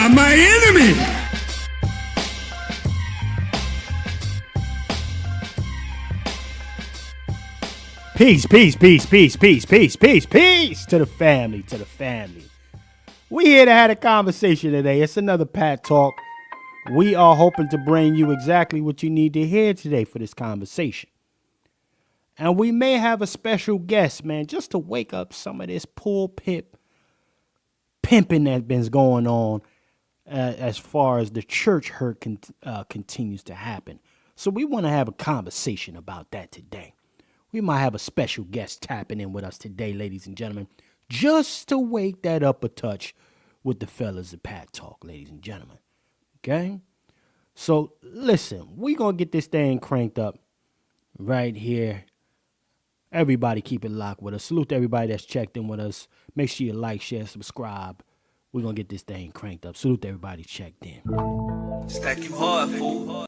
not my enemy. Peace to the family. We here to have a conversation today. It's another Pat Talk. We are hoping to bring you exactly what you need to hear today for this conversation. And we may have a special guest, man, just to wake up some of this pulpit pimping that's been going on as far as the church hurt continues to happen. So we want to have a conversation about that today. We might have a special guest tapping in with us today, ladies and gentlemen, just to wake that up a touch with the fellas at Pat Talk, ladies and gentlemen. Okay? So listen, we're going to get this thing cranked up right here. Everybody keep it locked with us. Salute to everybody that's checked in with us. Make sure you like, share, subscribe. We're going to get this thing cranked up. Salute to everybody checked in. Stack you hard, fool.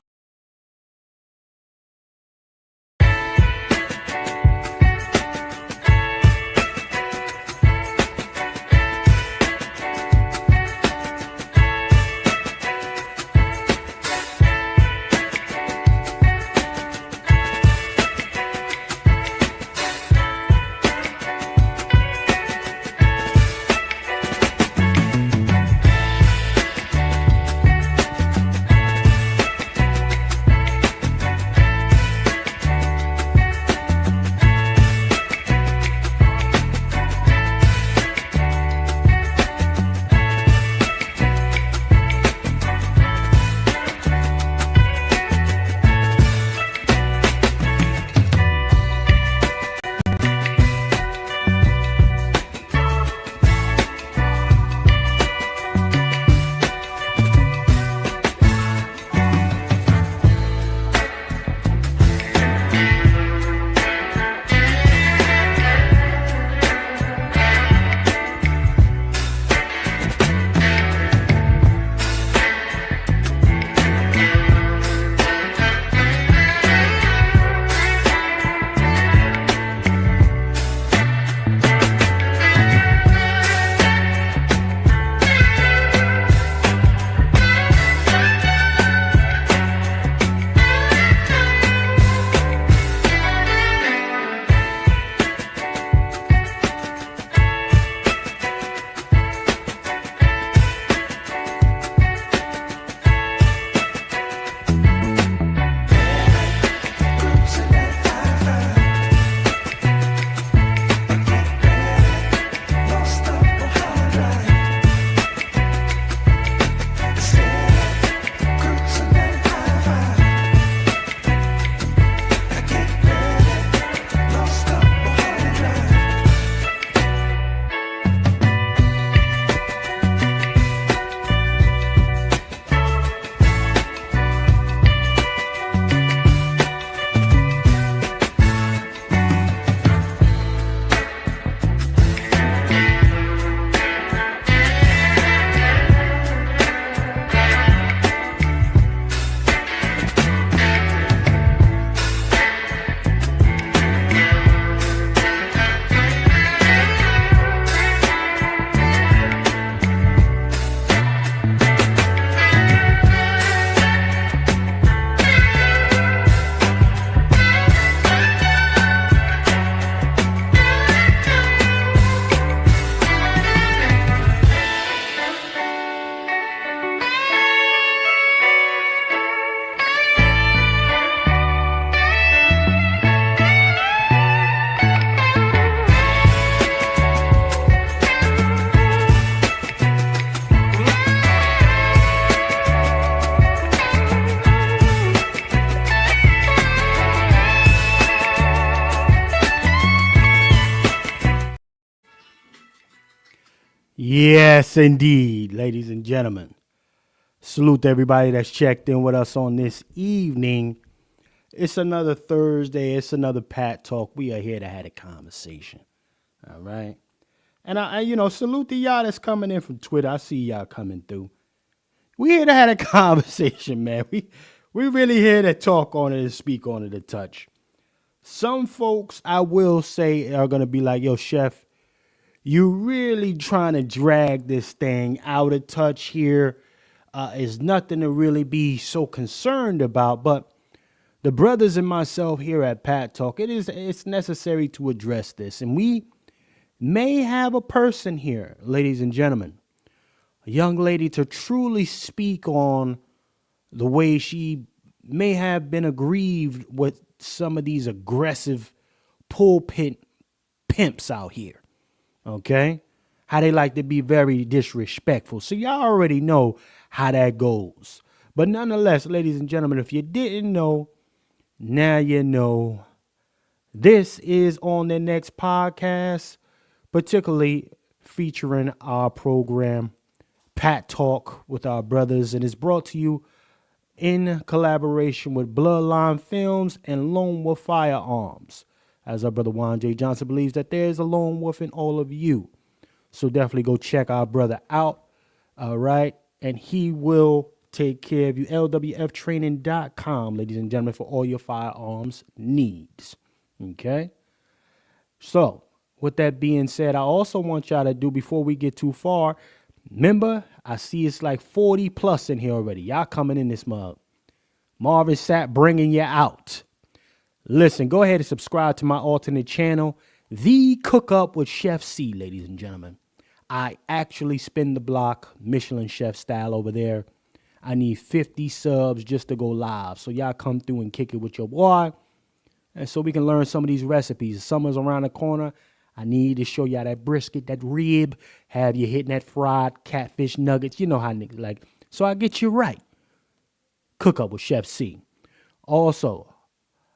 Yes, indeed, ladies and gentlemen. Salute to everybody that's checked in with us on this evening. It's another Thursday. It's another Pat Talk. We are here to have a conversation. All right. And I salute to y'all that's coming in from Twitter. I see y'all coming through. We here to have a conversation, man. We really here to talk on it and speak on it a touch. Some folks, I will say, are going to be like, yo, Chef, you really trying to drag this thing out of touch here is nothing to really be so concerned about. But the brothers and myself here at Pat Talk, it's necessary to address this. And we may have a person here, ladies and gentlemen, a young lady to truly speak on the way she may have been aggrieved with some of these aggressive pulpit pimps out here. Okay? How they like to be very disrespectful. So y'all already know how that goes. But nonetheless, ladies and gentlemen, if you didn't know, now you know. This is on the next podcast, particularly featuring our program, Pat Talk with our brothers, and it's brought to you in collaboration with Bloodline Films and Lone Wolf Firearms. As our brother Juan J. Johnson believes that there is a lone wolf in all of you. So definitely go check our brother out. All right. And he will take care of you. LWFtraining.com, ladies and gentlemen, for all your firearms needs. Okay. So with that being said, I also want y'all to do, before we get too far, remember, I see it's like 40 plus in here already. Y'all coming in this mug. Marvin Sapp bringing you out. Listen, go ahead and subscribe to my alternate channel, The Cook Up with Chef C, ladies and gentlemen. I actually spin the block, Michelin chef style over there. I need 50 subs just to go live. So y'all come through and kick it with your boy. And so we can learn some of these recipes. Summer's around the corner. I need to show y'all that brisket, that rib, have you hitting that fried catfish nuggets. You know how niggas like. So I get you right. Cook Up with Chef C. Also,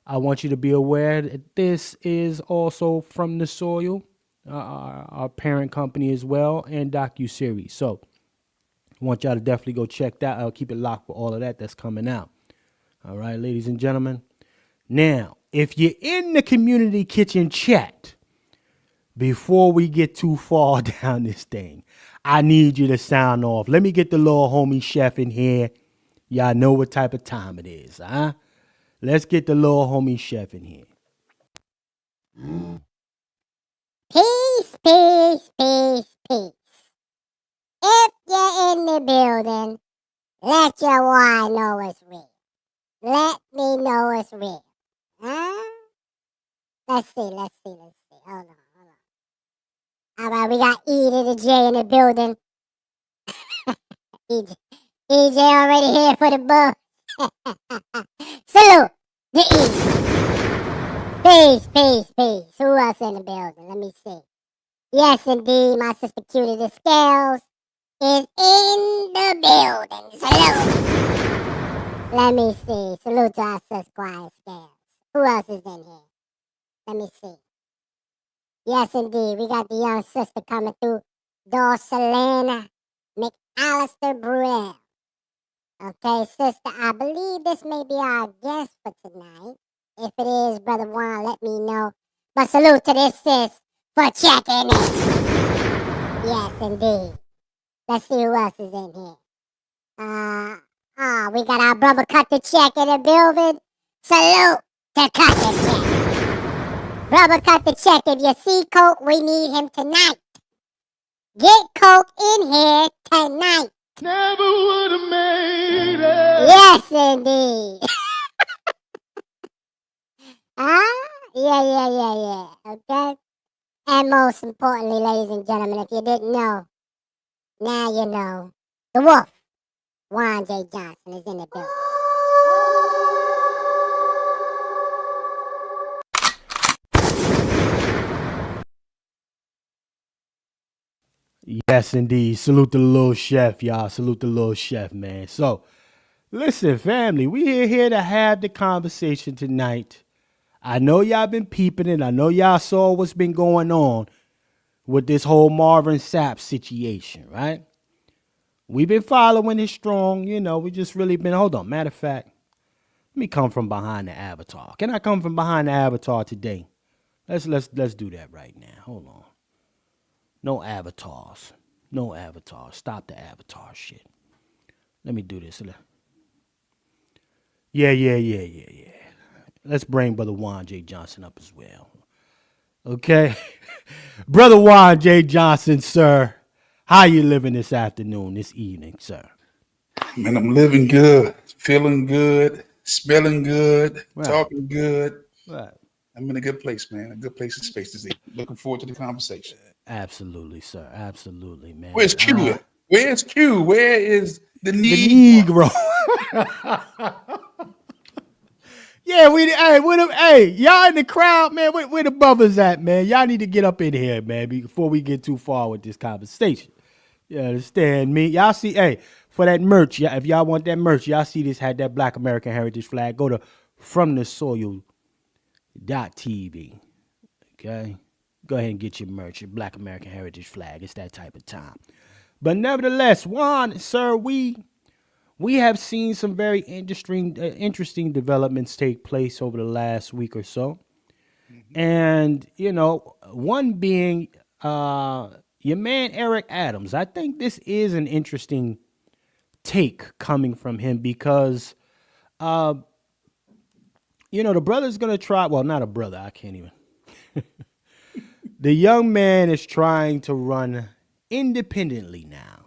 I want you to be aware that this is also From the Soil, our parent company as well, and docuseries. So I want y'all to definitely go check that out. Keep it locked for all of that that's coming out. All right, ladies and gentlemen. Now, if you're in the community kitchen chat, before we get too far down this thing, I need you to sound off. Let me get the little homie chef in here. Y'all know what type of time it is, huh? Let's get the little homie chef in here. Peace, peace, peace, peace. If you're in the building, let your boy know it's real. Let me know it's real. Huh? Let's see. Hold on. All right, we got E to the J in the building. EJ already here for the bug. Salute the E. Peace. Who else in the building? Let me see. Yes, indeed, my sister Cutie the Scales is in the building. Salute. Let me see. Salute to our sister Quiet Scales. Who else is in here? Let me see. Yes, indeed, we got the young sister coming through. Dorselena McAllister Bruel. Okay, sister, I believe this may be our guest for tonight. If it is, Brother Juan, let me know. But salute to this sis for checking in. Yes, indeed. Let's see who else is in here. We got our brother Cut the Check in the building. Salute to Cut the Check. Brother Cut the Check, if you see Coke, we need him tonight. Get Coke in here tonight. Never would have made it. Yes, indeed. Yeah. Okay? And most importantly, ladies and gentlemen, if you didn't know, now you know. The Wolf, Juan J. Johnson, is in the building. Yes, indeed. Salute the little chef, y'all. Salute the little chef, man. So, listen, family, we here to have the conversation tonight. I know y'all been peeping it. I know y'all saw what's been going on with this whole Marvin Sapp situation, right? We've been following it strong. You know, we just really been, hold on. Matter of fact, let me come from behind the avatar. Can I come from behind the avatar today? Let's do that right now. Hold on. No avatars. Stop the avatar shit. Let me do this. Yeah. Let's bring Brother Juan J. Johnson up as well. Okay? Brother Juan J. Johnson, sir. How you living this afternoon, this evening, sir? Man, I'm living good, feeling good, smelling good, Right. talking good. Right. I'm in a good place, man. A good place in space this evening. Looking forward to the conversation. Absolutely, sir. Absolutely, man. Where's Q at? Where's Q? Where is the The Negro? Negro. Yeah, hey, y'all in the crowd, man. Where the brothers at, man? Y'all need to get up in here, man, before we get too far with this conversation. You understand me? Y'all see, hey, for that merch, yeah, if y'all want that merch, y'all see this had that Black American Heritage flag. Go to fromthesoil.tv. Okay? Go ahead and get your merch, your Black American Heritage flag. It's that type of time. But nevertheless, Juan, sir, we have seen some very interesting developments take place over the last week or so. Mm-hmm. And, one being your man, Eric Adams. I think this is an interesting take coming from him because, the brother's going to try. Well, not a brother. I can't even. The young man is trying to run independently now.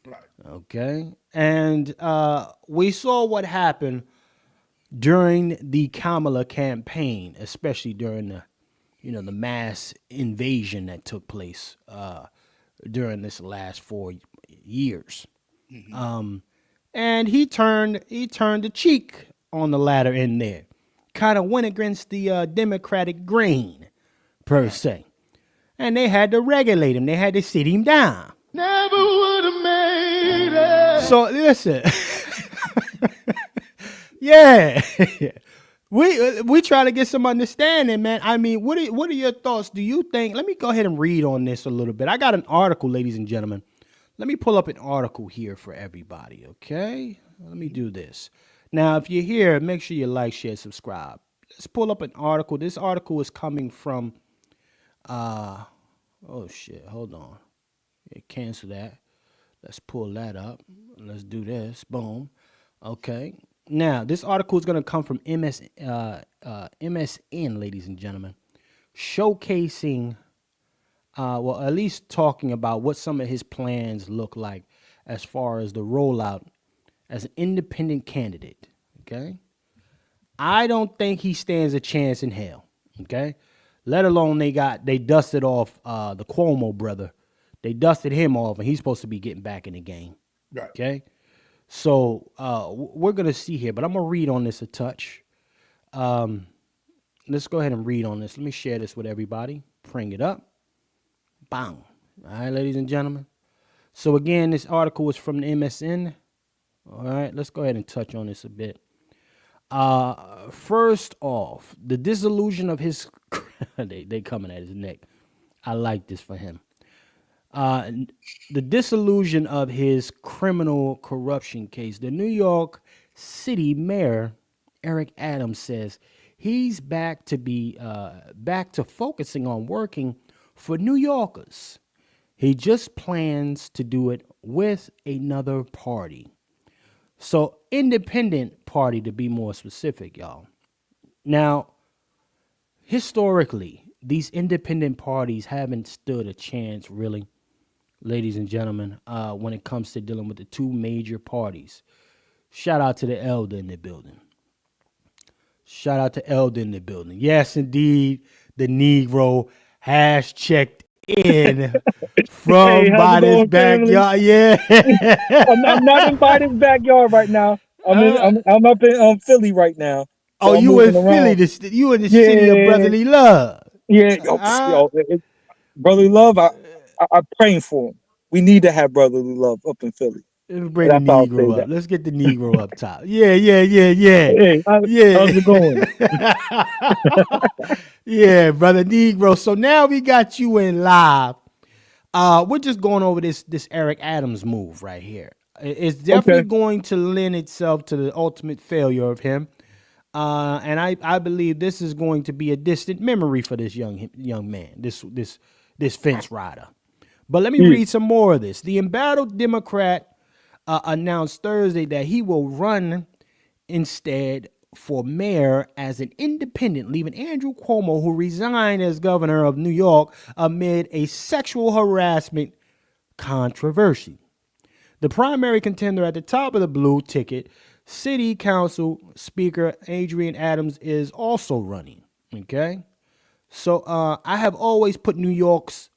Right. Okay. And we saw what happened during the Kamala campaign, especially during the mass invasion that took place during this last 4 years. Mm-hmm. And he turned the cheek on the ladder in there, kind of went against the Democratic grain per se, and they had to regulate him. They had to sit him down. Never would have made it. So listen, yeah, we try to get some understanding, man. I mean, what are your thoughts? Do you think? Let me go ahead and read on this a little bit. I got an article, ladies and gentlemen. Let me pull up an article here for everybody. Okay, let me do this. Now, if you're here, make sure you like, share, subscribe. Let's pull up an article. This article is coming from. Oh shit! Hold on. Yeah, cancel that. Let's pull that up. Let's do this. Boom. Okay. Now, this article is going to come from MSN, ladies and gentlemen, showcasing, at least talking about what some of his plans look like as far as the rollout as an independent candidate. Okay. I don't think he stands a chance in hell. Okay. Let alone they dusted off the Cuomo brother. They dusted him off, and he's supposed to be getting back in the game. Right. Okay? So we're going to see here, but I'm going to read on this a touch. Let's go ahead and read on this. Let me share this with everybody. Bring it up. Bang. All right, ladies and gentlemen. So, again, this article is from the MSN. All right, let's go ahead and touch on this a bit. First off, the disillusion of his... they coming at his neck. I like this for him. The disillusion of his criminal corruption case. The New York City Mayor, Eric Adams, says he's back to focusing on working for New Yorkers. He just plans to do it with another party. So, independent party, to be more specific, y'all. Now, historically, these independent parties haven't stood a chance, really, ladies and gentlemen, when it comes to dealing with the two major parties. Shout out to the elder in the building. Shout out to elder in the building. Yes, indeed, the Negro has checked in from by this backyard. Yeah, I'm not in by this backyard right now. I'm up in Philly right now. So you in Philly? You in the city of brotherly love? Yeah, brotherly love. I'm praying for him. We need to have brotherly love up in Philly. Let's bring the Negro up. Let's get the Negro up top. Yeah. Hey, how's it going? Yeah, brother Negro. So now we got you in live. We're just going over this Eric Adams move right here. It's definitely going to lend itself to the ultimate failure of him. And I believe this is going to be a distant memory for this young man, this fence rider. But let me read some more of this. The embattled Democrat announced Thursday that he will run instead for mayor as an independent, leaving Andrew Cuomo, who resigned as governor of New York amid a sexual harassment controversy. The primary contender at the top of the blue ticket, City Council Speaker Adrian Adams, is also running. Okay. So I have always put New York's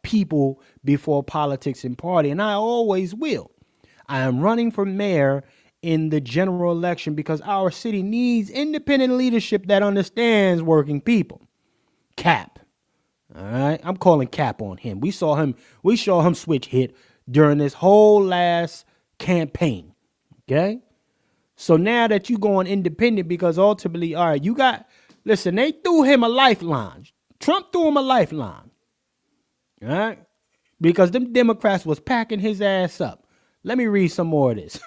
people before politics and party, and I always will. I am running for mayor in the general election because our city needs independent leadership that understands working people. Cap. All right. I'm calling cap on him. We saw him switch hit during this whole last campaign. Okay. So now that you going independent, because ultimately, all right, listen, they threw him a lifeline. Trump threw him a lifeline. All right. Because them Democrats was packing his ass up. Let me read some more of this.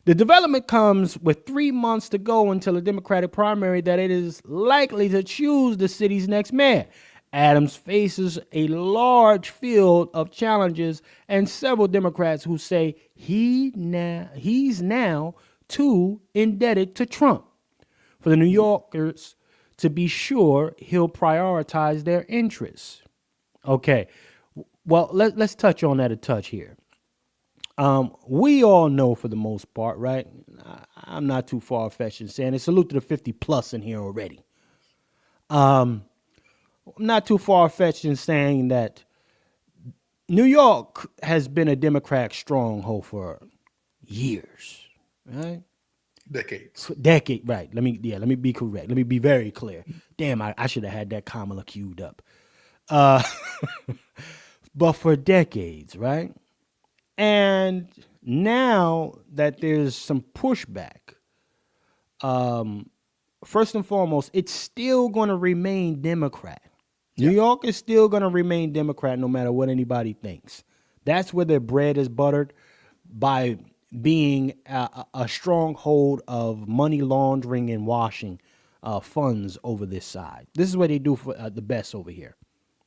The development comes with 3 months to go until a Democratic primary that it is likely to choose the city's next mayor. Adams faces a large field of challenges and several Democrats who say he's now too indebted to Trump. For the New Yorkers to be sure he'll prioritize their interests. Okay, well, let's touch on that a touch here. We all know for the most part, right? I'm not too far-fetched in saying it. Salute to the 50 plus in here already. I'm not too far-fetched in saying that New York has been a Democrat stronghold for years, right? Decades. Right. Let me be correct. Let me be very clear. Damn, I should have had that Kamala queued up. But for decades, right? And now that there's some pushback, first and foremost, it's still going to remain Democrat. New York is still going to remain Democrat no matter what anybody thinks. That's where their bread is buttered, by being a stronghold of money laundering and washing funds over this side. This is what they do for the best over here.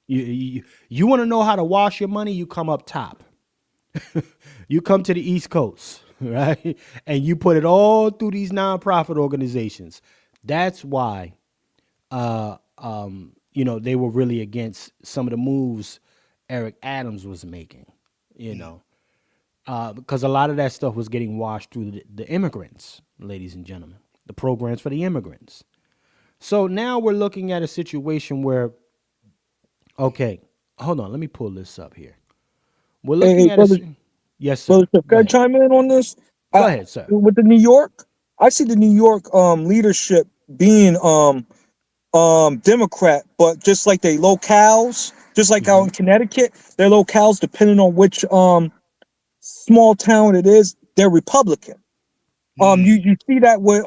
You want to know how to wash your money? You come up top. You come to the East Coast, right? And you put it all through these nonprofit organizations. That's why, they were really against some of the moves Eric Adams was making, because a lot of that stuff was getting washed through the immigrants, ladies and gentlemen, the programs for the immigrants. So now we're looking at a situation where, okay, hold on, let me pull this up here. We're looking at brother, yes, sir. brother, can I chime in on this? Go ahead, sir. With the New York, I see the New York leadership being Democrat, but just like they locales, just like out in Connecticut, their locales, depending on which small town it is, they're Republican. You see that with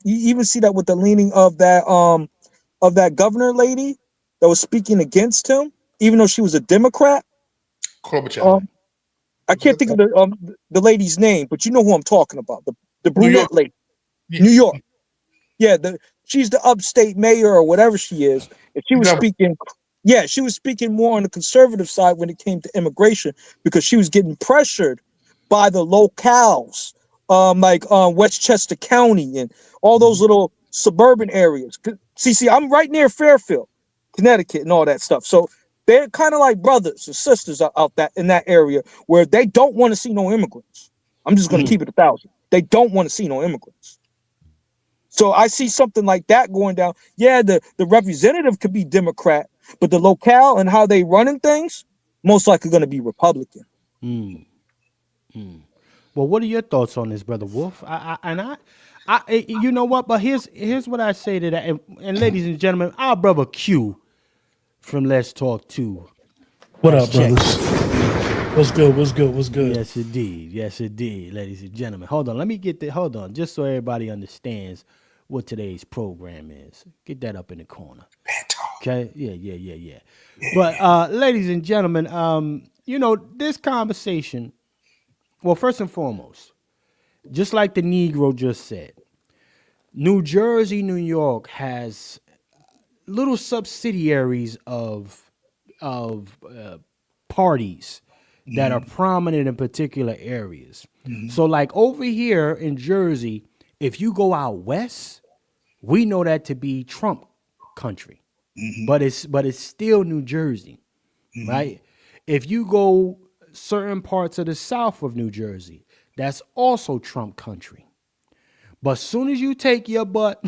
you even see that with the leaning of that governor lady that was speaking against him, even though she was a Democrat. Klobuchar. I can't think of the lady's name, but you know who I'm talking about. The New York. brunette lady. Yeah. New York. Yeah, she's the upstate mayor or whatever she is. And she was speaking, she was speaking more on the conservative side when it came to immigration, because she was getting pressured by the locales, like Westchester County and all those little suburban areas. See, I'm right near Fairfield, Connecticut, and all that stuff. So they're kind of like brothers and sisters out that in that area where they don't want to see no immigrants. I'm just going to keep it 1,000. They don't want to see no immigrants. So I see something like that going down. Yeah, the representative could be Democrat, but the locale and how they running things, most likely going to be Republican. Well, what are your thoughts on this, Brother Wolf? You know what? But here's what I say to that. And ladies and gentlemen, our brother Q from Let's Talk 2. What up, brothers? What's good? What's good? What's good? Yes, indeed. Yes, indeed, ladies and gentlemen. Hold on. Let me get that. Hold on. Just so everybody understands what today's program is. Get that up in the corner. Okay? Yeah. But, ladies and gentlemen, this conversation, well, first and foremost, just like the Negro just said, New Jersey, New York has little subsidiaries of parties that are prominent in particular areas. So like over here in Jersey, if you go out west, we know that to be Trump country, but it's still New Jersey, right? If you go certain parts of the south of New Jersey. That's also Trump country. But soon as you take your butt,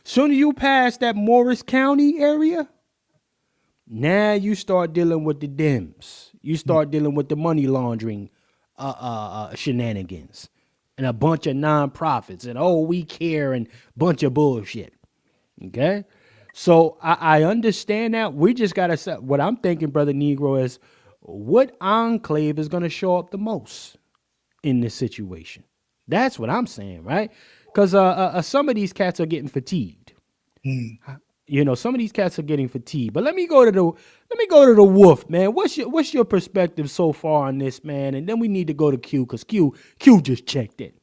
soon as you pass that Morris County area, now you start dealing with the Dems. You start dealing with the money laundering shenanigans and a bunch of nonprofits and we care and bunch of bullshit. Okay? So I understand that. We just got to set what I'm thinking, Brother Negro, is what enclave is going to show up the most in this situation. That's what I'm saying, right? Because some of these cats are getting fatigued. Some of these cats are getting fatigued. But let me go to the wolf, man. What's your perspective so far on this, man? And then we need to go to Q because Q just checked in.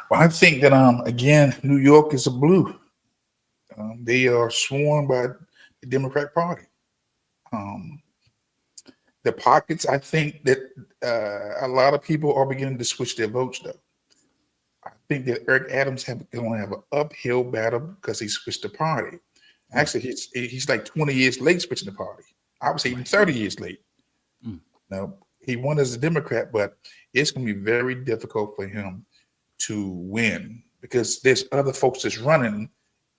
Well, I think that again, New York is a blue. They are sworn by the Democrat Party. The pockets, I think that a lot of people are beginning to switch their votes, though. I think that Eric Adams going to have an uphill battle because he switched the party. Actually, he's like 20 years late switching the party. I would say even 30 years late. Now, he won as a Democrat, but it's going to be very difficult for him to win because there's other folks that's running,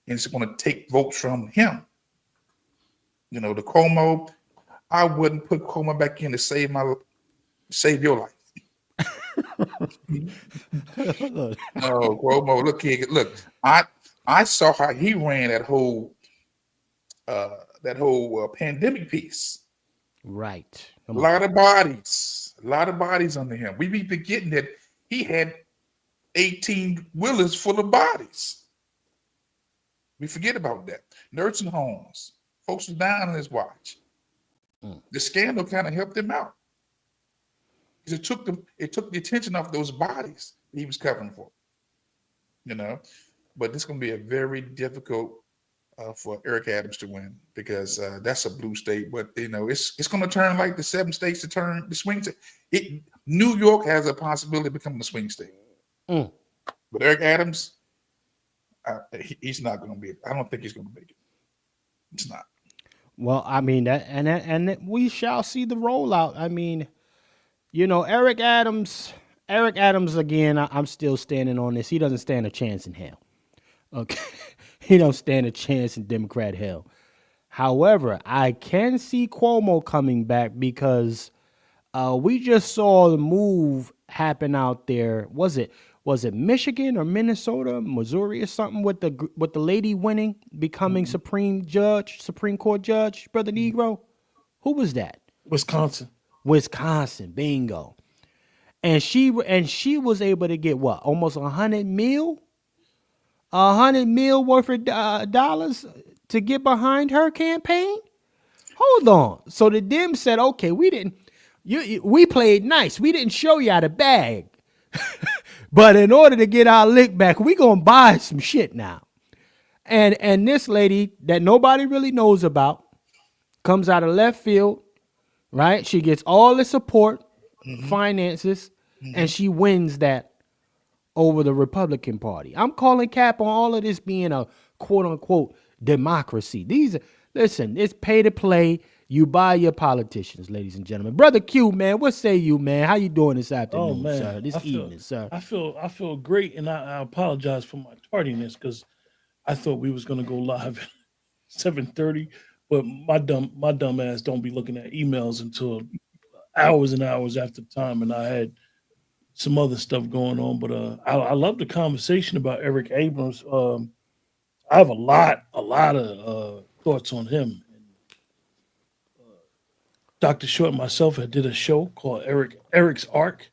and it's going to take votes from him. The Cuomo, I wouldn't put Cuomo back in to save your life. No, Cuomo, look here, look. I saw how he ran that whole pandemic piece. Right. A lot of bodies under him. We be forgetting that he had 18 wheelers full of bodies. We forget about that. Nursing homes, folks are dying on his watch. The scandal kind of helped him out. Because it took the attention off those bodies that he was covering for. But this is going to be a very difficult for Eric Adams to win because that's a blue state. But it's going to turn like the 7 states to turn the swing state. New York has a possibility of becoming a swing state. But Eric Adams, he's not going to be. I don't think he's going to make it. It's not. Well, I mean and we shall see the rollout. I mean, Eric Adams again. I'm still standing on this. He doesn't stand a chance in hell. Okay, he don't stand a chance in Democrat hell. However, I can see Cuomo coming back because we just saw the move happen out there. Was it Michigan or Minnesota, Missouri or something with the lady winning, becoming Supreme Court judge, Brother Negro? Who was that? Wisconsin, bingo. And she was able to get what? Almost $100 million worth of dollars to get behind her campaign? Hold on. So the Dems said, okay, we played nice. We didn't show you the bag. But in order to get our lick back, we gonna buy some shit now. And this lady that nobody really knows about comes out of left field, right? She gets all the support, finances, and she wins that over the Republican Party. I'm calling cap on all of this being a quote unquote democracy. It's pay to play. You buy your politicians, ladies and gentlemen. Brother Q, man, what say you, man? How you doing this afternoon, sir? Evening, sir? I feel great, and I apologize for my tardiness because I thought we was gonna go live at 7:30, but my dumb ass don't be looking at emails until hours and hours after the time, and I had some other stuff going on. But I love the conversation about Eric Abrams. I have a lot of thoughts on him. Dr. Short and myself had did a show called Eric's Arc,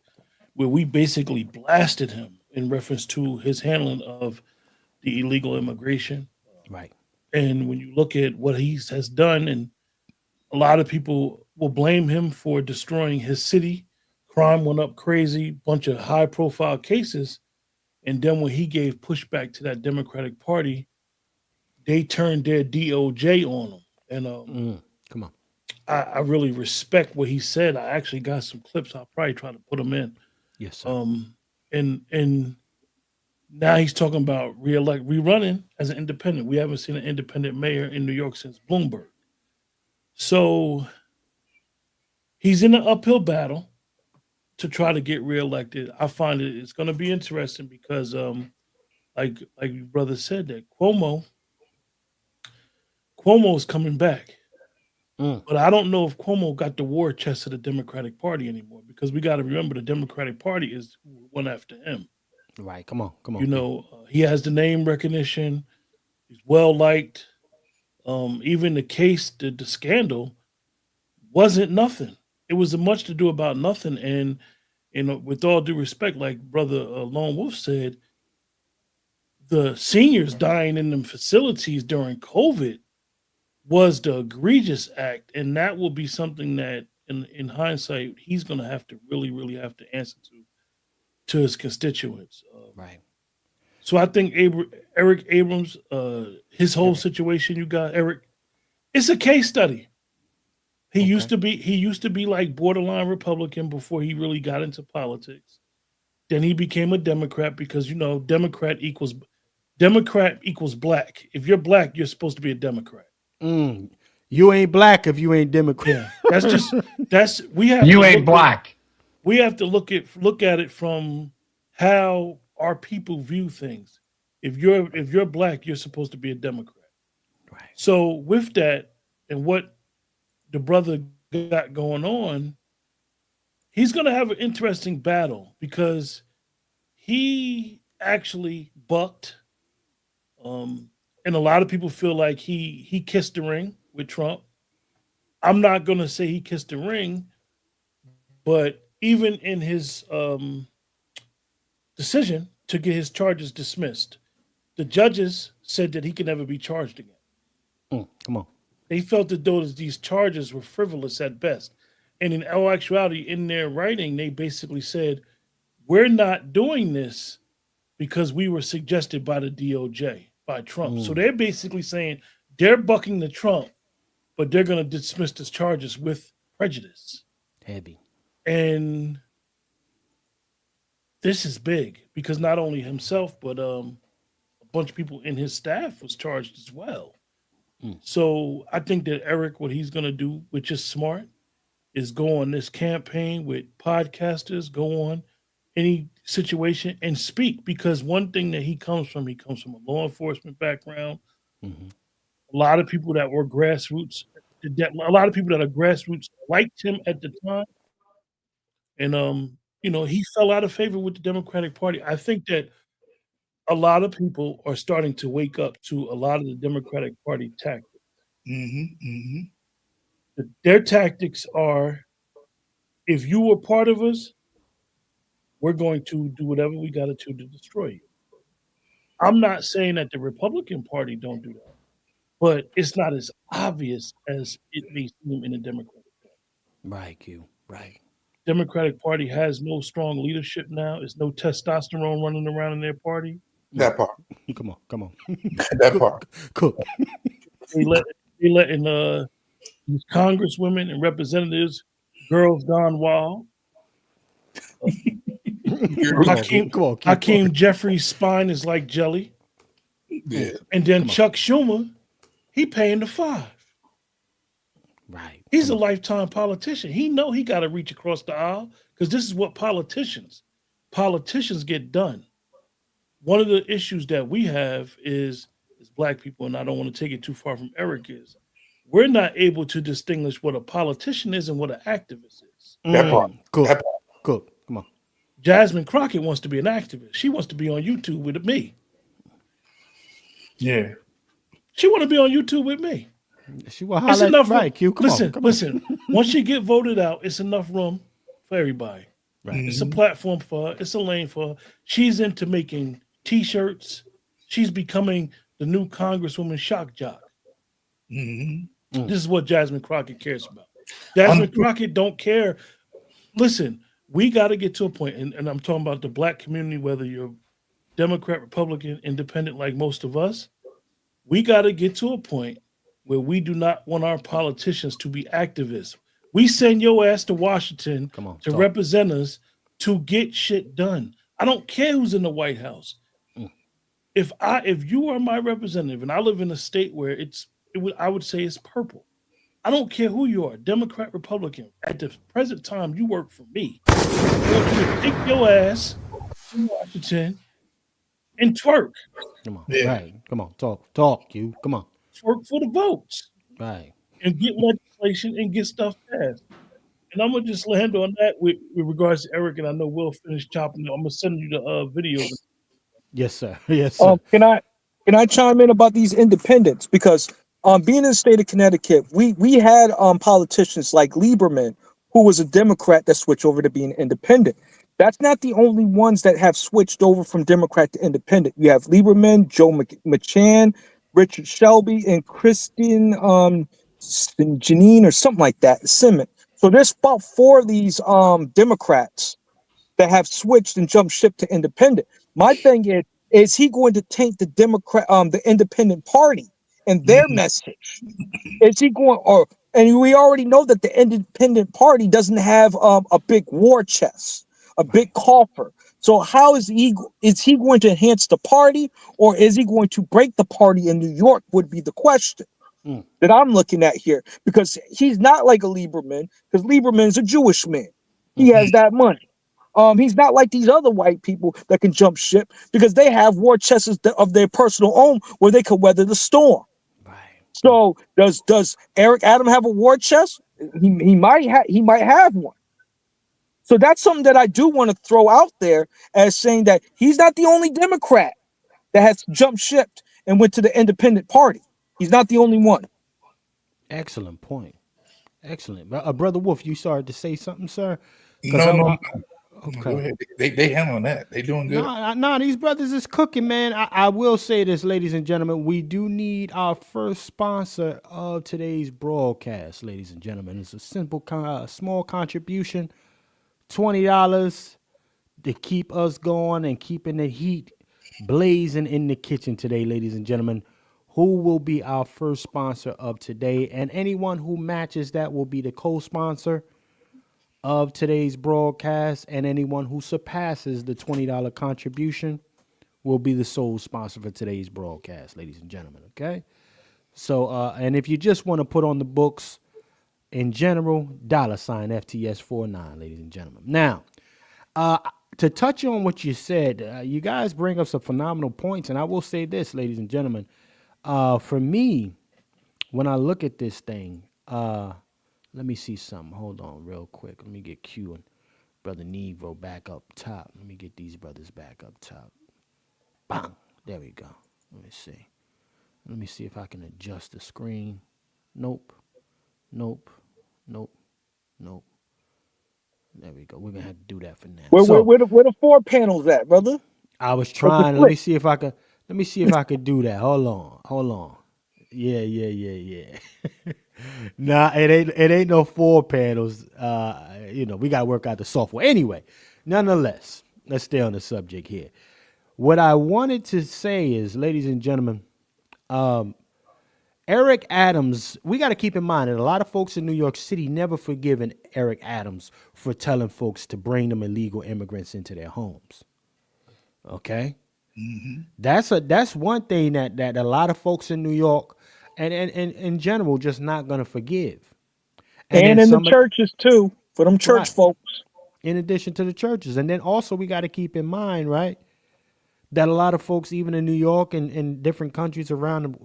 where we basically blasted him in reference to his handling of the illegal immigration. Right. And when you look at what he has done, and a lot of people will blame him for destroying his city. Crime went up crazy, bunch of high profile cases. And then when he gave pushback to that Democratic Party, they turned their DOJ on him. And come on. I really respect what he said. I actually got some clips. I'll probably try to put them in. Yes, sir. And now he's talking about rerunning as an independent. We haven't seen an independent mayor in New York since Bloomberg. So He's in an uphill battle to try to get reelected. I find it's going to be interesting because, like your brother said, that Cuomo is coming back, Mm. but I don't know if Cuomo got the war chest of the Democratic Party anymore because we got to remember the Democratic Party is one after him. Right. Come on. Come on. You know, he has the name recognition. He's well liked. Even the case, the scandal wasn't nothing. It was much to do about nothing. And with all due respect, like Brother Lone Wolf said, the seniors dying in them facilities during COVID was the egregious act, and that will be something that, in hindsight, he's going to have to really have to answer to his constituents. Right. So I think Eric Abrams, his whole situation, you got Eric, it's a case study. He used to be like borderline Republican before he really got into politics. Then he became a Democrat because Democrat equals black. If you're black, you're supposed to be a Democrat. Mm. You ain't black if you ain't Democrat. Yeah, we have. You ain't black. We have to look at it from how our people view things. If you're black, you're supposed to be a Democrat. Right. So with that and what the brother got going on, he's going to have an interesting battle because he actually bucked. And a lot of people feel like he kissed the ring with Trump. I'm not going to say he kissed the ring, but even in his decision to get his charges dismissed, the judges said that he can never be charged again. Come on. They felt that these charges were frivolous at best. And in all actuality, in their writing, they basically said, we're not doing this because we were suggested by the DOJ, by Trump. So they're basically saying they're bucking the Trump, but they're going to dismiss the charges with prejudice. Heavy. And this is big because not only himself, but a bunch of people in his staff was charged as well. So I think that Eric, what he's going to do, which is smart, is go on this campaign with podcasters, go on any situation and speak, because one thing that he comes from a law enforcement background. Mm-hmm. A lot of people that were grassroots, a lot of people that are grassroots liked him at the time. And, he fell out of favor with the Democratic Party. I think that a lot of people are starting to wake up to a lot of the Democratic Party tactics. Their tactics are, if you were part of us, we're going to do whatever we got to do to destroy you. I'm not saying that the Republican Party don't do that, but it's not as obvious as it may seem in the Democratic Party. Right, Q. Right. Democratic Party has no strong leadership now. There's no testosterone running around in their party. That part. Come on. That part. Cook. They letting these congresswomen and representatives, girls gone wild. Hakeem Jeffrey's spine is like jelly. Yeah. And then Chuck Schumer, he paying the $5. Right. He's a lifetime politician. He know he got to reach across the aisle because this is what politicians get done. One of the issues that we have is black people, and I don't want to take it too far from Eric, is we're not able to distinguish what a politician is and what an activist is. That part. Cool. Come on. Jasmine Crockett wants to be an activist. She wants to be on YouTube with me. Yeah. She want to be on YouTube with me. She will It's enough room. Right, Q. Listen. Once you get voted out, it's enough room for everybody. Right. It's a platform for her. It's a lane for her. She's into making T-shirts. She's becoming the new Congresswoman shock jock. This is what Jasmine Crockett cares about. Jasmine Crockett don't care. Listen, we got to get to a point, and I'm talking about the black community, whether you're Democrat, Republican, independent, like most of us, we got to get to a point where we do not want our politicians to be activists. We send your ass to Washington to represent us to get shit done. I don't care who's in the White House. If you are my representative and I live in a state where I would say it's purple, I don't care who you are, Democrat, Republican. At the present time, you work for me. I want you to take your ass to Washington and twerk. Come on. Yeah. Right. Come on. Talk, you. Come on. Twerk for the votes Right. and get legislation and get stuff passed. And I'm gonna just land on that with regards to Eric, and I know we'll finish chopping. I'm gonna send you the videos. Yes, sir. Yes, sir. Can I chime in about these independents? Because being in the state of Connecticut, we had politicians like Lieberman, who was a Democrat that switched over to being independent. That's not the only ones that have switched over from Democrat to independent. You have Lieberman, Joe McCann, Richard Shelby, and Kristen Janine or something like that, Simmons. So there's about four of these Democrats that have switched and jumped ship to independent. My thing is he going to taint the independent party and their Mhm. message? Is he going and we already know that the independent party doesn't have a big war chest, a big coffer. So how is he going to enhance the party, or is he going to break the party in New York would be the question Mm. that I'm looking at here, because he's not like a Lieberman, because Lieberman's a Jewish man. He Mm-hmm. has that money. He's not like these other white people that can jump ship because they have war chests of their personal own where they could weather the storm. Right. So does Eric Adam have a war chest? He might have one. So that's something that I do want to throw out there as saying that he's not the only Democrat that has jumped ship and went to the independent party. He's not the only one. Excellent point. Excellent. Brother Wolf, you started to say something, sir? Because No, no, no. No, go okay. ahead. They handling that. They doing good. No, these brothers is cooking, man. I will say this, ladies and gentlemen. We do need our first sponsor of today's broadcast, ladies and gentlemen. It's a simple, small contribution, $20 to keep us going and keeping the heat blazing in the kitchen today, ladies and gentlemen. Who will be our first sponsor of today? And anyone who matches that will be the co-sponsor of today's broadcast, and anyone who surpasses the $20 contribution will be the sole sponsor for today's broadcast, ladies and gentlemen. Okay. So, and if you just want to put on the books in general, $FTS49, ladies and gentlemen. Now, to touch on what you said, you guys bring up some phenomenal points, and I will say this, ladies and gentlemen. For me, when I look at this thing, let me see something. Hold on real quick. Let me get Q and Brother Negro back up top. Let me get these brothers back up top. Bang. There we go. Let me see. Let me see if I can adjust the screen. Nope. Nope. Nope. Nope. There we go. We're going to have to do that for now. Where the four panels at, brother? I was trying. Let me see if I could do that. Hold on. Yeah. Nah, it ain't no 4 panels. We gotta work out the software. Anyway, nonetheless, let's stay on the subject here. What I wanted to say is, ladies and gentlemen, Eric Adams, we got to keep in mind that a lot of folks in New York City never forgiven Eric Adams for telling folks to bring them illegal immigrants into their homes. Okay? Mm-hmm. That's one thing that a lot of folks in New York and in general just not going to forgive. And in the churches too, for them church folks. In addition to the churches. And then also we got to keep in mind, right, that a lot of folks, even in New York and in different countries around,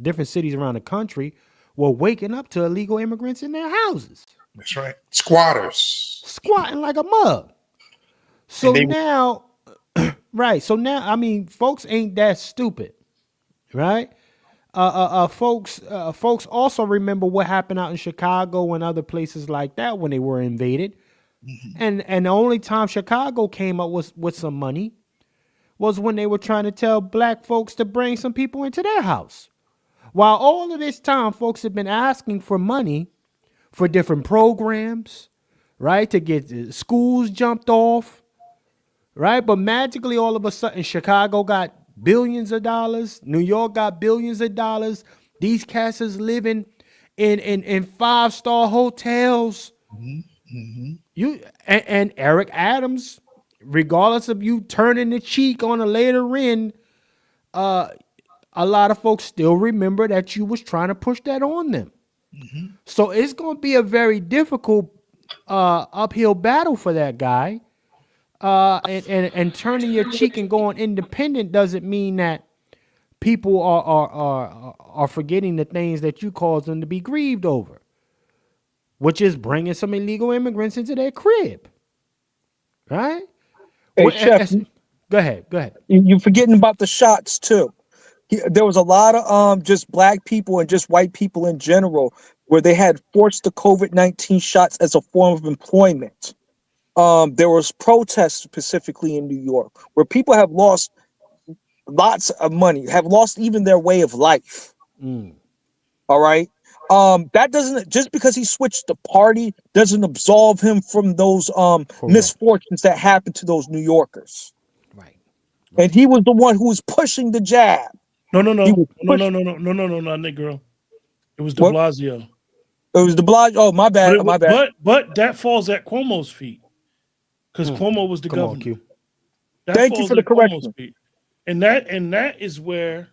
different cities around the country, were waking up to illegal immigrants in their houses. That's right. Squatters. Squatting like a mug. So now, right. So now, I mean, folks ain't that stupid, right? Folks also remember what happened out in Chicago and other places like that when they were invaded. Mm-hmm. And the only time Chicago came up with some money was when they were trying to tell black folks to bring some people into their house. While all of this time, folks have been asking for money for different programs, right? To get schools jumped off, right? But magically, all of a sudden, Chicago got billions of dollars. New York got billions of dollars. These cats is living in 5-star hotels. Mm-hmm. Mm-hmm. You and Eric Adams, regardless of you turning the cheek on a later end, a lot of folks still remember that you was trying to push that on them. Mm-hmm. So it's going to be a very difficult uphill battle for that guy. And turning your cheek and going independent doesn't mean that people are forgetting the things that you caused them to be grieved over, which is bringing some illegal immigrants into their crib, right? Hey, Well, Chef, go ahead. you forgetting about the shots too. There was a lot of just black people and just white people in general where they had forced the COVID-19 shots as a form of employment. There was protests specifically in New York where people have lost lots of money, have lost even their way of life. All right. That doesn't, just because he switched the party doesn't absolve him from those misfortunes that happened to those New Yorkers. Right. And he was the one who was pushing the jab. No, He was pushing- not Negro. It was De What? Blasio. It was de Blasio. Oh, my bad. My bad. But that falls at Cuomo's feet because Cuomo was the Come on, governor. Q. That Thank you falls for the at Cuomo's correction. feet. And that is where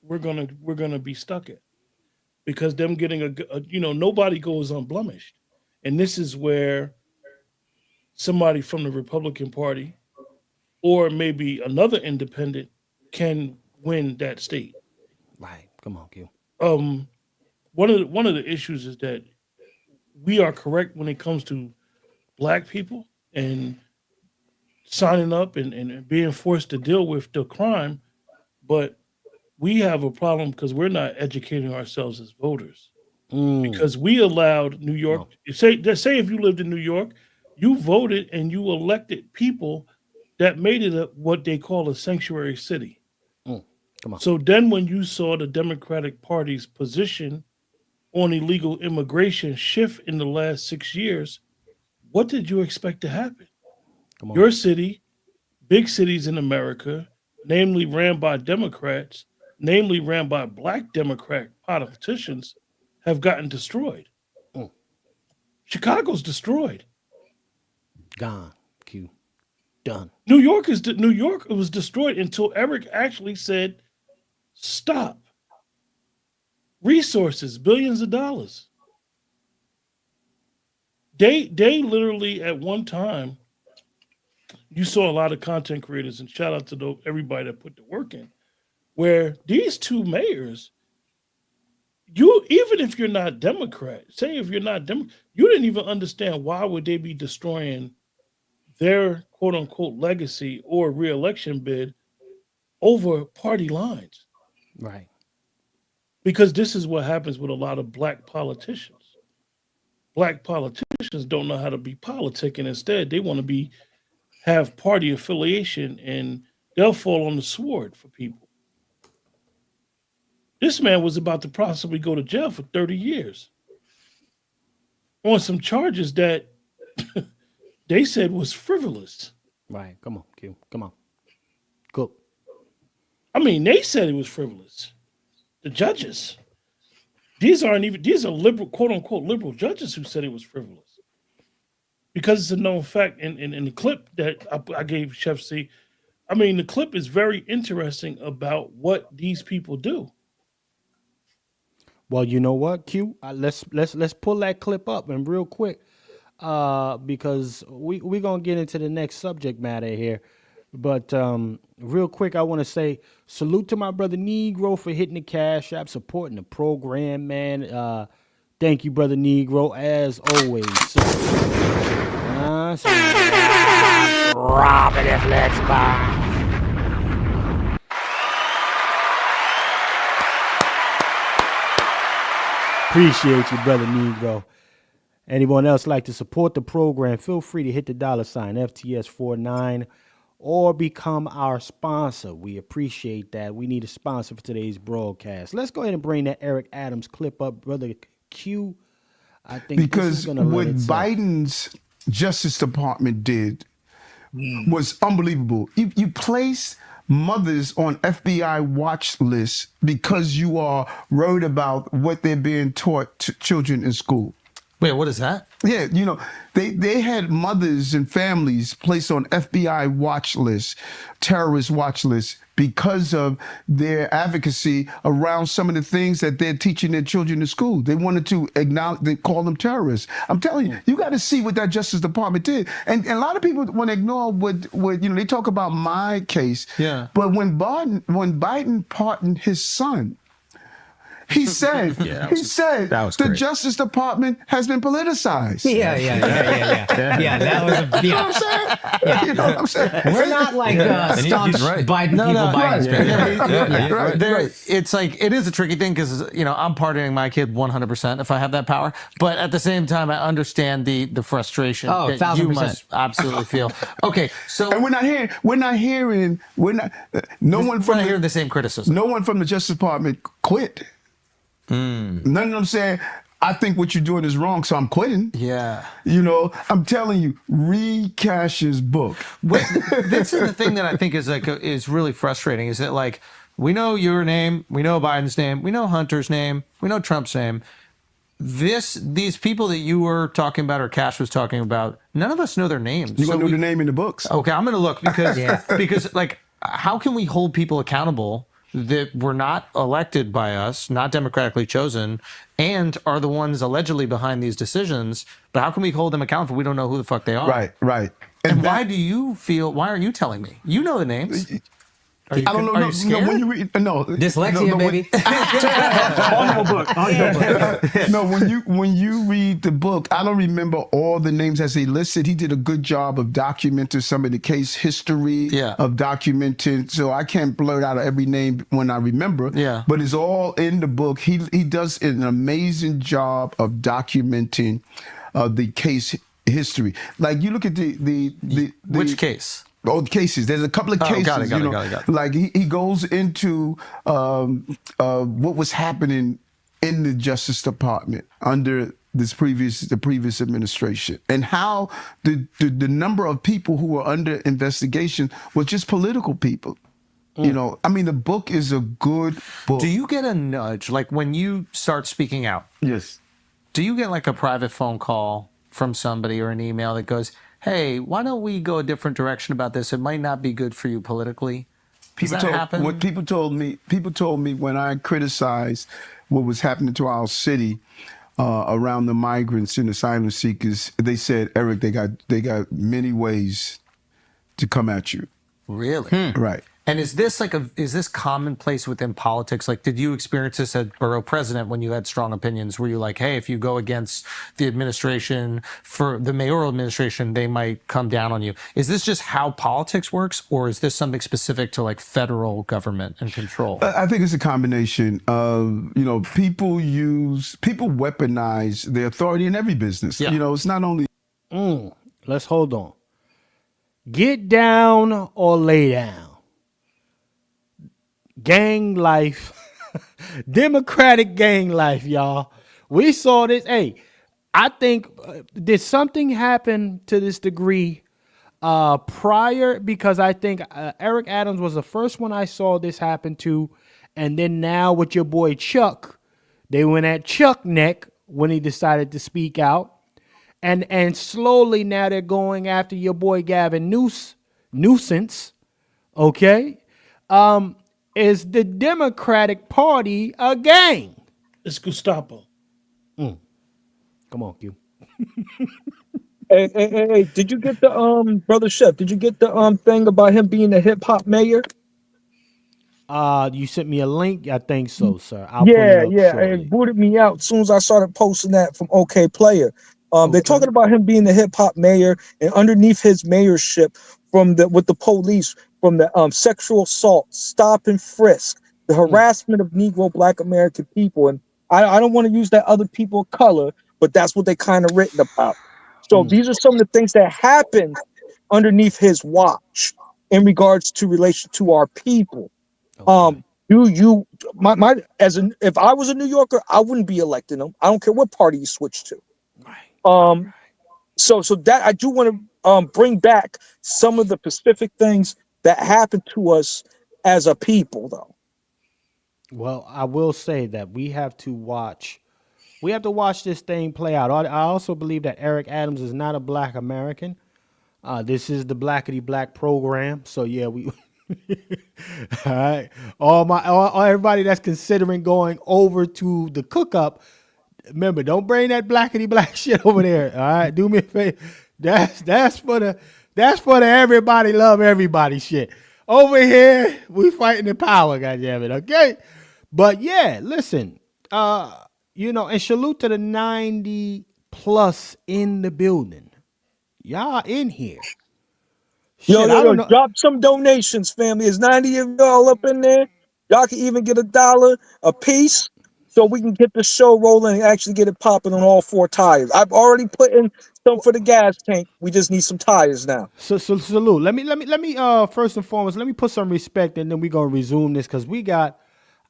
we're gonna be stuck at, because them getting nobody goes unblemished, and this is where somebody from the Republican Party or maybe another independent can win that state. Right. Come on, Q. One of the issues is that we are correct when it comes to black people and signing up and being forced to deal with the crime, but we have a problem because we're not educating ourselves as voters. Because we allowed New York, say if you lived in New York, you voted and you elected people that made it what they call a sanctuary city. Come on. So then when you saw the Democratic Party's position on illegal immigration shift in the last 6 years, what did you expect to happen? Come on. Your city, big cities in America, namely ran by Democrats, namely ran by black Democrat politicians, have gotten destroyed. Chicago's destroyed. Gone. Q. Done. New York was destroyed until Eric actually said, stop. Resources, billions of dollars. They literally at one time, you saw a lot of content creators, and shout out to everybody that put the work in, where these two mayors, even if you're not Democrat, say if you're not Democrat, you didn't even understand why would they be destroying their quote unquote legacy or reelection bid over party lines. Right. Because this is what happens with a lot of black politicians. Black politicians don't know how to be politicking. Instead, they want to have party affiliation, and they'll fall on the sword for people. This man was about to possibly go to jail for 30 years on some charges that they said was frivolous. Right. Come on, Q. Come on. Go. I mean, they said it was frivolous. The judges. These are liberal, quote unquote, liberal judges who said it was frivolous. Because it's a known fact. And the clip that I gave Chef C, I mean, the clip is very interesting about what these people do. Well, you know what, Q? Let's pull that clip up and real quick, because we're gonna get into the next subject matter here. But real quick, I want to say salute to my brother Negro for hitting the Cash App, supporting the program, man. Thank you, brother Negro, as always. Robin F. Let's buy. Appreciate you, brother Negro. Anyone else like to support the program, feel free to hit the $ FTS49 or become our sponsor. We appreciate that. We need a sponsor for today's broadcast. Let's go ahead and bring that Eric Adams clip up, brother Q. I think because what Biden's Justice Department did was unbelievable. You place mothers on FBI watch lists because you are worried about what they're being taught to children in school. Wait, what is that? Yeah, you know, they had mothers and families placed on FBI watch lists, terrorist watch lists, because of their advocacy around some of the things that they're teaching their children in school. They wanted to acknowledge, they call them terrorists. I'm telling you, you got to see what that Justice Department did. And a lot of people want to ignore what they talk about my case. Yeah. But when Biden pardoned his son, he said, that was the great. Justice Department has been politicized. Yeah. That was You know what I'm saying? You know what I'm saying? We're not like staunch right. Biden people. Biden's fans. Right. It's like, it is a tricky thing because, I'm pardoning my kid 100% if I have that power. But at the same time, I understand the frustration Oh, that you 1000%. must absolutely feel. Okay, so And we're not hearing no one from hearing the same criticism. no one from the Justice Department quit. None of them saying, I think what you're doing is wrong, so I'm quitting. Yeah. I'm telling you, read Cash's book. This is the thing that I think is really frustrating is that, like, we know your name, we know Biden's name, we know Hunter's name, we know Trump's name. These people that you were talking about or Cash was talking about, none of us know their names. You're going to know the name in the books. Okay, I'm going to look because like, how can we hold people accountable that were not elected by us, not democratically chosen, and are the ones allegedly behind these decisions? But how can we hold them accountable if we don't know who the fuck they are? Right. And why aren't you telling me? You know the names. I don't know. Are you scared? When you read, Dyslexia, baby. When you read the book, I don't remember all the names as they listed. He did a good job of documenting some of the case history of documenting. So I can't blurt out every name when I remember. Yeah. But it's all in the book. He does an amazing job of documenting the case history. Like you look at the Which case? Oh, cases. There's a couple of cases. Got it. Like he goes into what was happening in the Justice Department under the previous administration, and how the number of people who were under investigation was just political people. The book is a good book. Do you get a nudge, like when you start speaking out? Yes. Do you get like a private phone call from somebody or an email that goes, "Hey, why don't we go a different direction about this? It might not be good for you politically." Does that happen? What people told me when I criticized what was happening to our city around the migrants and asylum seekers, they said, "Eric, they got many ways to come at you." Really? Right. And is this commonplace within politics? Like, did you experience this as borough president when you had strong opinions? Were you like, hey, if you go against the administration, for the mayoral administration, they might come down on you? Is this just how politics works, or is this something specific to like federal government and control? I think it's a combination of, people weaponize their authority in every business. Yeah. It's not only. Let's hold on. Get down or lay down. Gang life, Democratic gang life, y'all. We saw this. Hey, I think did something happen to this degree prior? Because I think Eric Adams was the first one I saw this happen to. And then now with your boy Chuck, they went at Chuck neck when he decided to speak out. And slowly now they're going after your boy Gavin Nuisance. Okay. Is the Democratic Party a gang? It's Gestapo. Come on, Q. Hey, did you get the brother Chef? Did you get the thing about him being a hip hop mayor? You sent me a link. I think so, sir. I'll Yeah. pull it up shortly. It booted me out as soon as I started posting that from OK Player. They're talking about him being the hip hop mayor, and underneath his mayorship, with the police, from the sexual assault, stop and frisk, the harassment of Negro Black American people, and I don't want to use that other people of color, but that's what they kind of written about. So these are some of the things that happened underneath his watch in regards to relation to our people. Okay. If I was a New Yorker, I wouldn't be electing him. I don't care what party you switch to. Right. So that I do want to bring back some of the specific things that happened to us as a people, though. Well, I will say that we have to watch this thing play out. I also believe that Eric Adams is not a Black American. This is the Blackity Black program. So yeah, All right, all everybody that's considering going over to the cook up. Remember, don't bring that blackety black shit over there. All right, do me a favor. That's for the everybody love everybody shit. Over here, we fighting the power, goddammit, okay? But yeah, listen, and salute to the 90 plus in the building. Y'all in here. Yo, Shit, yo, I yo, don't know. drop some donations, family. Is 90 of y'all up in there? Y'all can even get $1 a piece so we can get the show rolling and actually get it popping on all 4 tires. I've already put in some for the gas tank. We just need some tires now. So salute. Let me first and foremost, let me put some respect and then we're gonna resume this because we got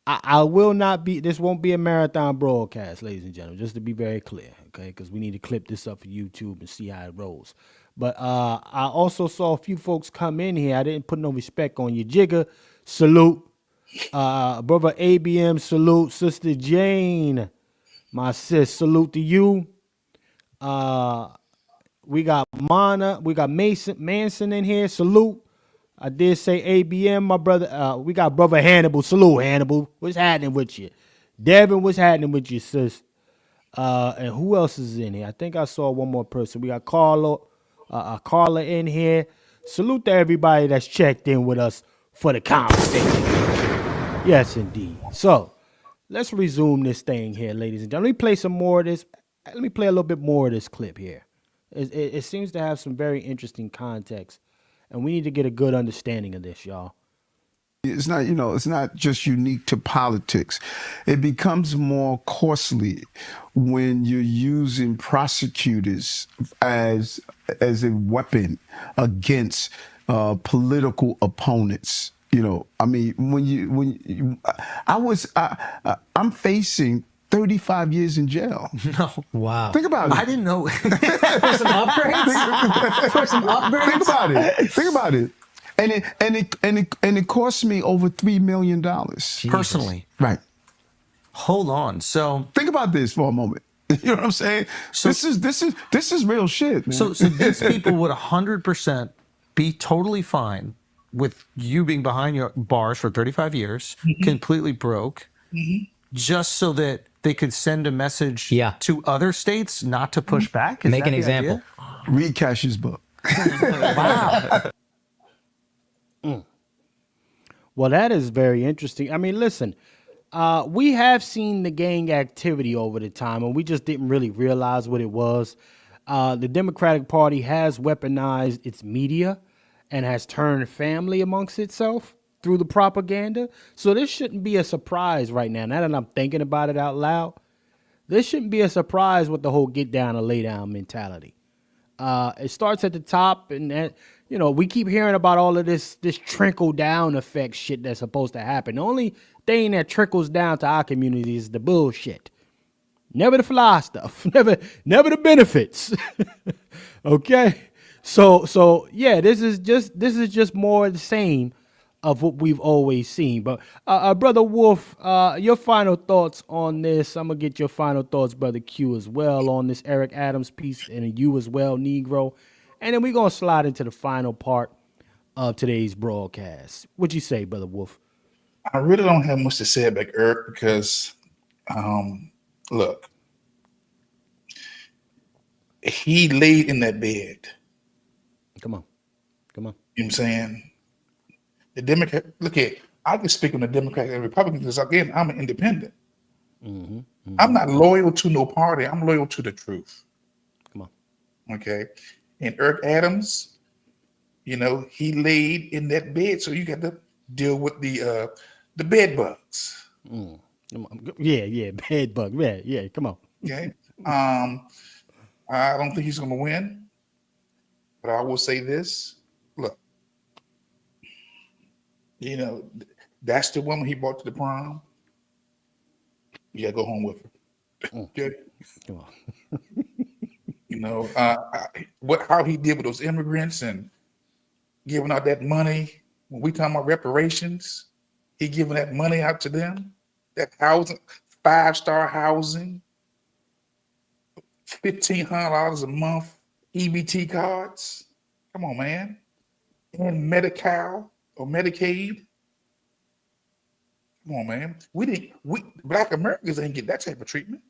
I will not be this won't be a marathon broadcast, ladies and gentlemen, just to be very clear, okay? Because we need to clip this up for YouTube and see how it rolls. But I also saw a few folks come in here. I didn't put no respect on you. Jigger, salute. Brother ABM, salute. Sister Jane, my sis, salute to you. We got we got Manson in here. Salute. I did say ABM, my brother. We got brother Hannibal. Salute, Hannibal. What's happening with you? Devin, what's happening with you, sis? And who else is in here? I think I saw one more person. We got Carla in here. Salute to everybody that's checked in with us for the conversation. Yes, indeed. So let's resume this thing here, ladies and gentlemen. Let me play some more of this. Let me play a little bit more of this clip here. It seems to have some very interesting context, and we need to get a good understanding of this, y'all. It's not just unique to politics. It becomes more costly when you're using prosecutors as a weapon against political opponents. I'm facing 35 years in jail. No. Wow. Think about it. I didn't know. For some upgrades? For some upgrades? Think about it. And it cost me over $3 million. Personally. Right. Hold on. So think about this for a moment. You know what I'm saying? So this is real shit, man. So these people would 100% be totally fine with you being behind your bars for 35 years, completely broke, just so that they could send a message to other states not to push back? Make an example. Read Cash's book. Wow. Well, that is very interesting. I mean, listen, we have seen the gang activity over the time, and we just didn't really realize what it was. The Democratic Party has weaponized its media and has turned family amongst itself through the propaganda. So this shouldn't be a surprise right now. Now that I'm thinking about it out loud, this shouldn't be a surprise with the whole get down or lay down mentality. It starts at the top, and we keep hearing about all of this trickle down effect shit that's supposed to happen. The only thing that trickles down to our community is the bullshit. Never the fly stuff. Never the benefits. Okay? So yeah, this is just more of the same of what we've always seen. But Brother Wolf, your final thoughts on this. I'm gonna get your final thoughts, Brother Q, as well, on this Eric Adams piece, and you as well, Negro. And then we're gonna slide into the final part of today's broadcast. What'd you say, Brother Wolf? I really don't have much to say about Eric because look, he laid in that bed. Come on. You know what I'm saying? The Democrat, I can speak on the Democrats and Republicans because, again, I'm an independent. I'm not loyal to no party. I'm loyal to the truth. Come on. Okay. And Eric Adams, he laid in that bed, so you got to deal with the bed bugs. Yeah, bed bug. Yeah, come on. Okay. I don't think he's going to win, but I will say this. Look, that's the woman he brought to the prom. You got to go home with her. Okay. Come on. How he did with those immigrants and giving out that money. When we talking about reparations, he giving that money out to them. That housing, 5-star housing, $1,500 a month, EBT cards. Come on, man. And Medi-Cal, or Medicaid. Come on, man. We Black Americans ain't get that type of treatment.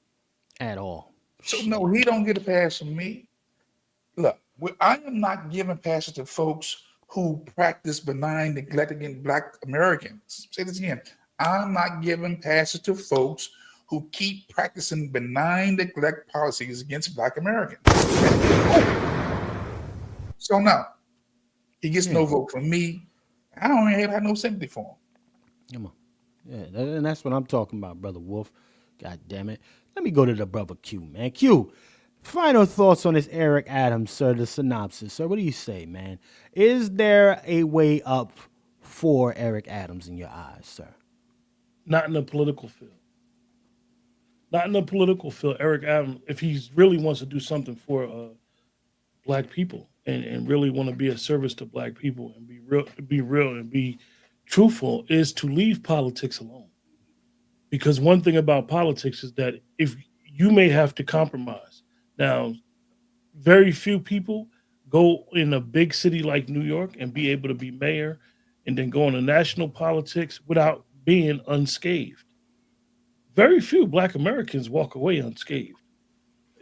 At all. So no, he don't get a pass from me. Look, I am not giving passes to folks who practice benign neglect against Black Americans. Say this again. I'm not giving passes to folks who keep practicing benign neglect policies against Black Americans. So no, he gets no vote from me. I don't have no sympathy for him. Come on. Yeah, and that's what I'm talking about, Brother Wolf. God damn it. Let me go to the brother Q, man. Q, final thoughts on this Eric Adams, sir, the synopsis. Sir, what do you say, man? Is there a way up for Eric Adams in your eyes, sir? Not in the political field. Not in the political field. Eric Adams, if he really wants to do something for Black people and really want to be a service to Black people and be real and be truthful, is to leave politics alone. Because one thing about politics is that if you may have to compromise. Now, very few people go in a big city like New York and be able to be mayor and then go into national politics without being unscathed. Very few Black Americans walk away unscathed.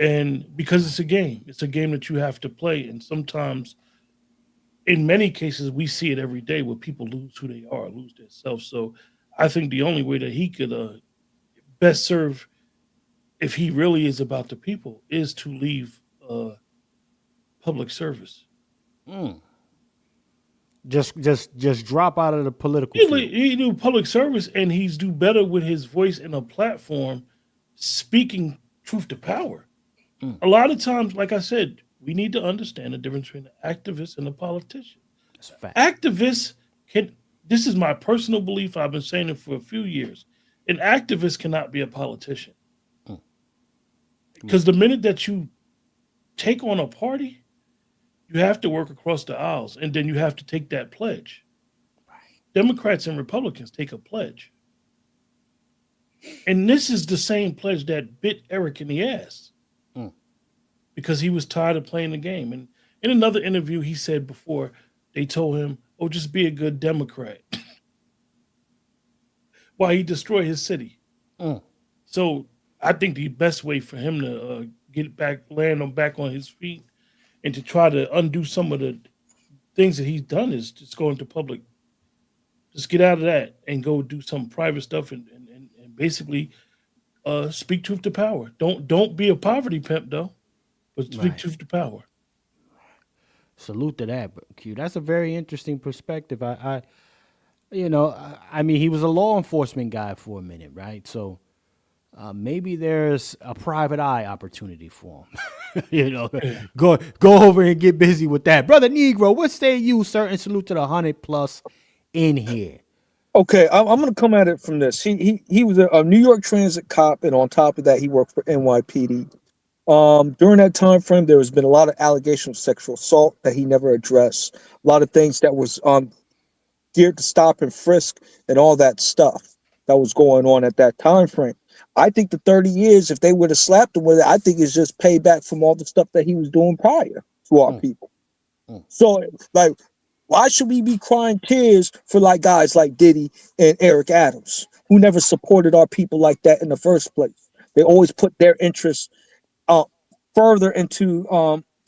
And because it's a game that you have to play. And sometimes, in many cases, we see it every day where people lose who they are, lose their self. So I think the only way that he could best serve, if he really is about the people, is to leave public service. Just drop out of the political field. He do public service, and he's do better with his voice in a platform, speaking truth to power. A lot of times, like I said, we need to understand the difference between an activist and a politician. That's a fact. Activists can. This is my personal belief. I've been saying it for a few years. An activist cannot be a politician. Because the minute that you take on a party, you have to work across the aisles, and then you have to take that pledge. Right. Democrats and Republicans take a pledge. And this is the same pledge that bit Eric in the ass because he was tired of playing the game. And in another interview, he said before, they told him, oh, just be a good Democrat. While he destroyed his city. So I think the best way for him to land back on his feet and to try to undo some of the things that he's done is just go into public. Just get out of that and go do some private stuff and basically speak truth to power. Don't be a poverty pimp though, but speak truth to power. Salute to that, Q. That's a very interesting perspective. I mean, he was a law enforcement guy for a minute, right? So maybe there's a private eye opportunity for him. Go over and get busy with that. Brother Negro, what say you, sir? And salute to the 100+ in here. Okay, I'm going to come at it from this. He was a New York Transit cop, and on top of that, he worked for NYPD. During that time frame, there has been a lot of allegations of sexual assault that he never addressed. A lot of things that was geared to stop and frisk and all that stuff that was going on at that time frame. I think the 30 years, if they would have slapped him with it, I think it's just payback from all the stuff that he was doing prior to our people. So, like, why should we be crying tears for like guys like Diddy and Eric Adams, who never supported our people like that in the first place? They always put their interests further into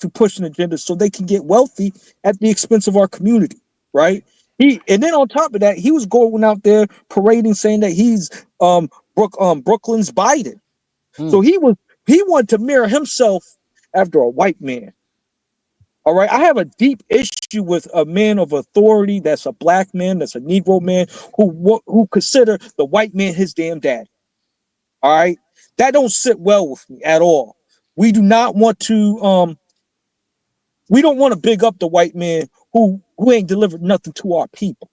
to push an agenda so they can get wealthy at the expense of our community, right? And then on top of that, he was going out there parading, saying that he's Brooklyn's Biden. So he wanted to mirror himself after a white man. All right, I have a deep issue with a man of authority that's a black man, that's a Negro man who consider the white man his damn daddy. All right, that don't sit well with me at all. We do not want to we don't want to big up the white man who ain't delivered nothing to our people.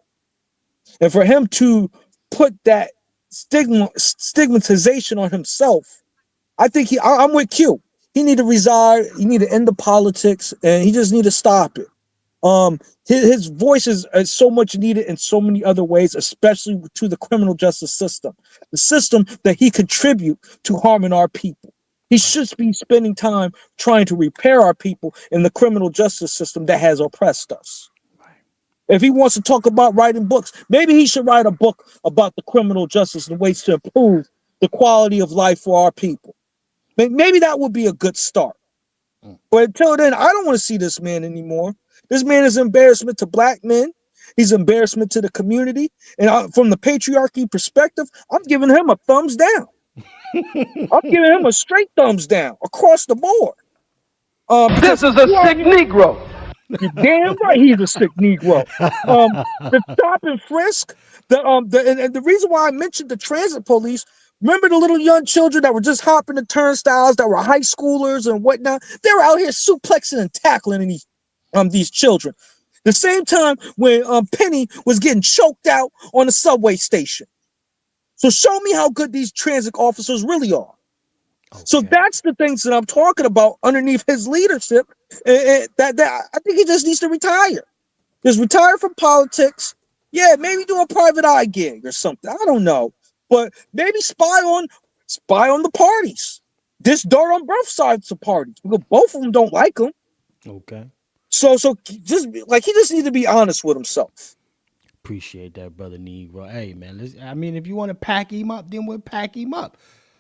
And for him to put that stigmatization on himself, I think I'm with Q. He need to resign. He need to end the politics, and he just need to stop it. His voice is so much needed in so many other ways, especially to the criminal justice system, the system that he contribute to harming our people. He should be spending time trying to repair our people in the criminal justice system that has oppressed us. If he wants to talk about writing books, maybe he should write a book about the criminal justice and ways to improve the quality of life for our people. Maybe that would be a good start. But until then, I don't want to see this man anymore. This man is embarrassment to black men. He's embarrassment to the community. And from the patriarchy perspective, I'm giving him a thumbs down. I'm giving him a straight thumbs down across the board. This is a sick Negro. You're damn right he's a sick Negro. The stop and frisk, and the reason why I mentioned the transit police, remember the little young children that were just hopping the turnstiles that were high schoolers and whatnot? They were out here suplexing and tackling these children. The same time when Penny was getting choked out on the subway station. So show me how good these transit officers really are. Okay. So that's the things that I'm talking about underneath his leadership. That I think he just needs to retire. Just retire from politics. Yeah, maybe do a private eye gig or something. I don't know, but maybe spy on the parties. Dish dirt on both sides of parties because both of them don't like him. Okay. So just like he just needs to be honest with himself. Appreciate that, brother Negro. Hey man, I mean, if you want to pack him up, then we'll pack him up.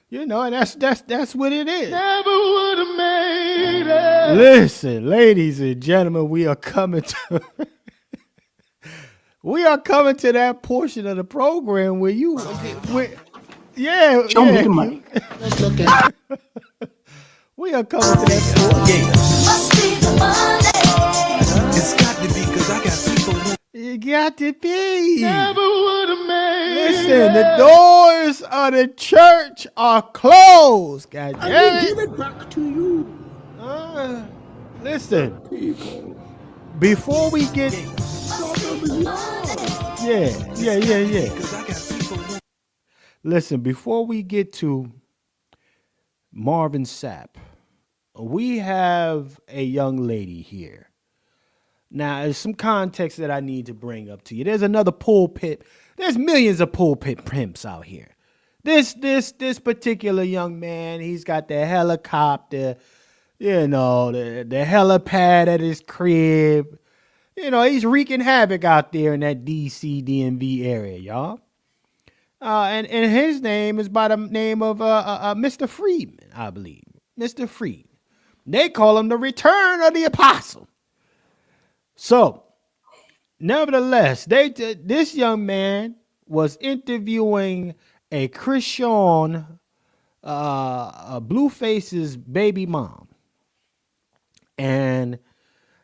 You know, and that's what it is. Never would have made it. Listen, ladies and gentlemen, we are coming to that portion of the program where you Show me the money. Let's look at it. We are coming to that portion. It's got to be because I got people. It got to be. Never would have made Listen, the doors of the church are closed. God damn it. Give it back to you. Listen, People. before we get. Yeah. Listen, before we get to Marvin Sapp, we have a young lady here. Now, there's some context that I need to bring up to you. There's another pulpit. There's millions of pulpit pimps out here. This particular young man, he's got the helicopter, you know, the helipad at his crib. You know, he's wreaking havoc out there in that DC DMV area, y'all. And his name is by the name of Mr. Friedman, I believe. Mr. Friedman. They call him the Return of the Apostle. So, nevertheless, this young man was interviewing a Christian, Blueface's baby mom. And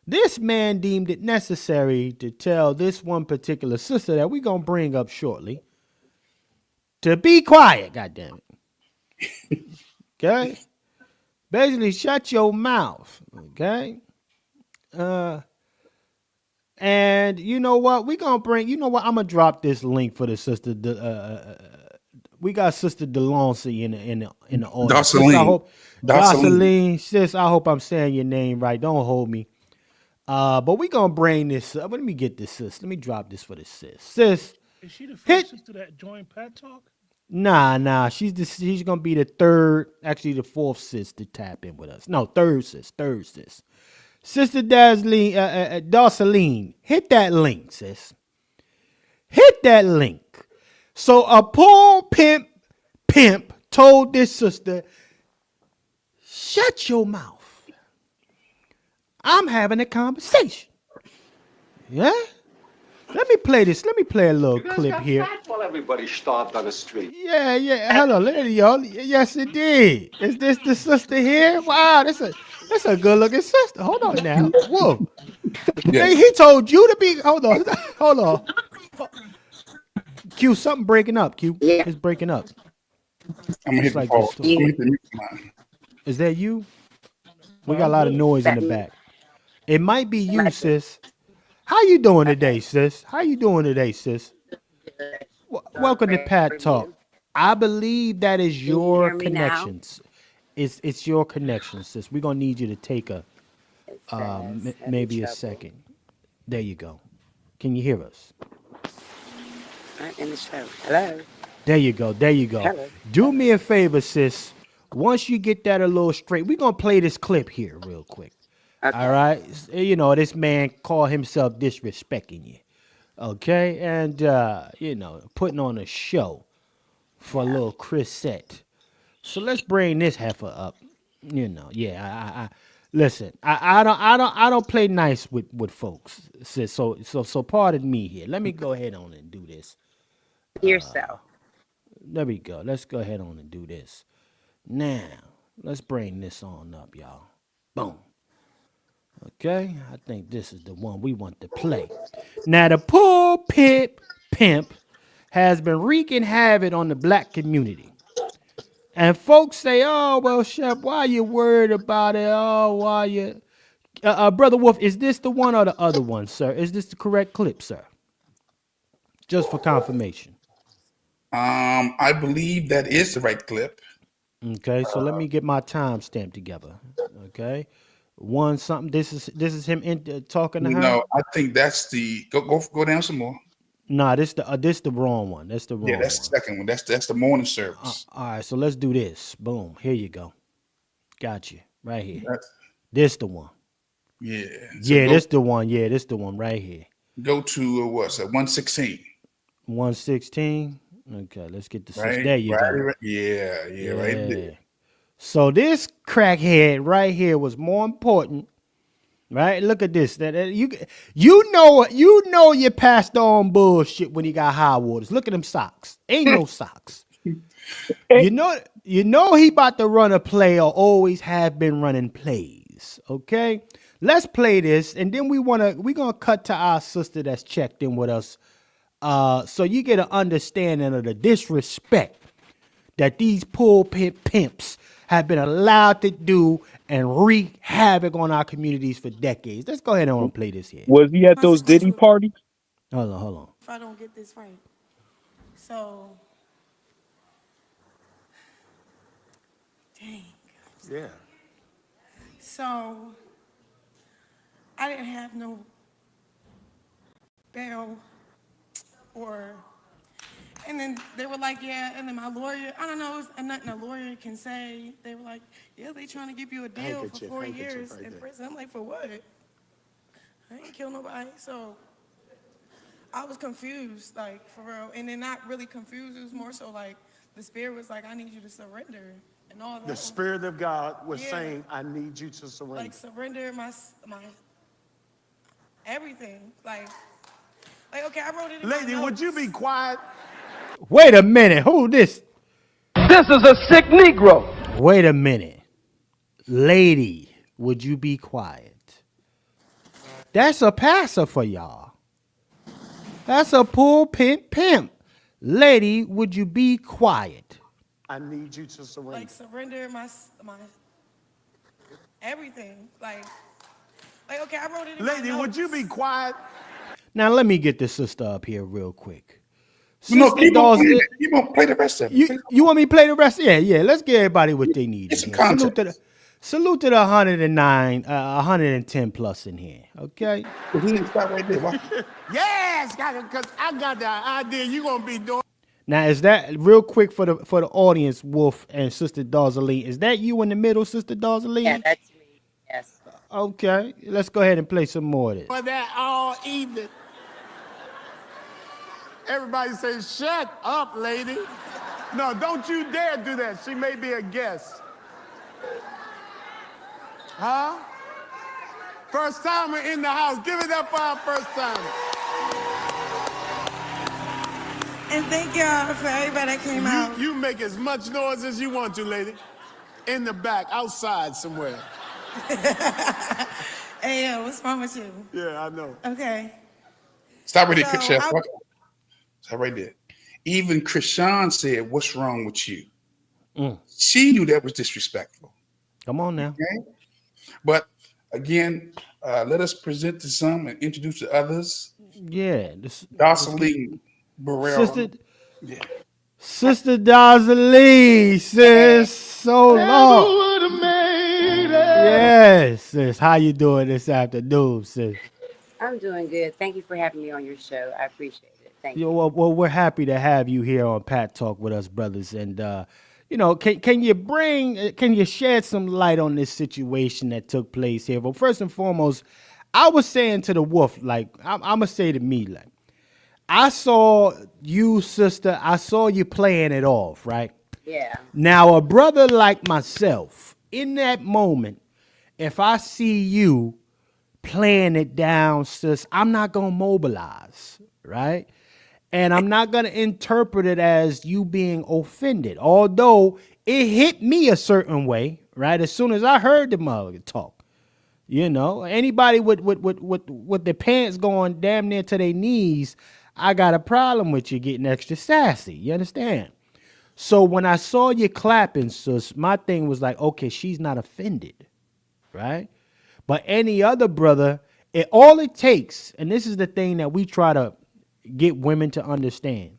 this man deemed it necessary to tell this one particular sister that we're going to bring up shortly to be quiet, goddammit. Okay? Basically, shut your mouth, okay? And you know what? I'm going to drop this link for the sister. We got Sister Delonce in the audience. Doceline, sis, I hope I'm saying your name right. Don't hold me. But we going to bring this up. Let me get this, sis. Let me drop this for the sis. Sis. Is she the first sister that joined Pat Talk? Nah. She's gonna be the the fourth sis to tap in with us. No, third sis. Sister Doceline, hit that link, sis. Hit that link. So a poor pimp told this sister, shut your mouth. I'm having a conversation. Yeah? Let me play this. Let me play a little clip here. While everybody starved on the street. Yeah. Hello, lady, y'all. Yes, it did. Is this the sister here? Wow, that's a good looking sister. Hold on now. Whoa. Yeah. Hey, he told you to be. Hold on. Q, something breaking up. Q, it's breaking up. I'm gonna hit the pause. I'm gonna hit the mute line. Is that you? We got a lot of noise in the back. It might be you, sis. How you doing today, sis? Welcome to Pat Talk. I believe that is your connections. It's your connection, sis. We're gonna need you to take maybe a second. There you go. Can you hear us? I'm in the show. Hello. There you go. Hello. Do me a favor, sis. Once you get that a little straight, we're gonna play this clip here real quick. Okay. All right. You know, this man called himself disrespecting you. Okay, and putting on a show for a little Chrisette. So let's bring this heifer up. I listen. I don't play nice with folks. So pardon me here. Let me go ahead on and do this. Yourself. There we go. Let's go ahead on and do this. Now, let's bring this on up, y'all. Boom. Okay, I think this is the one we want to play. Now, the pulpit pimp has been wreaking havoc on the black community. And folks say, oh, well, Shep, why you worried about it? Oh, why you... Brother Wolf, is this the one or the other one, sir? Is this the correct clip, sir? Just for confirmation. I believe that is the right clip. Okay, so let me get my timestamp together. Okay, one something. This is him talking to her. No, I think that's the go down some more. Nah, this the wrong one. That's the wrong one. Yeah, that's the second one. That's the morning service. All right, so let's do this. Boom. Here you go. Got you right here. This the one. Yeah. So yeah, this the one. Yeah, this the one right here. Go to what's that? 116. 116. Okay, let's get the right. There you go. Right. Yeah, right there. So this crackhead right here was more important. Right? Look at this. You know you passed on bullshit when he got high waters. Look at them socks. Ain't no socks. You know he about to run a play or always have been running plays. Okay? Let's play this, and then we're gonna cut to our sister that's checked in with us. So you get an understanding of the disrespect that these pulpit pimps have been allowed to do and wreak havoc on our communities for decades. Let's go ahead and play this here. Was he at those Diddy parties? Hold on. If I don't get this right. So, dang. Yeah. So, I didn't have no bail and then they were like, yeah, and then my lawyer, I don't know, it's nothing a lawyer can say. They were like, yeah, they trying to give you a deal for 4 years in prison. I'm like, for what? I ain't kill nobody. So I was confused, like, for real. And then not really confused, it was more so like, the spirit was like, I need you to surrender. And all that. The Spirit of God was saying, I need you to surrender. Like, surrender my everything. Like, okay, I wrote it in Lady, would you be quiet? Wait a minute. Who this? This is a sick Negro. Wait a minute. Lady, would you be quiet? That's a passer for y'all. That's a pulpit pimp. Lady, would you be quiet? I need you to surrender. Like, surrender my everything. Like, okay, I wrote it in Lady, would you be quiet? Now, let me get this sister up here real quick. No, keep on play the rest of it. You want me to play the rest? Yeah. Let's give everybody what they need. Salute to the 109, 110 plus in here. Okay. He didn't stop right there. Yes, because I got the idea you're gonna be doing. Now, is that real quick for the audience, Wolf and Sister Darzalee? Is that you in the middle, Sister Darzalee? Yeah, that's me. Yes. Okay. Let's go ahead and play some more of this. For that all evening. Everybody say, shut up, lady. No, don't you dare do that. She may be a guest. Huh? First timer in the house. Give it up for our first timer. And thank y'all for everybody that came out. You make as much noise as you want to, lady. In the back, outside somewhere. Hey, yo, what's wrong with you? Yeah, I know. Okay. Stop right there, Chef. Stop right there. Even Krishan said, what's wrong with you? She knew that was disrespectful. Come on now. Okay? But again, let us present to some and introduce to others. Yeah. Darzalee Burrell. Sister Darzalee, sis. So long. Yes, sis. How you doing this afternoon, sis? I'm doing good. Thank you for having me on your show. I appreciate it. Thank you. Well, we're happy to have you here on Pat Talk with us, brothers. And can you shed some light on this situation that took place here? Well, first and foremost, I was saying to the Wolf, like I'm gonna say to me, like, I saw you, sister. I saw you playing it off, right? Yeah. Now, a brother like myself, in that moment, if I see you playing it down, sis, I'm not gonna mobilize, right? And I'm not gonna interpret it as you being offended, although it hit me a certain way, right? As soon as I heard the mother talk. You know, anybody with their pants going damn near to their knees, I got a problem with you getting extra sassy. You understand? So when I saw you clapping, sis, my thing was like, okay, she's not offended, right? But any other brother, all it takes, and this is the thing that we try to get women to understand,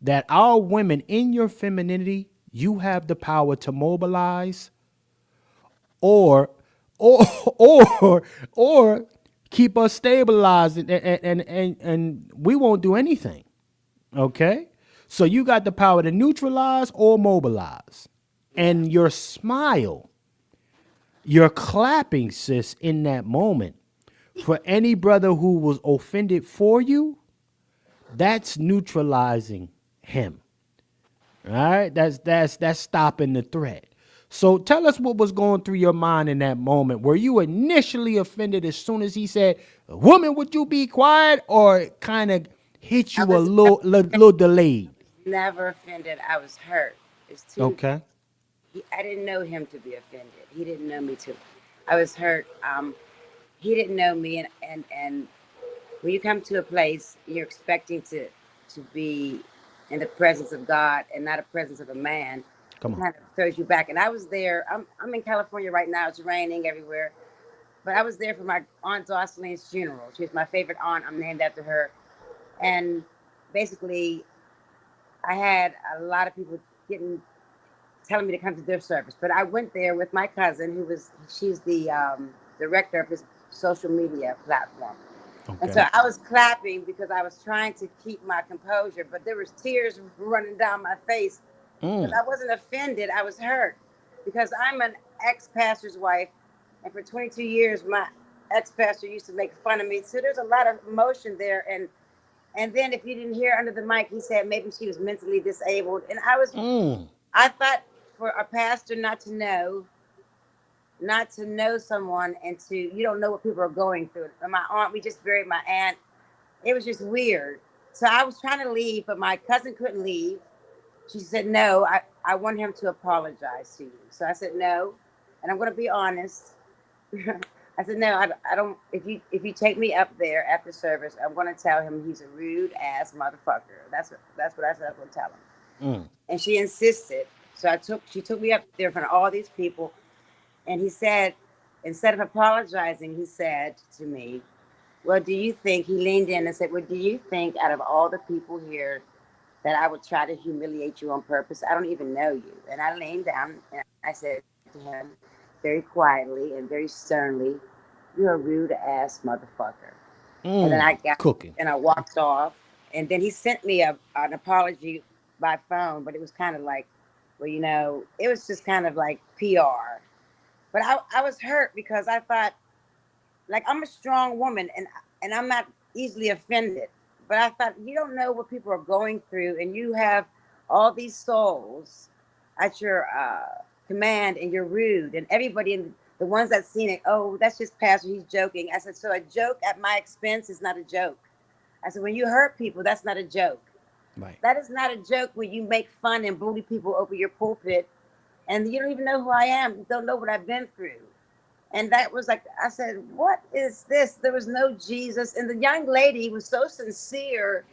that our women in your femininity, you have the power to mobilize or or or keep us stabilized and we won't do anything. Okay? So you got the power to neutralize or mobilize. And your smile, your clapping, sis, in that moment, for any brother who was offended for you, that's neutralizing him. All right? That's stopping the threat. So tell us what was going through your mind in that moment. Were you initially offended as soon as he said, "Woman, would you be quiet?" or it kind of hit I you a was little delayed? never offended. I was hurt. It's too. Okay. I didn't know him to be offended. He didn't know me to. I was hurt. He didn't know me, and when you come to a place, you're expecting to be in the presence of God and not a presence of a man. Come It on. kind of throws you back. And I was there. I'm in California right now. It's raining everywhere, but I was there for my aunt Jocelyn's funeral. She was my favorite aunt. I'm named after her. And basically, I had a lot of people getting telling me to come to their service, but I went there with my cousin, she's the director of his social media platform. And Okay. so I was clapping because I was trying to keep my composure, but there was tears running down my face because I wasn't offended. I was hurt because I'm an ex-pastor's wife, and for 22 years, my ex-pastor used to make fun of me. So there's a lot of emotion there, and then if you didn't hear under the mic, he said maybe she was mentally disabled, and I thought for a pastor not to know someone and to you don't know what people are going through. And my aunt, we just buried my aunt. It was just weird. So I was trying to leave, but my cousin couldn't leave. She said, "No, I want him to apologize to you." So I said, "No," and I'm going to be honest. I said, "No, I don't. If you take me up there after service, I'm going to tell him he's a rude ass motherfucker." That's what I said. I'm going to tell him. And she insisted. So she took me up there in front of all these people, and he said, instead of apologizing, he said to me, "Well, do you think?" He leaned in and said, "Well, do you think out of all the people here that I would try to humiliate you on purpose? I don't even know you." And I leaned down and I said to him very quietly and very sternly, "You're a rude ass motherfucker." And then I got Cooking. and I walked off. And then he sent me an apology by phone, but it was kind of like, well, it was just kind of like PR. But I was hurt because I thought, like, I'm a strong woman and I'm not easily offended. But I thought, you don't know what people are going through, and you have all these souls at your command, and you're rude, and everybody, and the ones that seen it, oh, that's just Pastor, he's joking. I said, so a joke at my expense is not a joke. I said, when you hurt people, that's not a joke. Right. That is not a joke when you make fun and bully people over your pulpit, and you don't even know who I am. You don't know what I've been through. And that was like, I said, what is this? There was no Jesus. And the young lady was so sincere.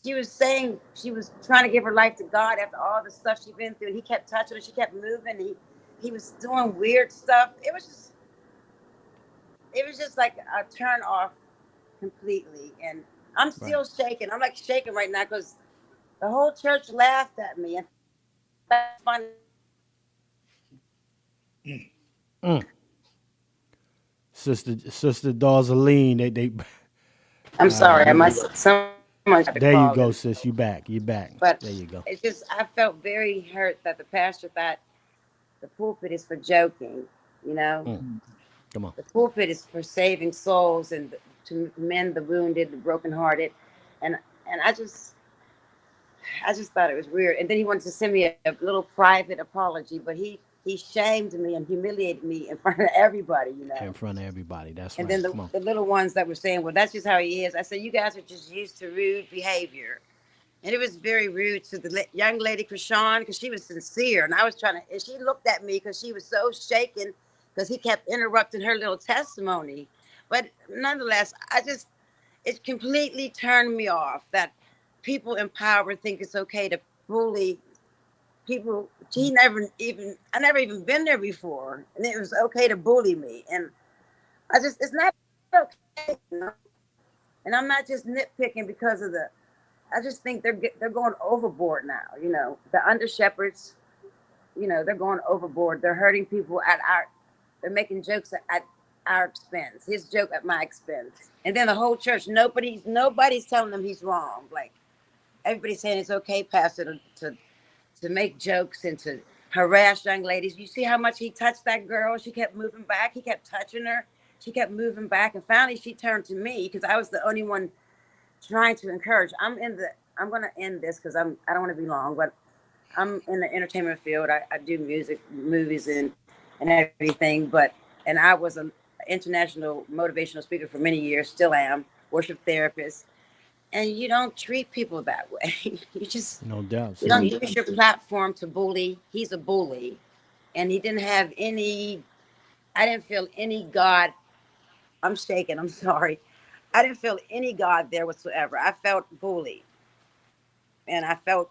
She was saying she was trying to give her life to God after all the stuff she'd been through. And he kept touching her. She kept moving. He was doing weird stuff. It was just like a turn off completely. And I'm still shaking. I'm like shaking right now because the whole church laughed at me. And that's funny. Sister Darzaline, they I'm sorry. I must. Someone tried to there you call go, them. sis. You back. You back. But There you go. it's just, I felt very hurt that the pastor thought the pulpit is for joking, you know? Come on. The pulpit is for saving souls and to mend the wounded, the brokenhearted. And And I just thought it was weird. And then he wanted to send me a little private apology, but he shamed me and humiliated me in front of everybody, you know. In front of everybody. That's And right. then Come on. the little ones that were saying, well, that's just how he is. I said, you guys are just used to rude behavior. And it was very rude to the young lady, Krishan, because she was sincere. And I was trying to, and she looked at me because she was so shaken because he kept interrupting her little testimony. But nonetheless, it completely turned me off that people in power think it's okay to bully people. I never even been there before. And it was okay to bully me. And it's not okay. You know? And I'm not just nitpicking because of I just think they're going overboard now. You know, the under shepherds, you know, they're going overboard. They're hurting people they're making jokes at our expense. His joke at my expense, and then the whole church. Nobody's telling them he's wrong. Like everybody's saying it's okay, Pastor, to make jokes and to harass young ladies. You see how much he touched that girl? She kept moving back. He kept touching her. She kept moving back, and finally she turned to me because I was the only one trying to encourage. I'm gonna end this because I don't want to be long, but I'm in the entertainment field. I do music, movies, and everything. And I was an international motivational speaker for many years. Still am. Worship therapist. And you don't treat people that way. No doubt. You don't use your platform to bully. He's a bully, and he didn't have any. I didn't feel any God. I'm shaking. I'm sorry. I didn't feel any God there whatsoever. I felt bullied, and I felt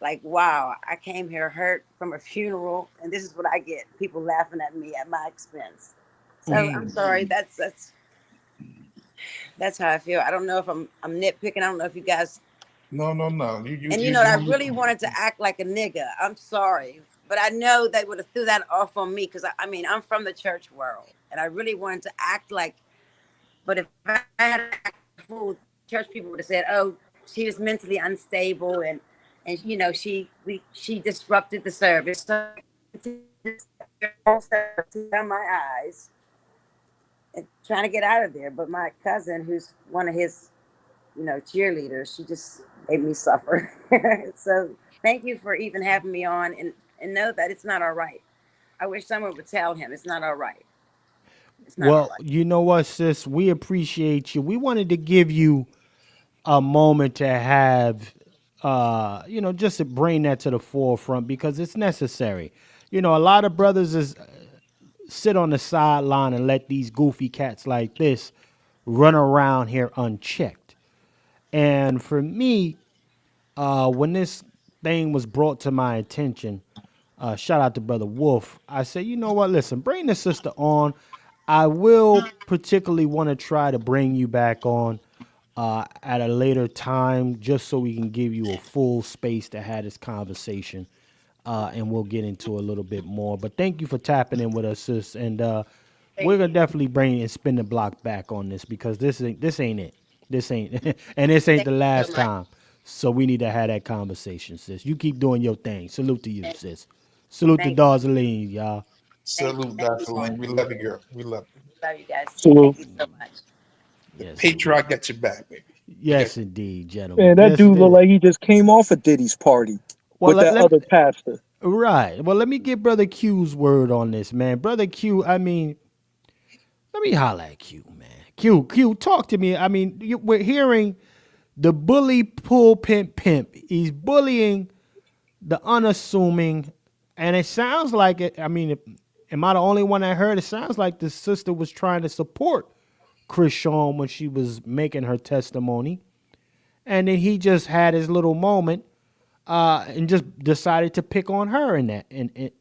like, wow, I came here hurt from a funeral, and this is what I get: people laughing at me at my expense. So I'm sorry. That's how I feel. I don't know if I'm nitpicking. I don't know if you guys. No. I really wanted to act like a nigga. I'm sorry, but I know they would have threw that off on me because I mean I'm from the church world, and I really wanted to act like. But if I had a fool, church people would have said, "Oh, she was mentally unstable, and you know she disrupted the service." So down my eyes and trying to get out of there. But my cousin, who's one of his, cheerleaders, she just made me suffer. So thank you for even having me on, and know that it's not all right. I wish someone would tell him it's not all right. It's not all Well, right. you know what, sis? We appreciate you. We wanted to give you a moment to have, just to bring that to the forefront because it's necessary. You know, a lot of brothers sit on the sideline and let these goofy cats like this run around here unchecked. And for me, when this thing was brought to my attention, shout out to Brother Wolf, I said, you know what? Listen, bring the sister on. I will particularly want to try to bring you back on at a later time, just so we can give you a full space to have this conversation, and we'll get into a little bit more. But thank you for tapping in with us, sis, and we're gonna definitely bring and spin the block back on this because this ain't it. This ain't and this ain't Thank the you so last much. time. So we need to have that conversation, sis. You keep doing your thing. Salute to you, sis. Salute to Thank Darzaline, y'all. Salute, thank you, Dr. Lane. We Marvin. love you, girl. We love you. Love you guys. So Thank you so much. Yes, Patriarch indeed. got your back, baby. We got Yes, indeed, man, gentlemen. that Yes, it dude looked is. like he just came off of Diddy's party Well, with that other pastor. right. Well, let me get Brother Q's word on this, man. Brother Q, I mean, let me holler at Q, man. Q, talk to me. I mean, we're hearing the bully pimp. He's bullying the unassuming, and it sounds like it. I mean, am I the only one that heard? It sounds like the sister was trying to support Chris Shawn when she was making her testimony, and then he just had his little moment, and just decided to pick on her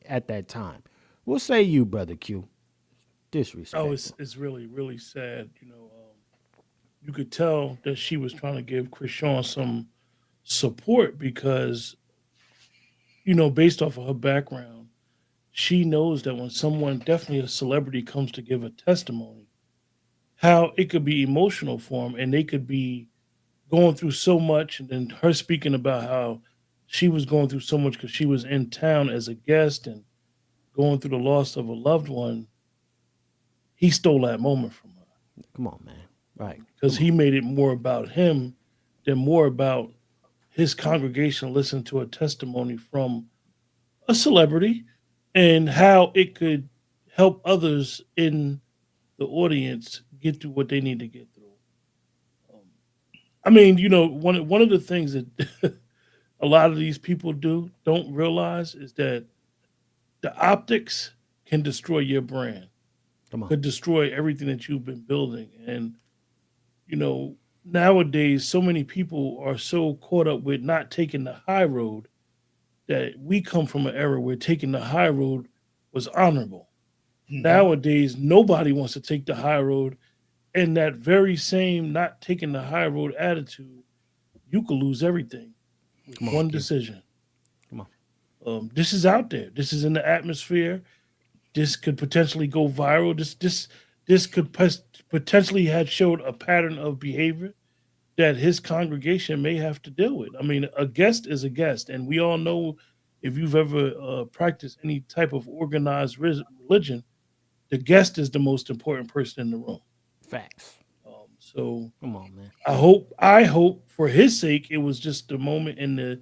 at that time. What say you, Brother Q? Oh, Disrespectful. it's really really sad. You could tell that she was trying to give Krishan some support because based off of her background, she knows that when someone, definitely a celebrity, comes to give a testimony, how it could be emotional for them, and they could be going through so much, and then her speaking about how she was going through so much because she was in town as a guest and going through the loss of a loved one. He stole that moment from her Come on, man. Right. because Come on. he made it more about him than more about his congregation listening to a testimony from a celebrity and how it could help others in the audience get through what they need to get through. I mean, one of the things that a lot of these people don't realize is that the optics can destroy your brand, Come on. could destroy everything that you've been building. And nowadays, so many people are so caught up with not taking the high road that we come from an era where taking the high road was honorable. Nowadays, nobody wants to take the high road, and that very same not taking the high road attitude, you could lose everything with one decision. Come on. This is out there. This is in the atmosphere. This could potentially go viral. This could potentially have showed a pattern of behavior that his congregation may have to deal with. I mean, a guest is a guest, and we all know if you've ever practiced any type of organized religion, the guest is the most important person in the room. Facts. So come on, man. I hope for his sake it was just a moment in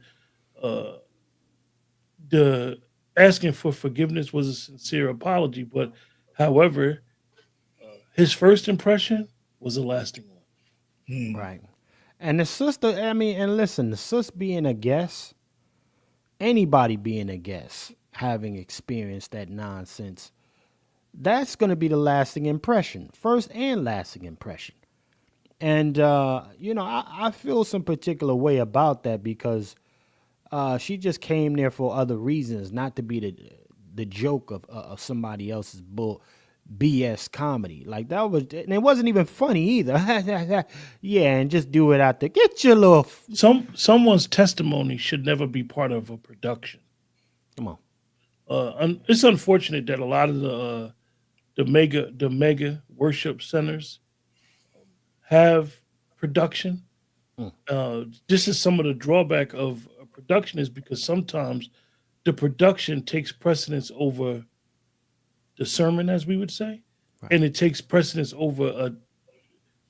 the asking for forgiveness was a sincere apology, but however, his first impression was a lasting one. Right. And the sister, and listen, the sis being a guest, anybody being a guest, having experienced that nonsense, that's going to be the lasting impression, first and lasting impression. And, I feel some particular way about that because she just came there for other reasons, not to be the joke of somebody else's BS comedy. Like that was, and it wasn't even funny either. Yeah, and just do it out there. Get your little. Someone's testimony should never be part of a production. Come on. It's unfortunate that a lot of the mega worship centers have production. This is some of the drawback of a production is because sometimes the production takes precedence over the sermon, as we would say, and it takes precedence over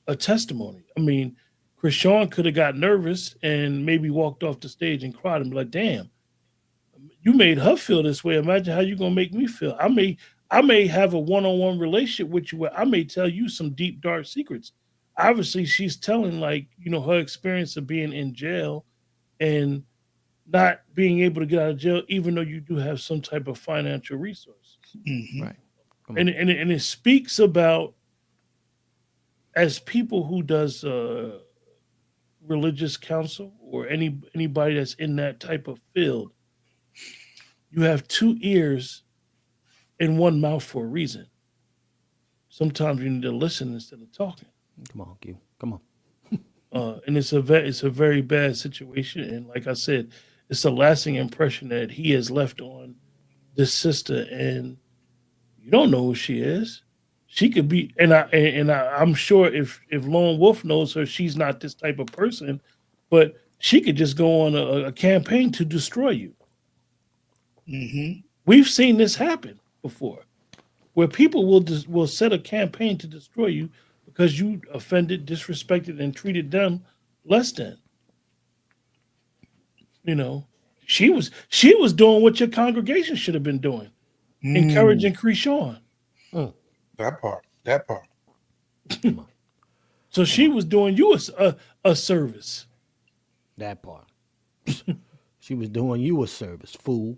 a testimony. I mean, Krishan could have got nervous and maybe walked off the stage and cried and be like, damn, you made her feel this way. Imagine how you're going to make me feel. I may have a one-on-one relationship with you where I may tell you some deep, dark secrets. Obviously, she's telling her experience of being in jail and not being able to get out of jail, even though you do have some type of financial resources. Right. And it speaks about, as people who does religious counsel or anybody that's in that type of field, you have two ears and one mouth for a reason. Sometimes you need to listen instead of talking. Come on, Q. Come on. And it's a very bad situation. And like I said, it's a lasting impression that he has left on this sister. And you don't know who she is. She could be, I'm sure if Lone Wolf knows her, she's not this type of person, but she could just go on a campaign to destroy you. We've seen this happen before, where people will set a campaign to destroy you because you offended, disrespected, and treated them less than. She was doing what your congregation should have been doing, encouraging Krishan. That part. So she was doing you a service. That part. She was doing you a service, fool.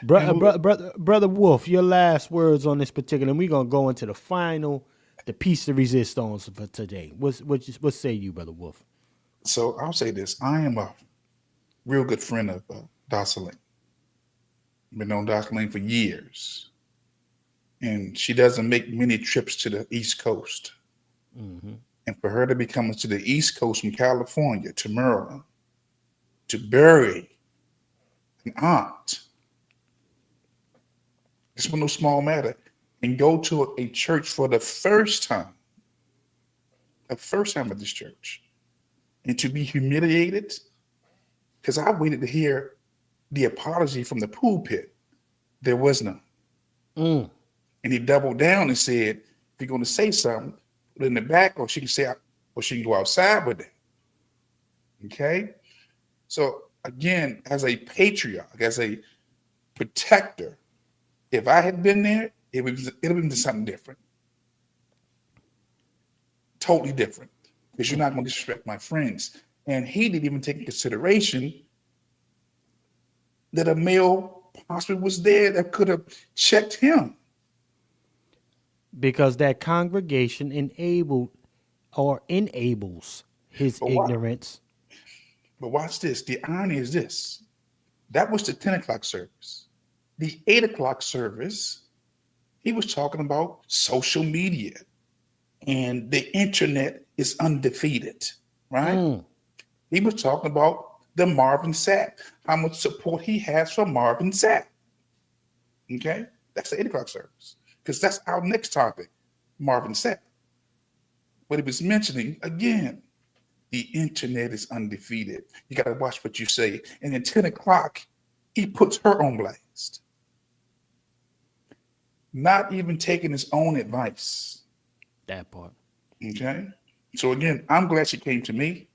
Brother Wolf, your last words on this particular, and we're gonna go into the piece de resistance for today. What say you, Brother Wolf? So I'll say this: I am a real good friend of Jocelyn. Been known Jocelyn for years, and she doesn't make many trips to the East Coast. And for her to be coming to the East Coast from California to Maryland to bury an aunt, it's no small matter, and go to a church for the first time at this church, and to be humiliated, because I waited to hear the apology from the pulpit. There was none. And he doubled down and said, if you're going to say something, put it in the back, or she can go outside with it. Okay. So again, as a patriarch, as a protector, if I had been there, it'd have been something different. Totally different. Because you're not going to disrespect my friends. And he didn't even take into consideration that a male possibly was there that could have checked him. Because that congregation enables his ignorance. But watch this. The irony is this. That was the 10 o'clock service. The 8 o'clock service, he was talking about social media and the internet is undefeated, right? He was talking about the Marvin Sapp, how much support he has from Marvin Sapp. Okay? That's the 8 o'clock service. Because that's our next topic, Marvin Sapp. But he was mentioning, again, the internet is undefeated. You got to watch what you say. And at 10 o'clock, he puts her on blast. Not even taking his own advice. That part. Okay? So again, I'm glad she came to me.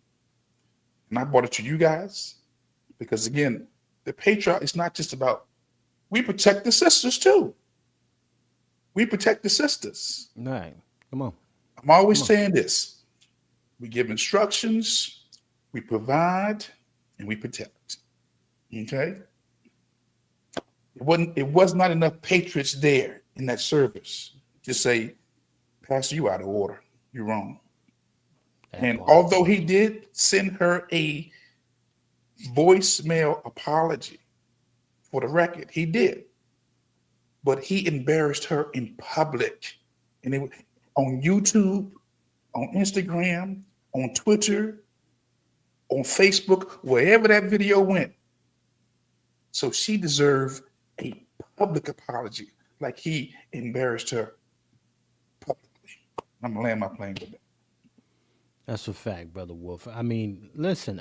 And I brought it to you guys. Because again, the patriarch is not just about, we protect the sisters too. We protect the sisters. All right. Come on. I'm always saying this. We give instructions, we provide, and we protect. Okay? It was not enough patriots there in that service to say, Pastor, you out of order. You're wrong. And although he did send her a voicemail apology for the record, he did. But he embarrassed her in public. And it on YouTube, on Instagram, on Twitter, on Facebook, wherever that video went. So she deserved a public apology, like he embarrassed her publicly. I'm gonna land my plane with that. That's a fact, Brother Wolf. I mean, listen,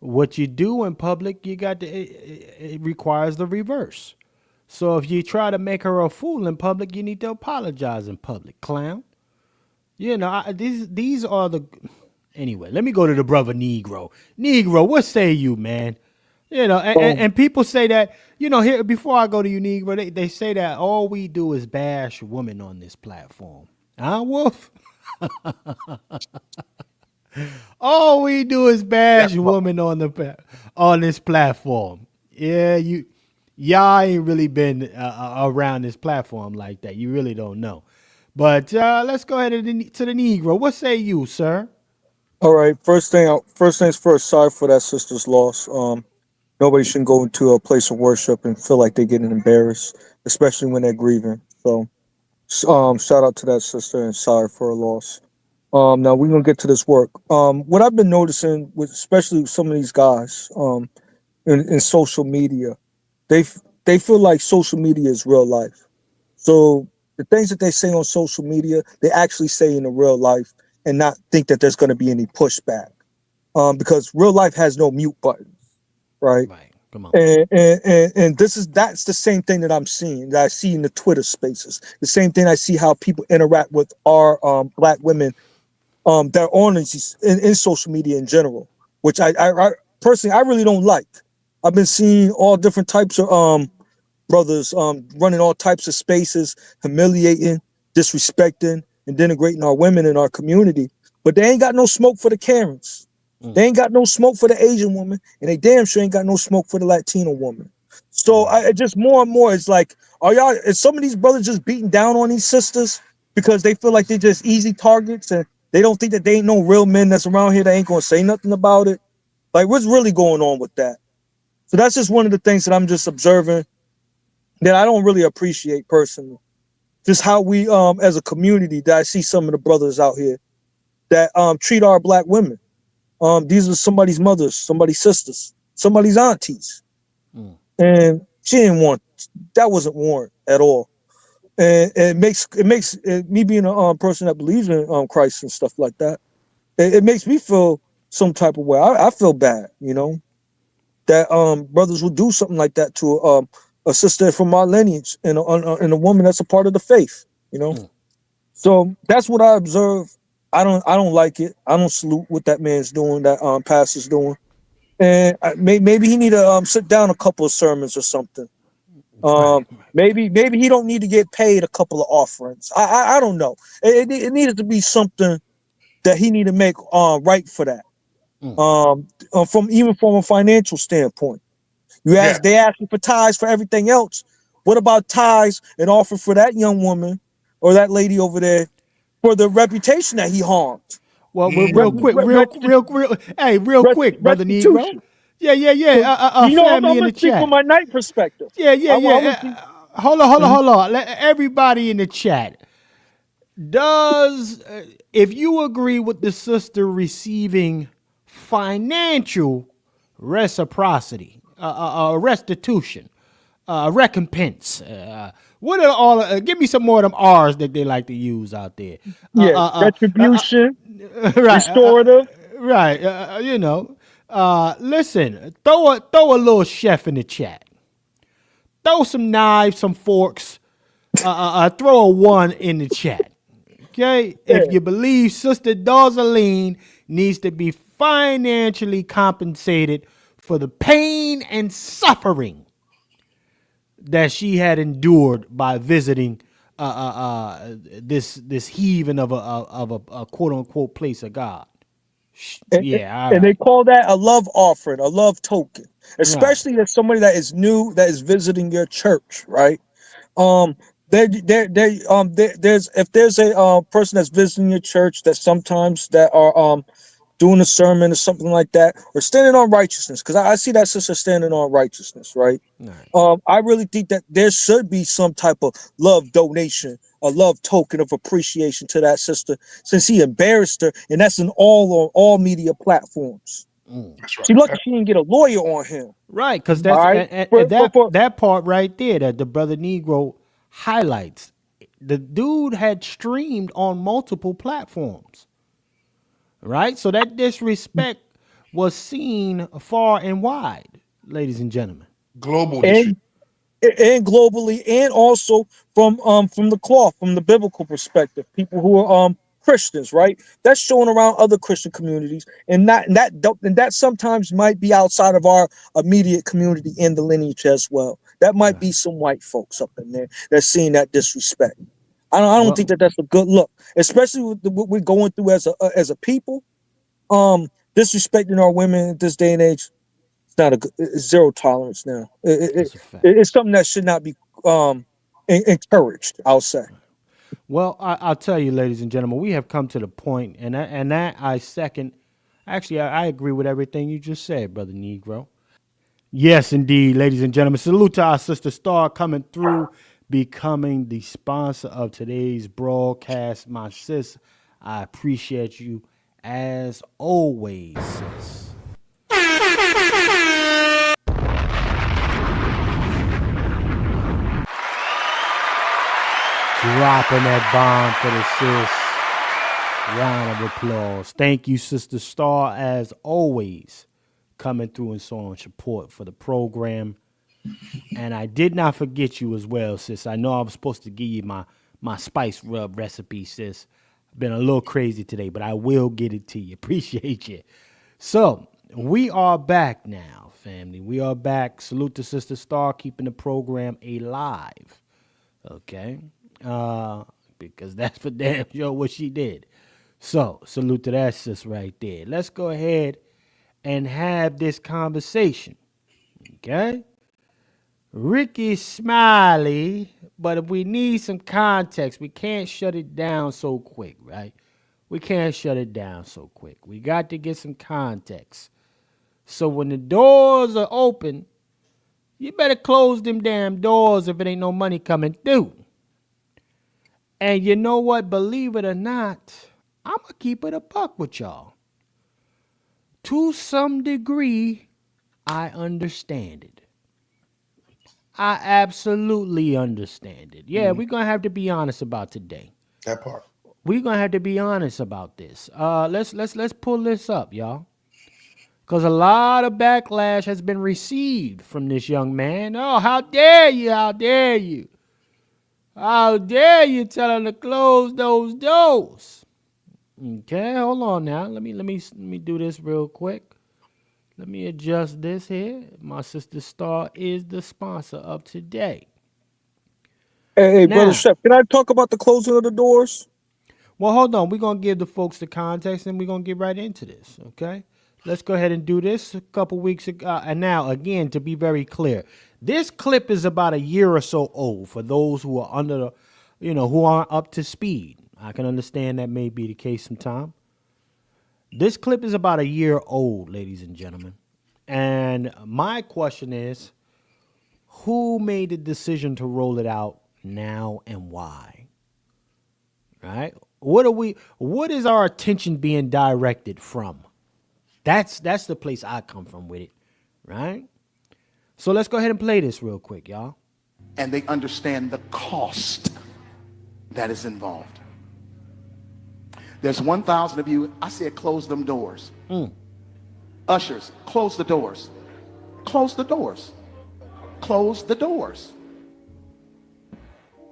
what you do in public, it requires the reverse. So if you try to make her a fool in public, you need to apologize in public, clown. You know, these are the... Anyway, let me go to the brother Negro. Negro, what say you, man? You know, and people say that, you know, here, before I go to you, Negro, they say that all we do is bash women on this platform. Huh, Wolf? All we do is bash women on this platform. Yeah, y'all ain't really been around this platform like that. You really don't know. But let's go ahead to the Negro. What say you, sir? All right. First things first. Sorry for that sister's loss. Nobody should go into a place of worship and feel like they're getting embarrassed, especially when they're grieving. So, shout out to that sister and sorry for her loss. Now we're gonna get to this work. What I've been noticing with, especially with some of these guys, in social media, they feel like social media is real life. So the things that they say on social media, they actually say in the real life, and not think that there's going to be any pushback, because real life has no mute buttons, right? Right. Come on. And that's the same thing that I'm seeing, that I see in the Twitter spaces. The same thing I see how people interact with our Black women that are on in social media in general, which I personally I really don't like. I've been seeing all different types of brothers running all types of spaces, humiliating, disrespecting, and denigrating our women in our community. But they ain't got no smoke for the Karens. They ain't got no smoke for the Asian woman, and they damn sure ain't got no smoke for the Latino woman. So I just more and more, it's like, is some of these brothers just beating down on these sisters because they feel like they're just easy targets and they don't think that they ain't no real men that's around here that ain't gonna say nothing about it? Like, what's really going on with that? So that's just one of the things that I'm just observing that I don't really appreciate personally. Just how we, as a community, that I see some of the brothers out here that treat our Black women. These are somebody's mothers, somebody's sisters, somebody's aunties. And that wasn't warrant at all. And it makes me being a person that believes in Christ and stuff like that, it makes me feel some type of way. I feel bad, you know, that brothers will do something like that to a sister from our lineage and a woman that's a part of the faith, you know. So that's what I observe I don't like it. I don't salute what that man's doing, that pastor's doing. And maybe he need to sit down a couple of sermons or something. Right. Maybe he don't need to get paid a couple of offerings. I don't know. It needed to be something that he need to make right for that. From a financial standpoint. They ask you for tithes for everything else. What about tithes and offer for that young woman or that lady over there for the reputation that he harmed? Well, real quick, hey, real quick, brother Negro. Restitution. Yeah. You know, I'm Family in gonna the speak chat. from my night perspective. Yeah. Hold on. Let everybody in the chat. If you agree with the sister receiving financial reciprocity, restitution, recompense, what are all? Give me some more of them R's that they like to use out there. Retribution, Right, restorative. right. Listen, throw a little chef in the chat. Throw some knives, some forks. Throw a 1 in the chat. Okay, if you believe Sister Darzaline needs to be financially compensated for the pain and suffering that she had endured by visiting this heathen of a quote unquote place of God. Yeah, all And they right. call that a love offering, a love token, Right. especially as somebody that is new, that is visiting your church, right? Um, there's if there's a person that's visiting your church that sometimes that are doing a sermon or something like that, or standing on righteousness, because I see that sister standing on righteousness, right? Right. I really think that there should be some type of love donation, a love token of appreciation to that sister, since he embarrassed her, and that's in all media platforms. That's She right. lucky she didn't get a lawyer on him. Right, because All that's right, and that part right there that the brother Negro highlights. The dude had streamed on multiple platforms, right? So that disrespect was seen far and wide, ladies and gentlemen. Global and globally, and also from the cloth, from the biblical perspective, people who are Christians, right? That's showing around other Christian communities, and that sometimes might be outside of our immediate community in the lineage as well. That might be some white folks up in there that's seeing that disrespect. I don't think that that's a good look, especially with what we're going through as a people. Disrespecting our women at this day and age, it's not a good. It's zero tolerance now. That's a fact. It's something that should not be encouraged. I'll say. Well, I'll tell you, ladies and gentlemen, we have come to the point, and that I second. Actually, I agree with everything you just said, brother Negro. Yes, indeed, ladies and gentlemen. Salute to our sister Star coming through, becoming the sponsor of today's broadcast. My sis, I appreciate you as always, sis. Dropping that bomb for the sis. Round of applause. Thank you, Sister Star, as always, coming through and showing support for the program. And I did not forget you as well, sis. I know I was supposed to give you my spice rub recipe, sis. Been a little crazy today, but I will get it to you. Appreciate you. So we are back now, family. We are back. Salute to Sister Star, keeping the program alive. Okay. Because that's for damn sure what she did. So salute to that sis right there. Let's go ahead and have this conversation. Okay. Rickey Smiley, but if we need some context, we can't shut it down so quick, right? We can't shut it down so quick. We got to get some context. So when the doors are open, you better close them damn doors if it ain't no money coming through. And you know what? Believe it or not, I'm going to keep it a buck with y'all. To some degree, I understand it. I absolutely understand it. Yeah, we're going to have to be honest about today. That part. We're going to have to be honest about this. Let's pull this up, y'all. Because a lot of backlash has been received from this young man. Oh, how dare you? How dare you? How dare you tell him to close those doors? Okay, hold on now. Let me do this real quick. Let me adjust this here. My sister Star is the sponsor of today. Hey, Now, brother Shep, can I talk about the closing of the doors? well, hold on. We're gonna give the folks the context, and we're gonna get right into this. Okay, let's go ahead and do this. A couple weeks ago, and now again, to be very clear, this clip is about a year or so old. For those who are under, who aren't up to speed, I can understand that may be the case sometime. This clip is about a year old, ladies and gentlemen. And my question is, who made the decision to roll it out now and why? Right? What is our attention being directed from? That's the place I come from with it, right? So let's go ahead and play this real quick, y'all. And they understand the cost that is involved. There's 1,000 of you. I said close them doors. Ushers, close the doors. Close the doors. Close the doors.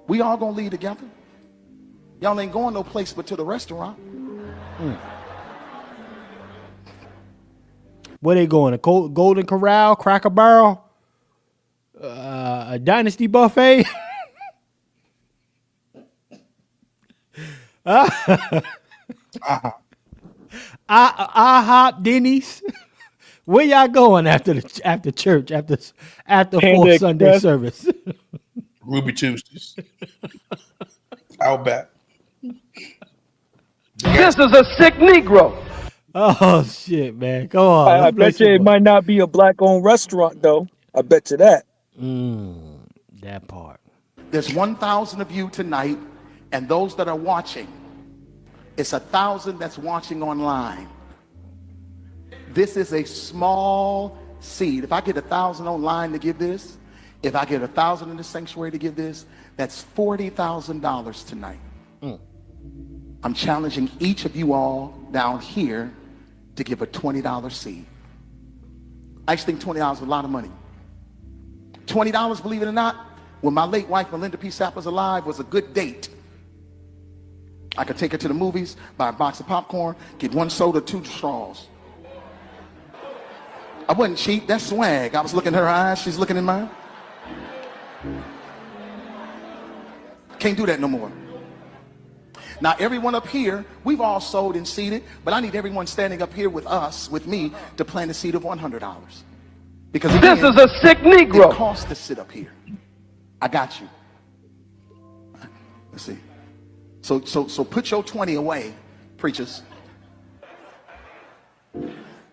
We all gonna leave together. Y'all ain't going no place but to the restaurant. Where they going? A Golden Corral, Cracker Barrel, a Dynasty Buffet? IHOP, Denny's. Where y'all going after church, after fourth Sunday service? Ruby Tuesdays. Outback. This is a sick Negro. Oh shit, man! Go on. I bet you it might not be a black-owned restaurant though. I bet you that. That part. There's 1,000 of you tonight, and those that are watching, it's 1,000 that's watching online. This is a small seed. If I get 1,000 online to give this, if I get 1,000 in the sanctuary to give this, that's $40,000 tonight. I'm challenging each of you all down here to give a $20 seed. I just think $20 is a lot of money. $20, believe it or not, when my late wife, Melinda P. Sapp, was alive, was a good date. I could take her to the movies, buy a box of popcorn, get 1 soda, 2 straws. I wasn't cheap, that's swag. I was looking in her eyes, she's looking in mine. Can't do that no more. Now, everyone up here, we've all sold and seeded, but I need everyone standing up here with us, with me, to plant a seed of $100. Because again, this is a sick Negro. It costs to sit up here. I got you. Let's see. So put your 20 away, preachers.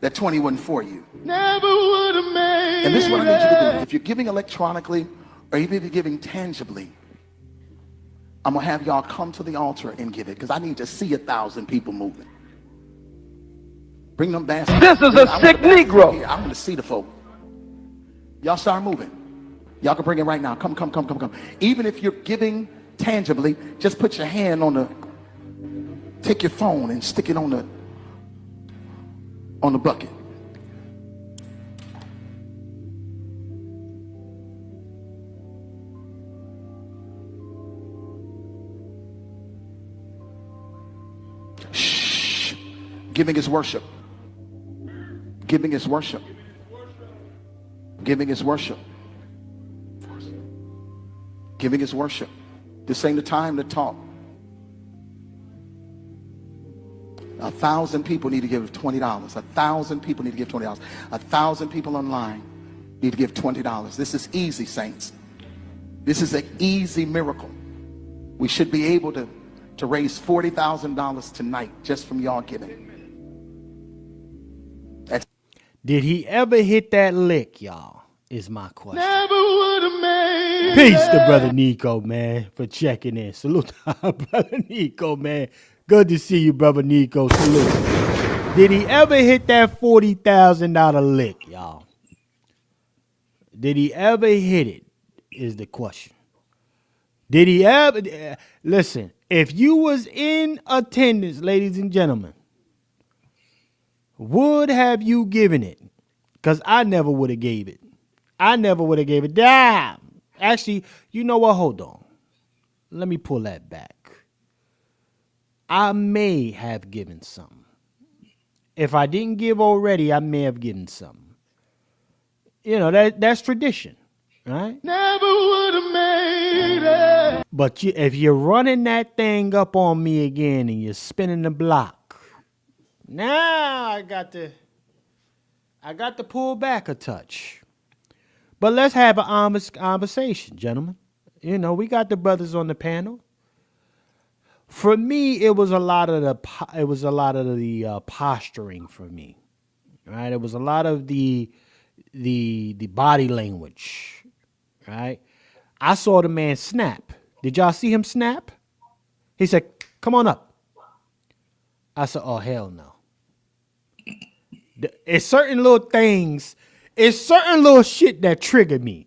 That 20 wasn't for you. Never would have made And this is what I need you to do. If you're giving electronically, or even if you're giving tangibly, I'm gonna have y'all come to the altar and give it, because I need to see 1,000 people moving. Bring them baskets. This is a sick Negro. I want to see the folk. Y'all start moving. Y'all can bring it right now. Come. Even if you're giving tangibly, just put your hand on take your phone and stick it on the bucket. Shh. Giving is worship. Giving is worship. Giving is worship. Giving is worship. This ain't the time to talk. 1,000 people need to give $20. 1,000 people need to give $20. 1,000 people online need to give $20. This is easy, saints. This is an easy miracle. We should be able to raise $40,000 tonight just from y'all giving. Did he ever hit that lick, y'all? Is my question. Never would have made Peace to Brother Nico, man, for checking in. Salute to our Brother Nico, man. Good to see you, Brother Nico. Salute. Did he ever hit that $40,000 lick, y'all? Did he ever hit it, is the question. Did he ever? Listen, if you was in attendance, ladies and gentlemen, would have you given it? Because I never would have gave it. I never would have gave it. Damn. Actually, you know what? Hold on. Let me pull that back. I may have given some. If I didn't give already, I may have given some. That's tradition, right? Never would have made it. But if you're running that thing up on me again and you're spinning the block, now I got to pull back a touch. But let's have an honest conversation, gentlemen. We got the brothers on the panel. For me, it was a lot of the posturing for me, right? It was a lot of the body language, right? I saw the man snap. Did y'all see him snap? He said, "Come on up." I said, "Oh hell no." It's certain little things. It's certain little shit that trigger me.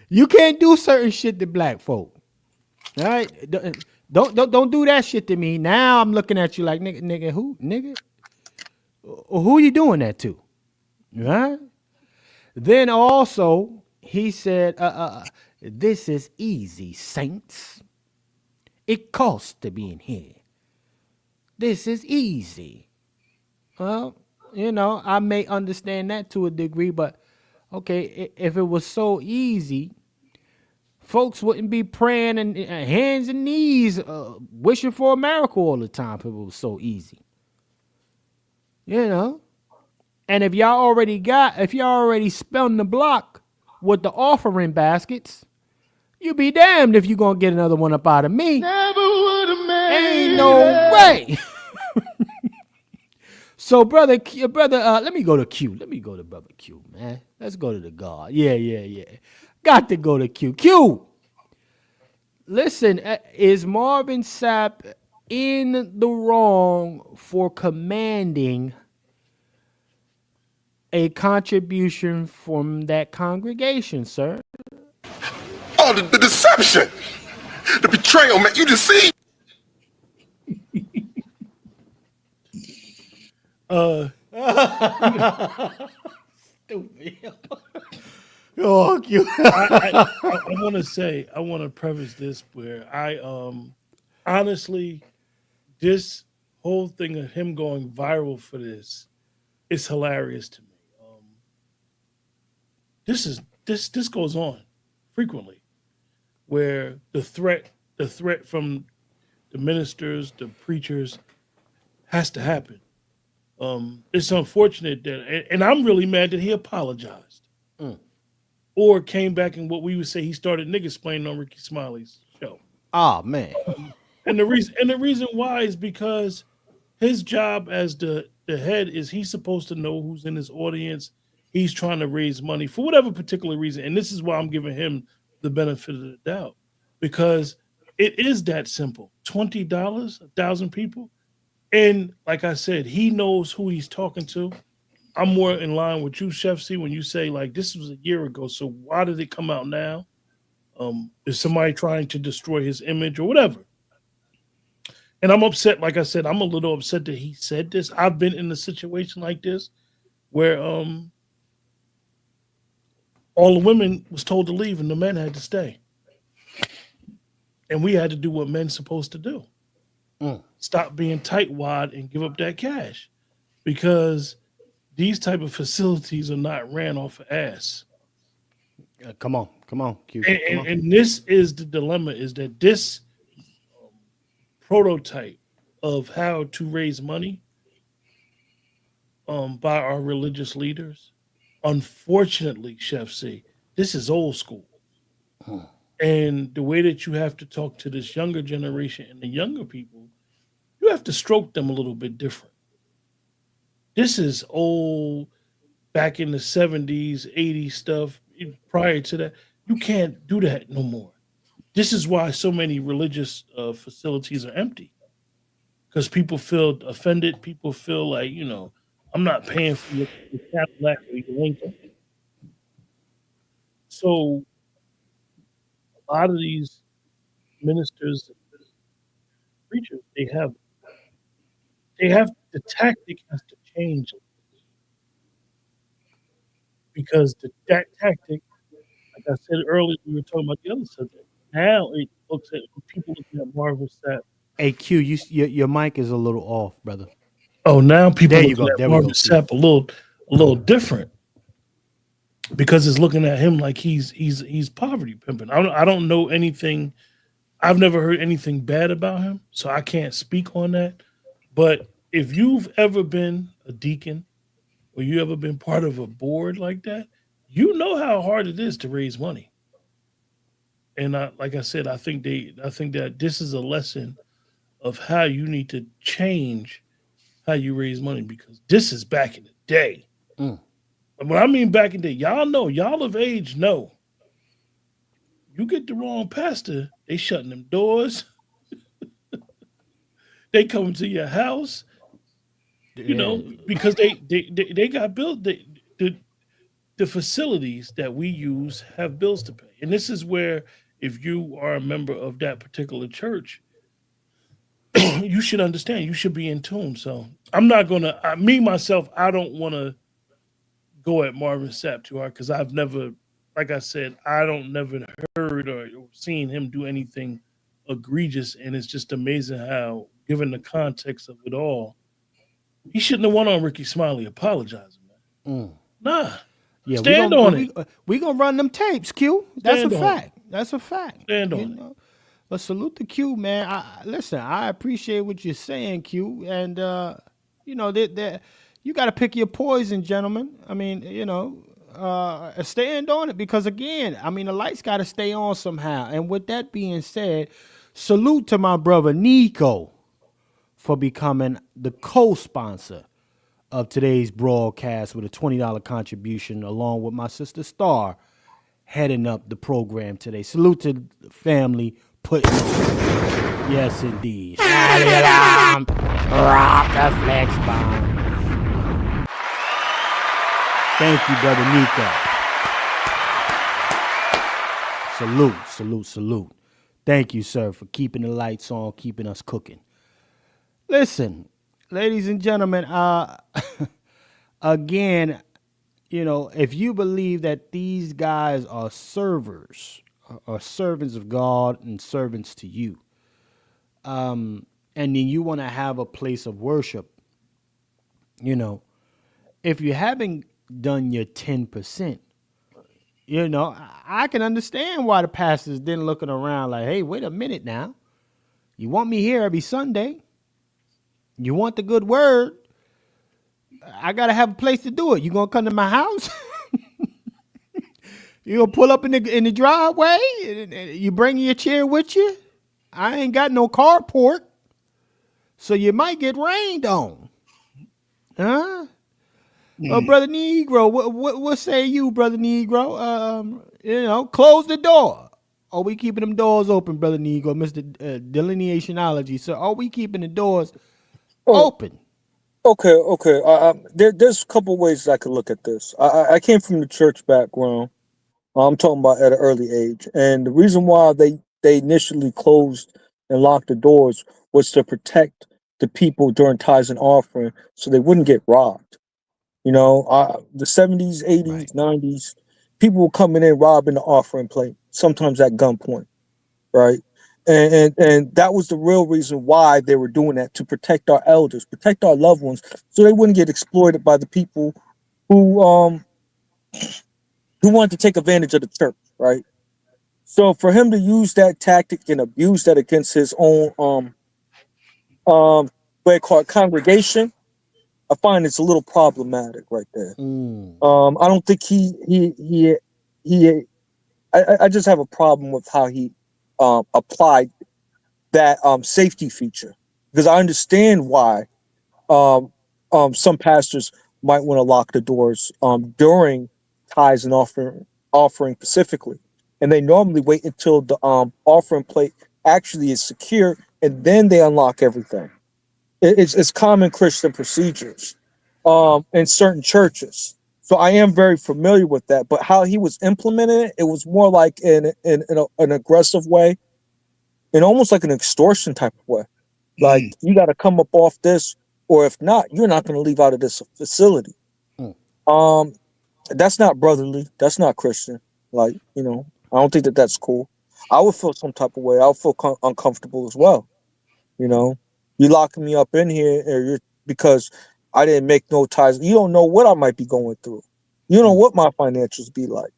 You can't do certain shit to black folk. All right? Don't do that shit to me. Now I'm looking at you like nigga who? Nigga? Who you doing that to? Right? Then also he said, this is easy, saints. It costs to be in here. This is easy. Well, I may understand that to a degree, but okay, if it was so easy, folks wouldn't be praying and hands and knees, wishing for a miracle all the time if it was so easy. And if y'all already spun the block with the offering baskets, you be damned if you gonna get another one up out of me. Never would have made Ain't no it. way. So, brother, let me go to Q. Let me go to brother Q, man. Let's go to the God. Yeah. Got to go to Q. Q. Listen, is Marvin Sapp in the wrong for commanding a contribution from that congregation, sir? Oh, the deception, the betrayal, man. You deceived. Stupid. Oh, Q. I want to preface this where honestly, this whole thing of him going viral for this is hilarious to me. This goes on frequently, where the threat from the ministers, the preachers, has to happen. It's unfortunate and I'm really mad that he apologized, or came back and what we would say he started nigga explaining on Rickey Smiley's show. Oh man. And the reason why is because his job as the head is he's supposed to know who's in his audience. He's trying to raise money for whatever particular reason. And this is why I'm giving him the benefit of the doubt, because it is that simple. $20, 1,000 people. And like I said, he knows who he's talking to. I'm more in line with you, Chef C, when you say like this was a year ago. So why did it come out now? Is somebody trying to destroy his image or whatever? And I'm upset. Like I said, I'm a little upset that he said this. I've been in a situation like this where all the women was told to leave and the men had to stay. And we had to do what men's supposed to do. Stop being tightwad and give up that cash. Because these type of facilities are not ran off of ass. Come on, Q. And this is the dilemma, is that this prototype of how to raise money by our religious leaders, unfortunately, Chef C, this is old school. And the way that you have to talk to this younger generation and the younger people, you have to stroke them a little bit different. This is old, back in the 70s, 80s stuff. Prior to that, you can't do that no more. This is why so many religious facilities are empty, because people feel offended. People feel like, I'm not paying for your Cadillac or your Lincoln. So a lot of these ministers, preachers, they have the tactic has to change, because that tactic, like I said earlier, we were talking about the other subject. Now it looks at people looking at Marvin Sapp Hey Q, your mic is a little off, brother. Oh, now people There you looking go. at There we Marvin go. Sapp a little different because it's looking at him like he's poverty pimping. I don't know anything. I've never heard anything bad about him, so I can't speak on that. But if you've ever been a deacon or you ever been part of a board like that, you know how hard it is to raise money. And like I said, I think that this is a lesson of how you need to change how you raise money because this is back in the day. Mm. And when I mean back in the day, y'all know, y'all of age know. You get the wrong pastor, they shutting them doors. They come to your house, because they got built. The facilities that we use have bills to pay, and this is where if you are a member of that particular church, you should understand. You should be in tune. So I'm not gonna. Me myself, I don't want to go at Marvin Sapp too hard because I've never, like I said, I don't never heard or seen him do anything egregious, and it's just amazing how, given the context of it all, he shouldn't have went on Rickey Smiley apologizing, man. Mm. Nah, Yeah, stand on it. We gonna run them tapes, Q. That's Stand a on fact. That's a fact. Stand on it. But salute to Q, man. Listen, I appreciate what you're saying, Q, and you got to pick your poison, gentlemen. I mean, stand on it because again, I mean, the lights got to stay on somehow. And with that being said, salute to my brother Nico for becoming the co-sponsor of today's broadcast with a $20 contribution, along with my sister Star heading up the program today. Salute to the family putting on. Yes, indeed. Alarm. Drop the flex bomb. Thank you, brother Nico. Salute. Thank you, sir, for keeping the lights on, keeping us cooking. Listen, ladies and gentlemen, again, if you believe that these guys are servers, are servants of God and servants to you, and then you want to have a place of worship, if you haven't done your 10%, I can understand why the pastors didn't looking around like, hey, wait a minute now. You want me here every Sunday? You want the good word? I got to have a place to do it. You going to come to my house? You going to pull up in the driveway? You bringing your chair with you? I ain't got no carport. So you might get rained on. Huh? Brother Negro, what say you, Brother Negro? Close the door. Are we keeping them doors open, Brother Negro, Mr. Delineationology? So are we keeping the doors open? Okay. There's a couple ways I could look at this. I came from the church background. I'm talking about at an early age. And the reason why they initially closed and locked the doors was to protect the people during tithes and offering so they wouldn't get robbed. The 70s, 80s, 90s, people were coming in robbing the offering plate, sometimes at gunpoint, right? And that was the real reason why they were doing that, to protect our elders, protect our loved ones, so they wouldn't get exploited by the people who wanted to take advantage of the church, right? So for him to use that tactic and abuse that against his own what they call it, congregation, I find it's a little problematic right there. I don't think I just have a problem with how he applied that safety feature, because I understand why some pastors might want to lock the doors during tithes and offering specifically, and they normally wait until the offering plate actually is secure and then they unlock everything. It's common Christian procedures in certain churches. So I am very familiar with that. But how he was implementing it, it was more like in an aggressive way, and almost like an extortion type of way. Like, you got to come up off this, or if not, you're not going to leave out of this facility. That's not brotherly. That's not Christian. I don't think that that's cool. I would feel some type of way. I would feel uncomfortable as well. You know, you locking me up in here, or you're because I didn't make no ties. You don't know what I might be going through. You don't know what my financials be like.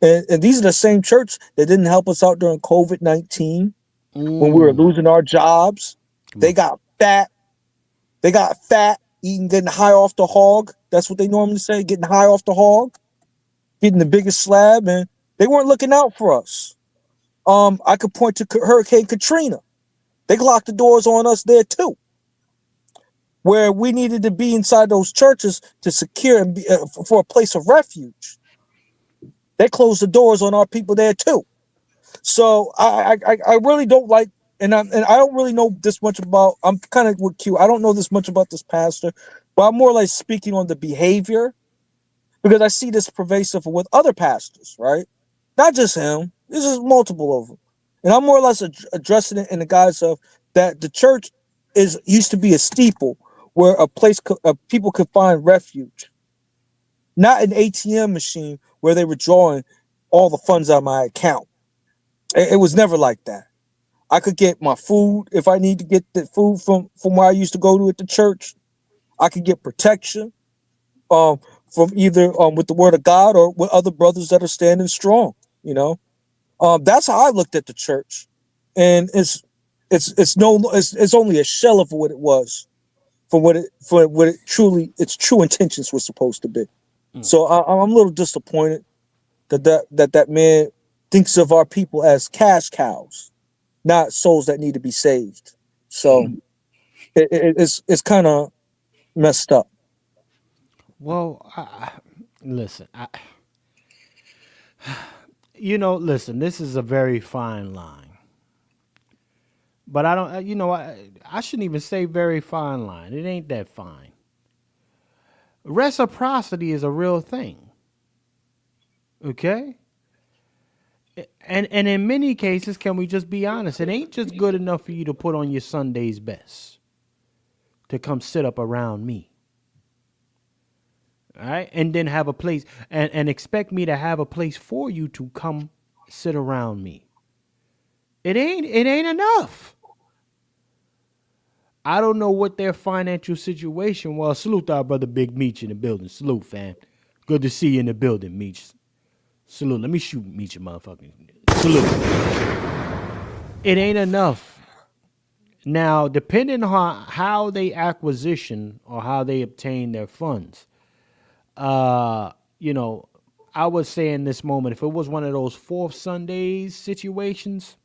And these are the same church that didn't help us out during COVID-19 when we were losing our jobs. They got fat. They got fat, eating, getting high off the hog. That's what they normally say, getting high off the hog, getting the biggest slab, and they weren't looking out for us. I could point to Hurricane Katrina. They locked the doors on us there too, where we needed to be inside those churches to secure and be, for a place of refuge. They closed the doors on our people there too. So I really don't like, and I don't really know this much about. I'm kind of with Q. I don't know this much about this pastor, but I'm more like speaking on the behavior because I see this pervasive with other pastors, right? Not just him. This is multiple of them, and I'm more or less addressing it in the guise of that the church used to be a steeple where a place people could find refuge, not an ATM machine where they were drawing all the funds out of my account. It was never like that. I could get my food if I need to get the food from where I used to go to at the church. I could get protection from either with the word of God or with other brothers that are standing strong. You know, that's how I looked at the church, and it's only a shell of what it was for what it truly its true intentions were supposed to be. So I'm a little disappointed that man thinks of our people as cash cows, not souls that need to be saved. So it's kind of messed up. Well, listen, listen, this is a very fine line. But I don't, I shouldn't even say very fine line. It ain't that fine. Reciprocity is a real thing. Okay? And in many cases, can we just be honest? It ain't just good enough for you to put on your Sunday's best to come sit up around me. All right? And then have a place and expect me to have a place for you to come sit around me. It ain't enough. I don't know what their financial situation was. Salute our brother Big Meech in the building. Salute, fam. Good to see you in the building, Meech. Salute. Let me shoot Meech, motherfucking. Salute. It ain't enough. Now, depending on how they acquisition or how they obtain their funds, I would say in this moment, if it was one of those fourth Sundays situations,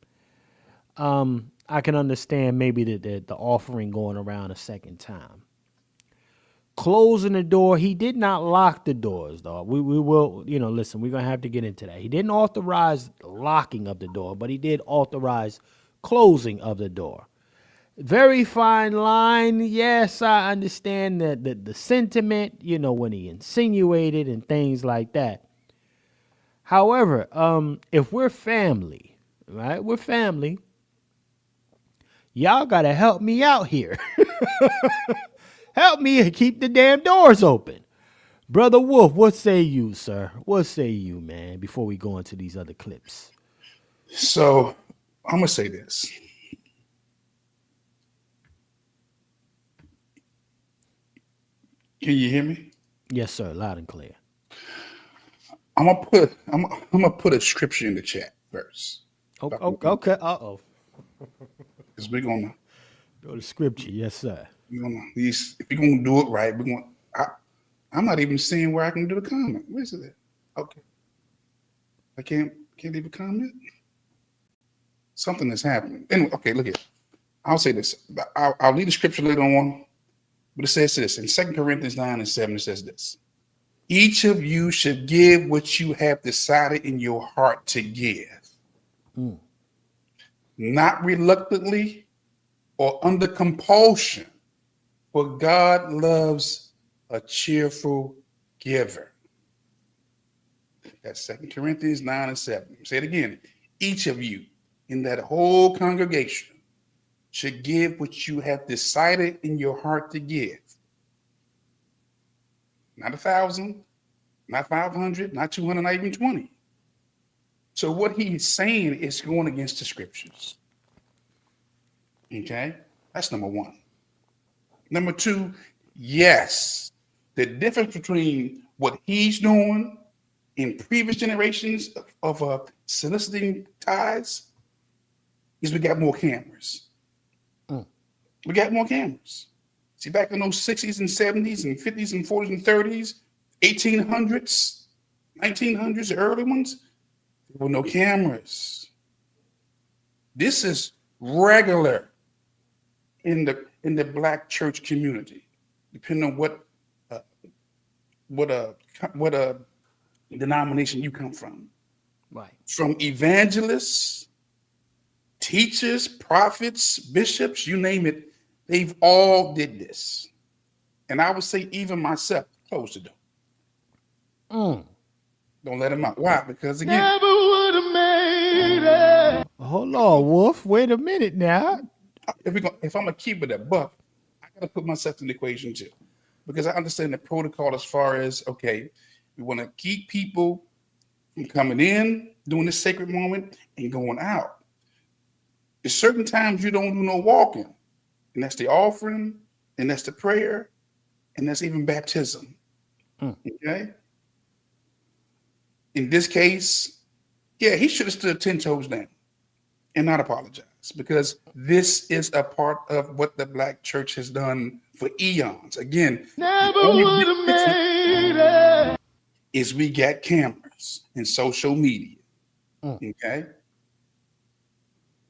I can understand maybe the offering going around a second time. Closing the door, he did not lock the doors, though. We will, listen, we're going to have to get into that. He didn't authorize locking of the door, but he did authorize closing of the door. Very fine line. Yes, I understand the sentiment, when he insinuated and things like that. However, if we're family, right, we're family, y'all got to help me out here. Help me keep the damn doors open. Brother Wolf, what say you, sir? What say you, man, before we go into these other clips? So I'm going to say this. Can you hear me? Yes, sir. Loud and clear. I'm gonna put a scripture in the chat first. Okay. Uh-oh. Because we're gonna go to scripture. Yes, sir. If we're gonna do it right, I'm not even seeing where I can do the comment. Where's it at? Okay. I can't leave a comment. Something is happening. Anyway, okay, look here. I'll say this. I'll read the scripture later on, but it says this in 2 Corinthians 9:7. It says this. Each of you should give what you have decided in your heart to give. Not reluctantly or under compulsion, for God loves a cheerful giver. That's 2 Corinthians 9:7. Say it again. Each of you in that whole congregation should give what you have decided in your heart to give. Not 1,000, not 500, not 200, not even 20. So what he's saying is going against the scriptures. Okay, that's number one. Number two, yes, the difference between what he's doing in previous generations of soliciting ties is we got more cameras. We got more cameras. See, back in those 60s and 70s and 50s and 40s and 30s, 1800s, 1900s, the early ones, there were no cameras. This is regular in the Black church community, depending on what denomination you come from. Right. From evangelists, teachers, prophets, bishops, you name it, they've all did this. And I would say even myself, close the door. Don't let them out. Why? Because again, Never would have made it. Hold on, Wolf. Wait a minute now. if I'm gonna keep it a buck, I gotta put myself in the equation too. Because I understand the protocol as far as, okay, we want to keep people from coming in, doing this sacred moment, and going out. There's certain times you don't do no walking, and that's the offering, and that's the prayer, and that's even baptism. Okay. In this case, yeah, he should have stood 10 toes down and not apologize, because this is a part of what the Black church has done for eons. Again, Never would have made it. Is we got cameras and social media. Okay.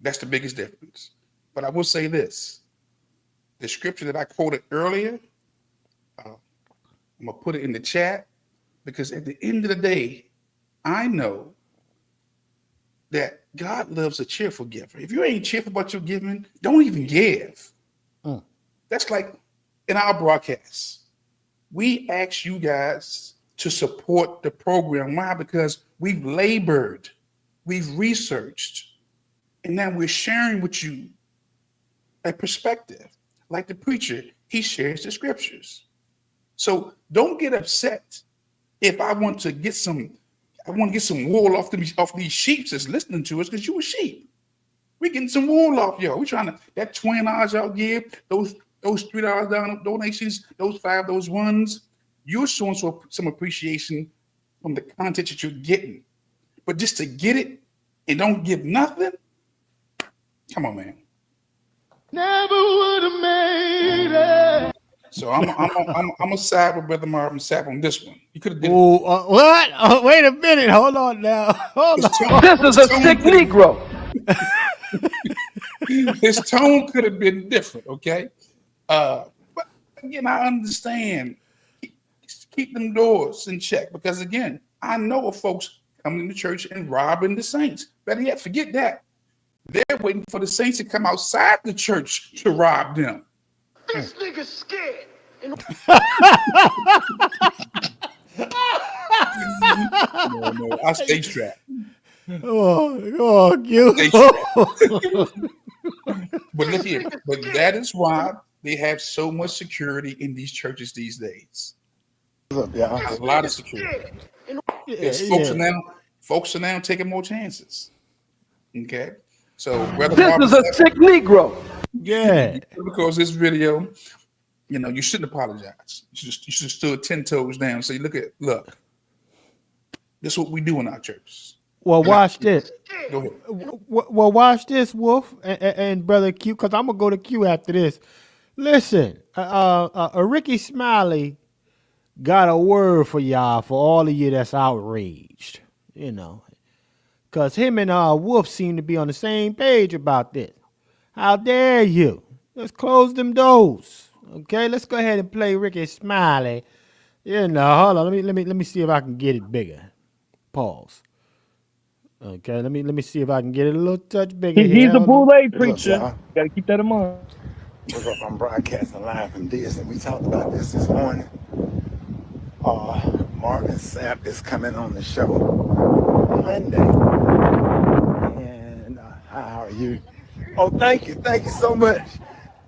That's the biggest difference. But I will say this, the scripture that I quoted earlier, I'm gonna put it in the chat, because at the end of the day, I know that God loves a cheerful giver. If you ain't cheerful about your giving, don't even give. That's like in our broadcasts. We ask you guys to support the program. Why? Because we've labored, we've researched, and now we're sharing with you a perspective. Like the preacher, he shares the scriptures. So don't get upset if I want to get some wool off these sheep that's listening to us, because you a sheep. We getting some wool off y'all. We trying to, that $20 y'all give, those $3 down donations, those 5, those ones, you're showing some appreciation from the content that you're getting. But just to get it and don't give nothing, come on, man. Never would have made it. So I'm a side with Brother Marvin Sapp on this one. You could have did what? Oh, wait a minute. Hold on now. Hold on. This is a sick Negro. His tone could have been different, okay? But again, I understand. Keep them doors in check, because again, I know of folks coming to church and robbing the saints. Better yet, forget that. They're waiting for the saints to come outside the church to rob them. This nigga's scared. No, I stay strapped. You. But look here, but that is why they have so much security in these churches these days. A lot of security. Folks are now taking more chances. Okay, so this is a sick Negro. Yeah, because this video, you shouldn't apologize. You should have stood 10 toes down. So look, this is what we do in our church. Well, watch this. Go ahead. Well, watch this, Wolf and Brother Q, because I'm gonna go to Q after this. Listen, Rickey Smiley got a word for y'all, for all of you that's outraged, because him and Wolf seem to be on the same page about this. How dare you? Let's close them doors. Okay, let's go ahead and play Rickey Smiley. Hold on. Let me see if I can get it bigger. Pause. Okay, let me see if I can get it a little touch bigger. He's a boule preacher. Got to keep that in mind. What's up? I'm broadcasting live from Disney. We talked about this morning. Marvin Sapp is coming on the show Monday. And how are you? Oh, thank you so much.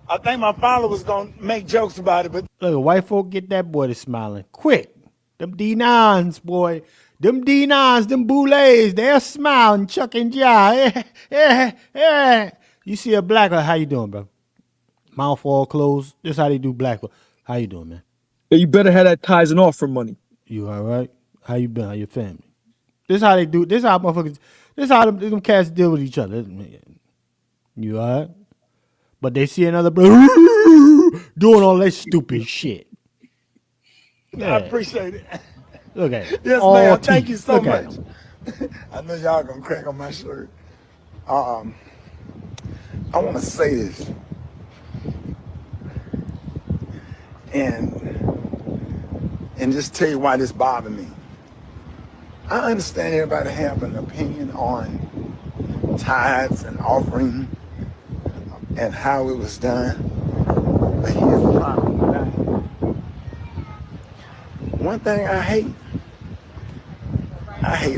I think my followers gonna make jokes about it, but look, white folk get that boy to smiling quick. Them D9s, boy. Them D9s, them boulets, they're smiling, Chuck and Jive. Yeah. You see a black, how you doing, bro? Mouth all closed. This how they do black. How you doing, man? Yeah, you better have that tithes and offering money. You all right? How you been? How your family? This how they do. This how motherfuckers. This how them cats deal with each other. You all right? But they see another bro doing all that stupid shit. Yeah. I appreciate it. Look at it. Yes, All ma'am. teeth. Thank you so Look at much. him. I know y'all gonna crack on my shirt. I want to say this, and just tell you why this bothered me. I understand everybody have an opinion on tithes and offering and how it was done, but here's the problem. One thing I hate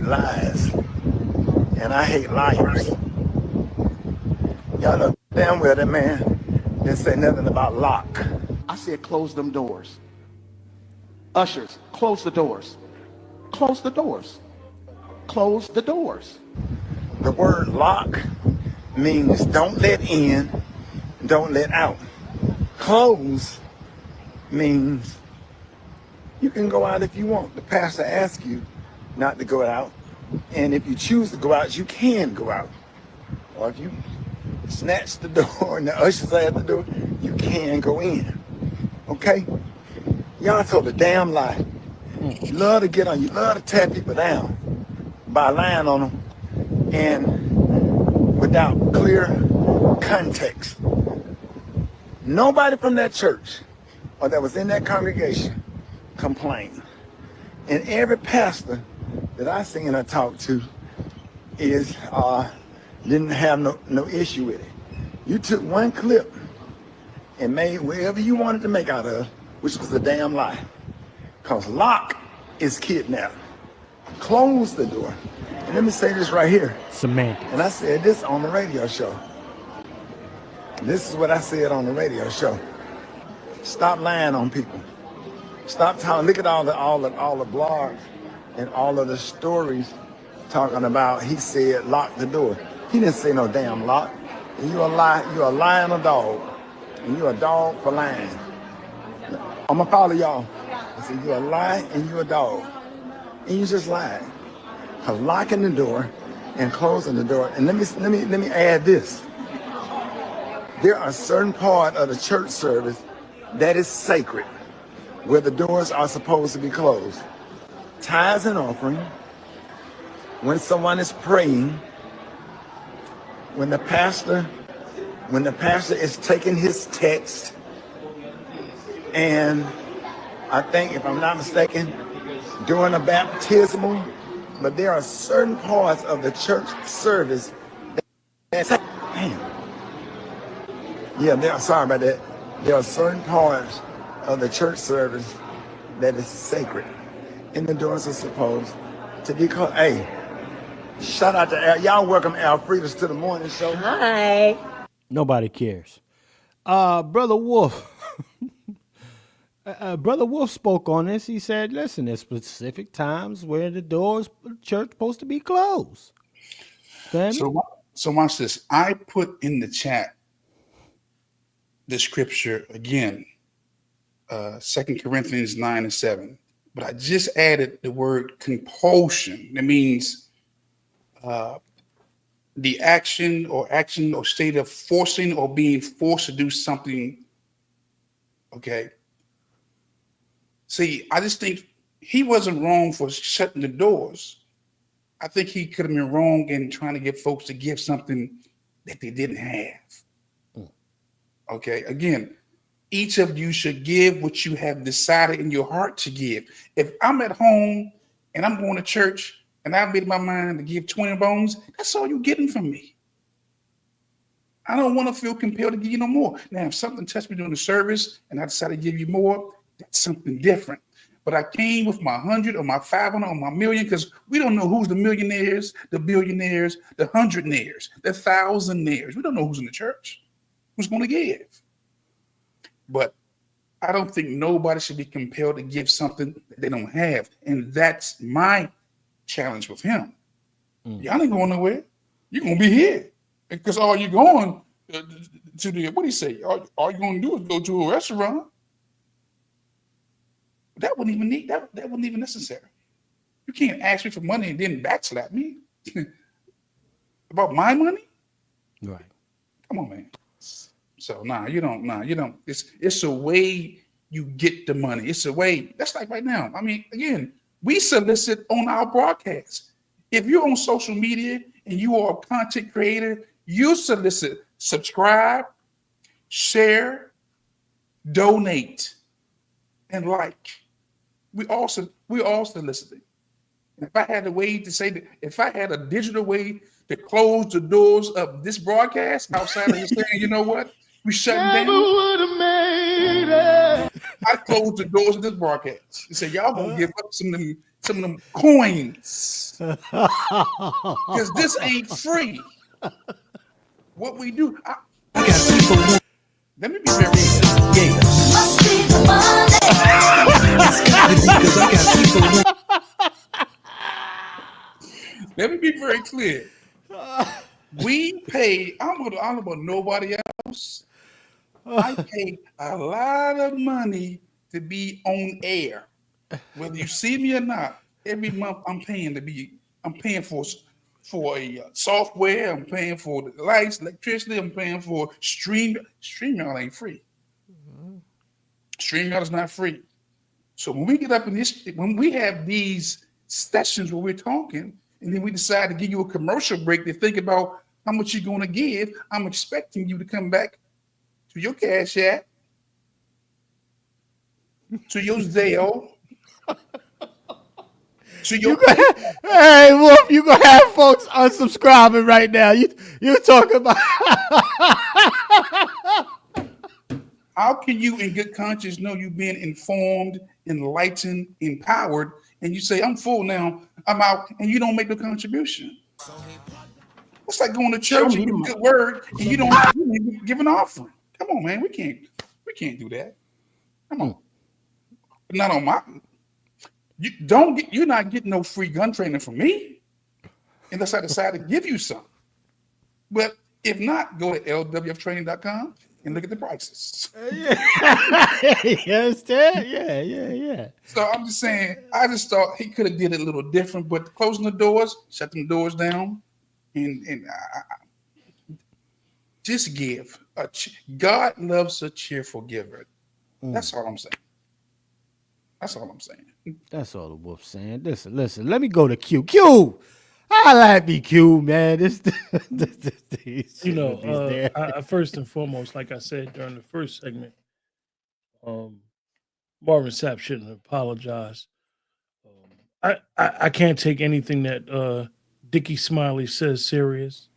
lies, and I hate liars. Y'all know damn well that man didn't say nothing about lock. I said close them doors. Ushers, close the doors. Close the doors. Close the doors. The word lock means don't let in, don't let out. Close means you can go out if you want. The pastor asks you not to go out. And if you choose to go out, you can go out. Or if you snatch the door and the ushers are at the door, you can go in. Okay? Y'all told a damn lie. You love to get on, you love to tear people down by lying on them and without clear context. Nobody from that church or that was in that congregation complained. And every pastor that I seen or talked to didn't have no issue with it. You took one clip and made whatever you wanted to make out of, which was a damn lie. Because lock is kidnap. Close the door. And let me say this right here. Semantics. And I said this on the radio show. This is what I said on the radio show. Stop lying on people. Stop talking. Look at all the blogs and all of the stories talking about he said lock the door. He didn't say no damn lock. And you're a lying dog. And you're a dog for lying. I'm gonna follow y'all. I said you're a lie and you're a dog. And you just lied. Cause locking the door and closing the door. And let me add this. There are certain part of the church service that is sacred, where the doors are supposed to be closed. Tithes and offering, when someone is praying, when the pastor is taking his text, and I think, if I'm not mistaken, during a baptismal, but there are certain parts of the church service that sorry about that. There are certain parts of the church service that is sacred, and the doors are supposed to be closed. Hey, shout out to Al. Y'all welcome Alfredas to the morning show. Hi. Nobody cares. Brother Wolf. Brother Wolf spoke on this. He said, listen, there's specific times where the doors of the church supposed to be closed. So watch this. I put in the chat the scripture again, 2 Corinthians 9:7. But I just added the word compulsion. That means the action or state of forcing or being forced to do something. Okay. See, I just think he wasn't wrong for shutting the doors. I think he could have been wrong in trying to get folks to give something that they didn't have. Okay. Again, each of you should give what you have decided in your heart to give. If I'm at home and I'm going to church and I've made my mind to give 20 bones, that's all you're getting from me. I don't want to feel compelled to give you no more. Now, if something touched me during the service and I decided to give you more, that's something different. But I came with my 100 or my 500 or my million, because we don't know who's the millionaires, the billionaires, the hundredaires, the thousandaires. We don't know who's in the church, who's going to give. But I don't think nobody should be compelled to give something that they don't have. And that's my challenge with him. Y'all ain't going nowhere. You're going to be here. Because all you're going to the what do you say? All you're gonna do is go to a restaurant. That wouldn't even need that. That wasn't even necessary. You can't ask me for money and then backslap me about my money. Right. Come on, man. So you don't. It's a way you get the money. It's a way. That's like right now. I mean, again, we solicit on our broadcast. If you're on social media and you are a content creator, you solicit, subscribe, share, donate, and like. We all soliciting. If I had a way to say that, if I had a digital way to close the doors of this broadcast outside of just saying, you know what, we shutting down. I close the doors of this broadcast and say, y'all gonna give up some of them coins because this ain't free. What we do, let me be very Let me be very clear. We pay, I don't know about nobody else. I pay a lot of money to be on air. Whether you see me or not, every month I'm paying for a software, I'm paying for the lights, electricity, I'm paying for StreamYard ain't free. StreamYard is not free. So when we get up in this, when we have these sessions where we're talking, and then we decide to give you a commercial break to think about how much you're going to give, I'm expecting you to come back to your Cash App, to your Zelle, to your. Hey, Wolf, you gonna have folks unsubscribing right now. You talking about? How can you, in good conscience, know you've been informed, enlightened, empowered, and you say, I'm full now, I'm out, and you don't make no contribution? It's like going to church and give a good word, and you don't give an offering. Come on, man, we can't do that. Come on, not on my. You're not getting no free gun training from me, unless I decide to give you some. But if not, go to lwftraining.com. and look at the prices. You understand? Yeah. So I'm just saying, I just thought he could have did it a little different, but closing the doors, shut them doors down, and just give. God loves a cheerful giver. That's all I'm saying. That's all I'm saying. That's all the Wolf's saying. Listen. Let me go to Q. Q, I like me Q, man. I first and foremost, like I said during the first segment, Marvin Sapp shouldn't apologize. I can't take anything that Rickey Smiley says serious.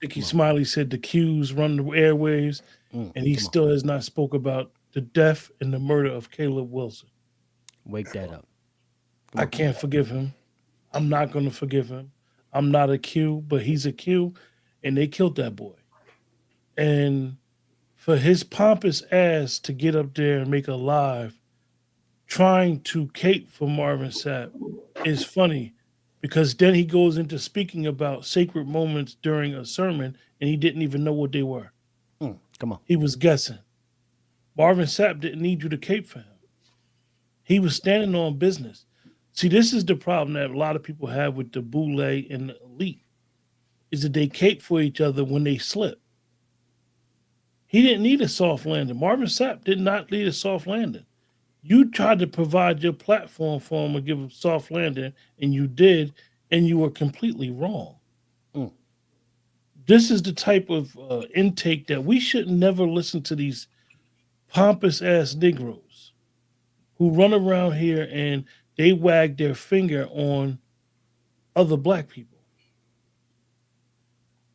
Rickey Smiley said the Qs run the airwaves, and he still has not spoke about the death and the murder of Caleb Wilson. Wake that up. I can't forgive him. I'm not going to forgive him. I'm not a Q, but he's a Q, and they killed that boy. And for his pompous ass to get up there and make a live trying to cape for Marvin Sapp is funny, because then he goes into speaking about sacred moments during a sermon, and he didn't even know what they were. Come on. He was guessing. Marvin Sapp didn't need you to cape for him. He was standing on business. See, this is the problem that a lot of people have with the boule and the elite, is that they cape for each other when they slip. He didn't need a soft landing. Marvin Sapp did not need a soft landing. You tried to provide your platform for him and give him soft landing, and you did, and you were completely wrong. This is the type of intake that we should never listen to, these pompous ass Negroes who run around here and they wag their finger on other black people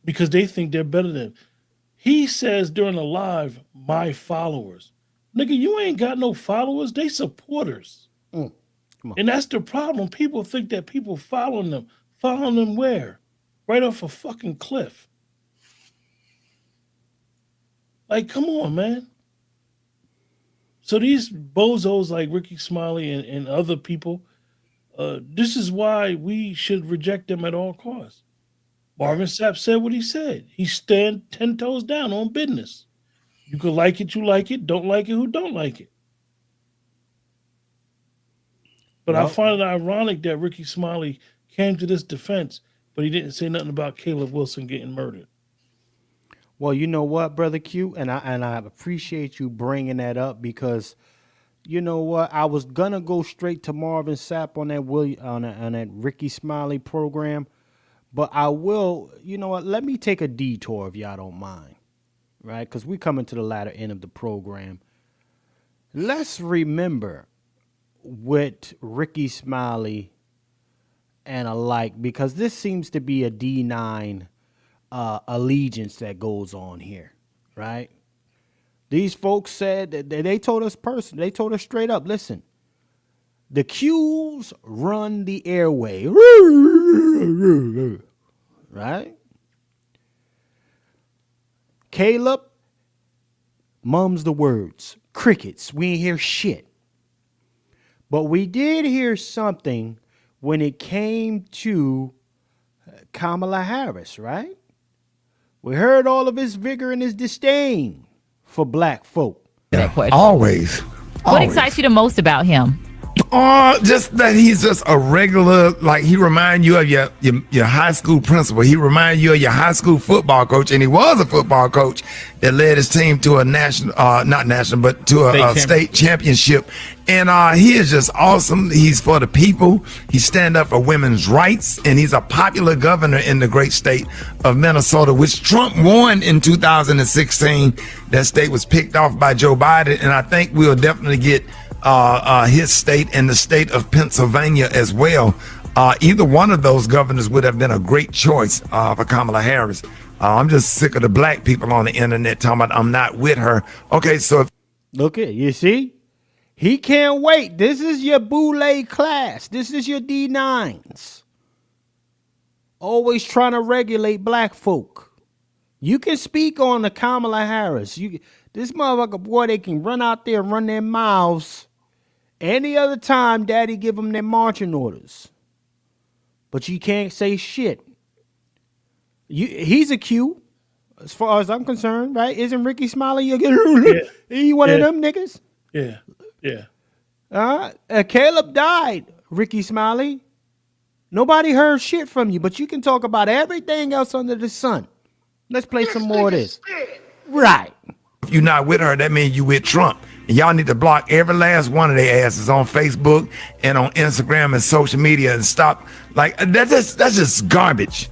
because they think they're better than. He says during a live, my followers. Nigga, you ain't got no followers. They supporters. Come on. And that's the problem. People think that people following them. Following them where? Right off a fucking cliff. Like, come on, man. So these bozos like Rickey Smiley and other people, this is why we should reject them at all costs. Marvin Sapp said what he said. He stand 10 toes down on business. You could like it, you like it. Don't like it, who don't like it. But I find it ironic that Rickey Smiley came to this defense, but he didn't say nothing about Caleb Wilson getting murdered. Well, you know what, Brother Q, and I appreciate you bringing that up because, you know what, I was gonna go straight to Marvin Sapp on that on that Rickey Smiley program, but I will. You know what? Let me take a detour if y'all don't mind, right? Because we coming to the latter end of the program. Let's remember with Rickey Smiley and alike, because this seems to be a D9 allegiance that goes on here, right? These folks said that they told us they told us straight up, listen, the Qs run the airway, right? Caleb mums the words, crickets, we ain't hear shit. But we did hear something when it came to Kamala Harris, right? We heard all of his vigor and his disdain for black folk. That question. Always. What excites you the most about him? Just that he's just a regular, like he remind you of your high school principal. He remind you of your high school football coach, and he was a football coach that led his team to a national, not national, but to a state championship. And he is just awesome. He's for the people. He stand up for women's rights, and he's a popular governor in the great state of Minnesota, which Trump won in 2016. That state was picked off by Joe Biden, and I think we'll definitely get his state and the state of Pennsylvania as well. Either one of those governors would have been a great choice for Kamala Harris. I'm just sick of the black people on the internet talking about I'm not with her. Okay, so look at you see, he can't wait. This is your boule class. This is your D9s. Always trying to regulate black folk. You can speak on the Kamala Harris. This motherfucker, boy, they can run out there and run their mouths. Any other time, daddy give them their marching orders. But you can't say shit. He's a Q, as far as I'm concerned, right? Isn't Rickey Smiley? He one of them niggas? Yeah. Caleb died, Rickey Smiley. Nobody heard shit from you, but you can talk about everything else under the sun. Let's play some more of this. Right. If you're not with her, that means you with Trump. And y'all need to block every last one of their asses on Facebook and on Instagram and social media and stop. Like, that's just garbage.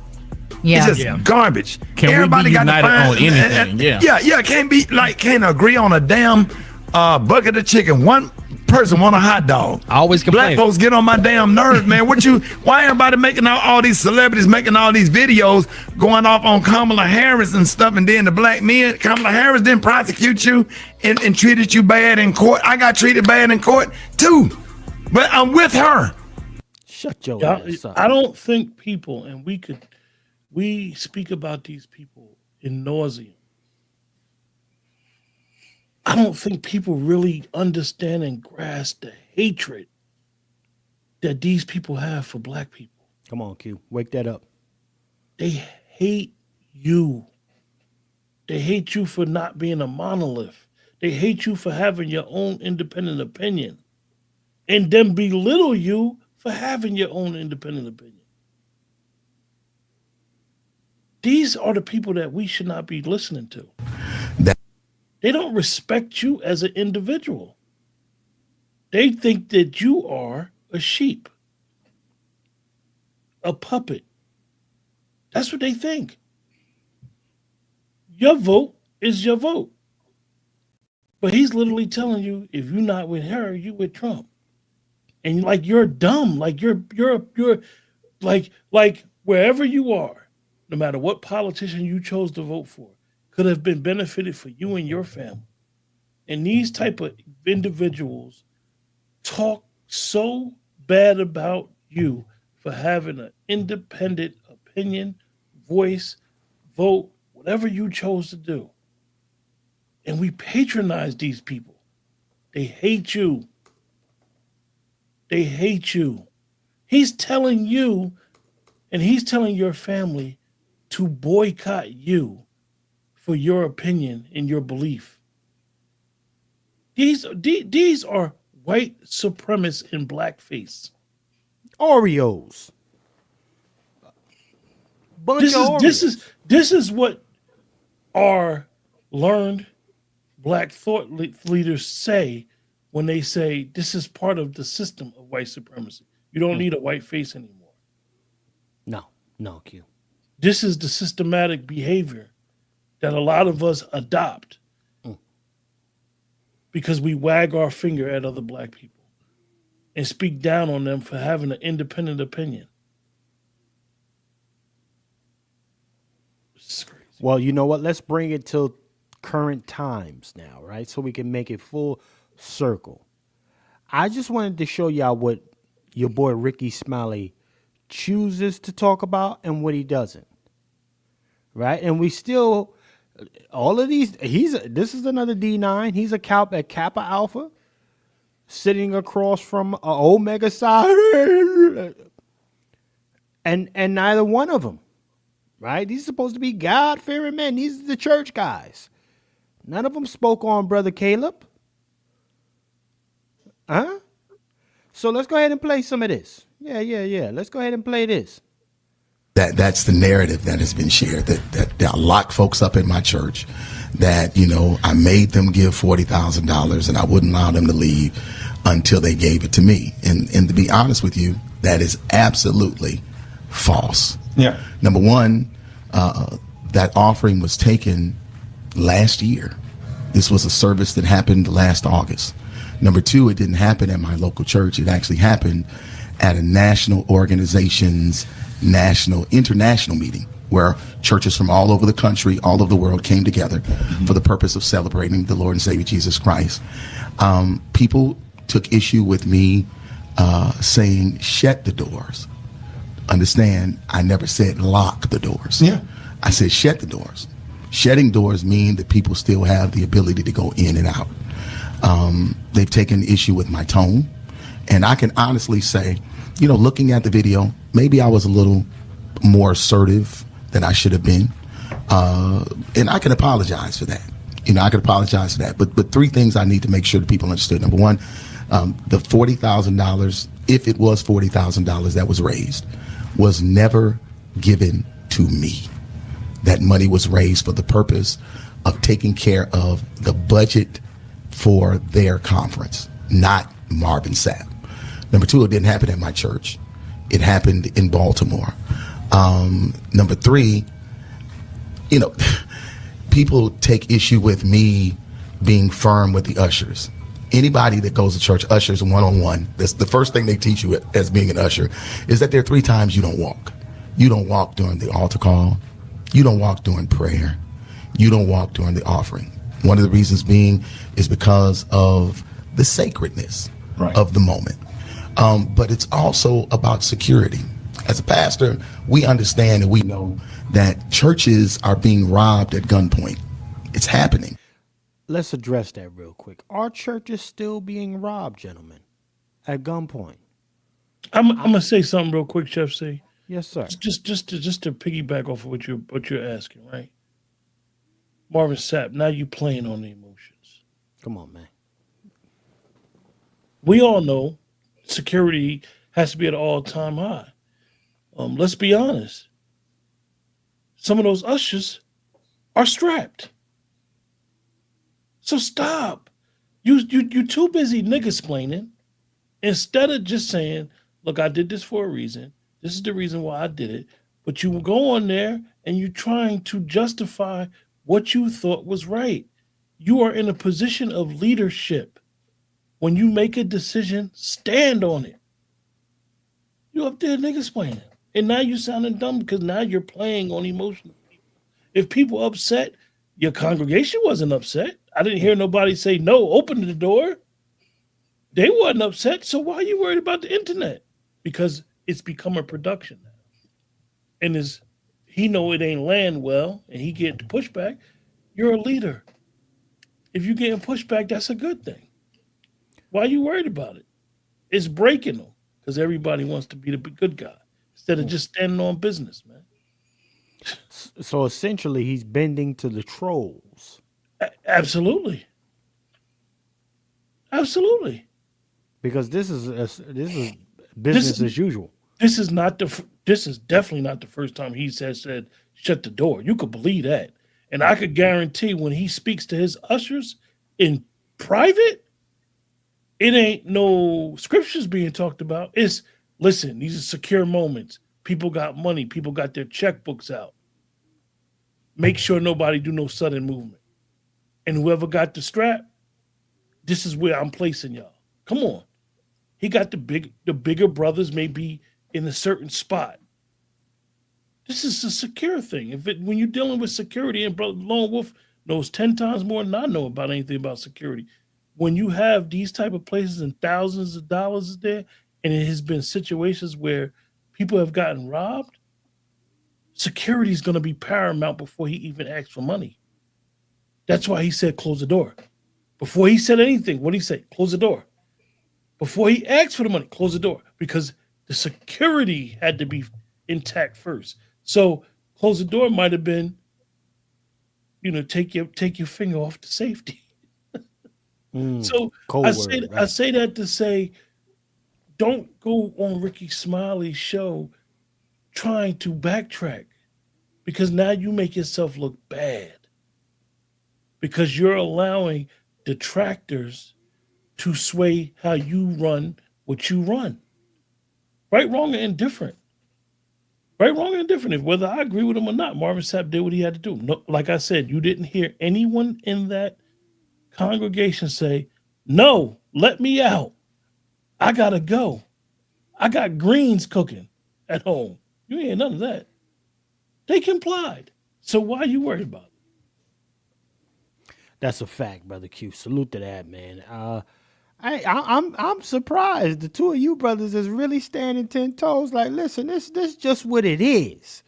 Yeah. It's just garbage. Everybody got to find on anything. Can't agree on a damn bucket of chicken. One person want a hot dog. I always complain. Black folks get on my damn nerves, man. Why everybody making all these celebrities making all these videos going off on Kamala Harris and stuff, and then the black men, Kamala Harris didn't prosecute you and treated you bad in court. I got treated bad in court too, but I'm with her. Shut your ass up. I don't think people, and we speak about these people in nauseam. I don't think people really understand and grasp the hatred that these people have for black people. Come on, Q. Wake that up. They hate you. They hate you for not being a monolith. They hate you for having your own independent opinion. And then belittle you for having your own independent opinion. These are the people that we should not be listening to. They don't respect you as an individual. They think that you are a sheep, a puppet. That's what they think. Your vote is your vote. But he's literally telling you, if you're not with her, you with Trump. And like you're dumb, like you're like wherever you are, no matter what politician you chose to vote for, could have been benefited for you and your family. And these type of individuals talk so bad about you for having an independent opinion, voice, vote, whatever you chose to do. And we patronize these people. They hate you. They hate you. He's telling you, and he's telling your family, to boycott you for your opinion and your belief. These are white supremacists in blackface. Oreos. Bunch of Oreos. This is what our learned black thought leaders say when they say this is part of the system of white supremacy. You don't need a white face anymore. No, Q. This is the systematic behavior that a lot of us adopt because we wag our finger at other black people and speak down on them for having an independent opinion. This is crazy. Well, you know what? Let's bring it to current times now, right? So we can make it full circle. I just wanted to show y'all what your boy Rickey Smiley chooses to talk about and what he doesn't. Right? And we still, all of these, this is another D9. He's a Kappa Alpha sitting across from an Omega side. And neither one of them, right? These are supposed to be God-fearing men. These are the church guys. None of them spoke on Brother Caleb. Huh? So let's go ahead and play some of this. Yeah. Let's go ahead and play this. That's the narrative that has been shared, that I locked folks up in my church, that, I made them give $40,000 and I wouldn't allow them to leave until they gave it to me. And to be honest with you, that is absolutely false. Yeah. Number one, that offering was taken last year. This was a service that happened last August. Number two, it didn't happen at my local church. It actually happened at a national organization's international meeting where churches from all over the country, all over the world came together for the purpose of celebrating the Lord and Savior Jesus Christ. People took issue with me saying, shut the doors. Understand, I never said lock the doors. Yeah. I said shut the doors. Shutting doors mean that people still have the ability to go in and out. They've taken issue with my tone. And I can honestly say, looking at the video, maybe I was a little more assertive than I should have been. And I can apologize for that. I can apologize for that. But three things I need to make sure that people understood. Number one, the $40,000, if it was $40,000 that was raised, was never given to me. That money was raised for the purpose of taking care of the budget for their conference, not Marvin Sapp. Number two, it didn't happen at my church. It happened in Baltimore. Number three, people take issue with me being firm with the ushers. Anybody that goes to church, ushers one-on-one, that's the first thing they teach you as being an usher, is that there are 3 times you don't walk. You don't walk during the altar call. You don't walk during prayer. You don't walk during the offering. One of the reasons being is because of the sacredness of the moment. But it's also about security. As a pastor, we understand and we know that churches are being robbed at gunpoint. It's happening. Let's address that real quick. Are churches still being robbed, gentlemen, at gunpoint? I'm gonna say something real quick, Chef C. Yes, sir. Just to piggyback off of what you're asking, right? Marvin Sapp, now you playing on the emotions. Come on, man. We all know security has to be at an all-time high. Let's be honest. Some of those ushers are strapped. So stop. You too busy nigga-splaining instead of just saying, look, I did this for a reason. This is the reason why I did it. But you go on there and you're trying to justify what you thought was right. You are in a position of leadership. When you make a decision, stand on it. You up there nigga-splaining. And now you sounding dumb because now you're playing on emotional people. If people upset, your congregation wasn't upset. I didn't hear nobody say, no, open the door. They wasn't upset. So why are you worried about the internet? Because it's become a production now. And he know it ain't land well and he get the pushback. You're a leader. If you getting pushback, that's a good thing. Why are you worried about it? It's breaking them because everybody wants to be the good guy instead of just standing on business, man. So essentially, he's bending to the trolls. Absolutely. Absolutely. Because this is This business is as usual. this is not this is definitely not the first time he said shut the door. You could believe that. And I could guarantee when he speaks to his ushers in private, it ain't no scriptures being talked about. It's listen, these are secure moments. People got money, people got their checkbooks out. Make sure nobody do no sudden movement. And whoever got the strap, this is where I'm placing y'all. Come on. He got the bigger brothers may be in a certain spot. This is a secure thing. When you're dealing with security, and brother Lone Wolf knows 10 times more than I know about anything about security. When you have these type of places and thousands of dollars is there, and it has been situations where people have gotten robbed, security is going to be paramount before he even asks for money. That's why he said close the door. Before he said anything, what did he say? Close the door. Before he asked for the money, close the door because the security had to be intact first. So close the door might have been, take your finger off the safety. So I say that to say, don't go on Rickey Smiley's show trying to backtrack because now you make yourself look bad because you're allowing detractors to sway how you run what you run. Right, wrong, and indifferent. Right, wrong, and indifferent. Whether I agree with him or not, Marvin Sapp did what he had to do. No, like I said, you didn't hear anyone in that congregation say, no, let me out. I gotta go. I got greens cooking at home. You ain't none of that. They complied. So why are you worried about it? That's a fact, brother Q. Salute to that, man. I'm surprised the two of you brothers is really standing 10 toes. Like, listen, this just what it is.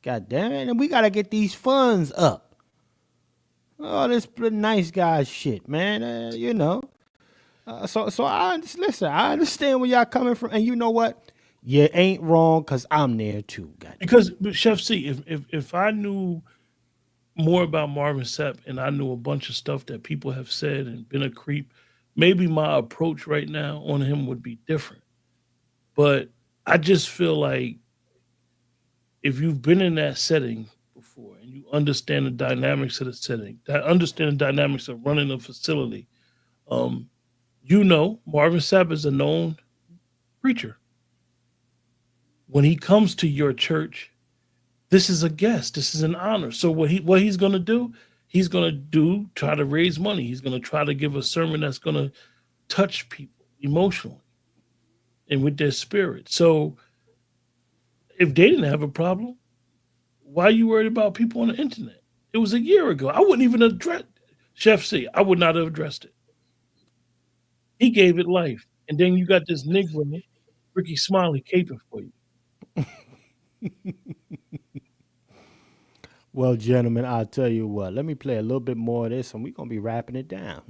God damn it, and we gotta get these funds up. Oh, this nice guy shit, man. So listen. I understand where y'all coming from, and you know what? You ain't wrong, cause I'm there too. God. Because Chef C, if I knew more about Marvin Sapp and I knew a bunch of stuff that people have said and been a creep, maybe my approach right now on him would be different. But I just feel like if you've been in that setting before and you understand the dynamics of the setting, understand the dynamics of running a facility, Marvin Sapp is a known preacher. When he comes to your church, this is a guest. This is an honor. So what he's going to do, try to raise money. He's going to try to give a sermon that's going to touch people emotionally and with their spirit. So if they didn't have a problem, why are you worried about people on the internet? It was a year ago. I wouldn't even address Chef C. I would not have addressed it. He gave it life. And then you got this Negro, Rickey Smiley, caping for you. Well, gentlemen, I'll tell you what. Let me play a little bit more of this, and we're going to be wrapping it down.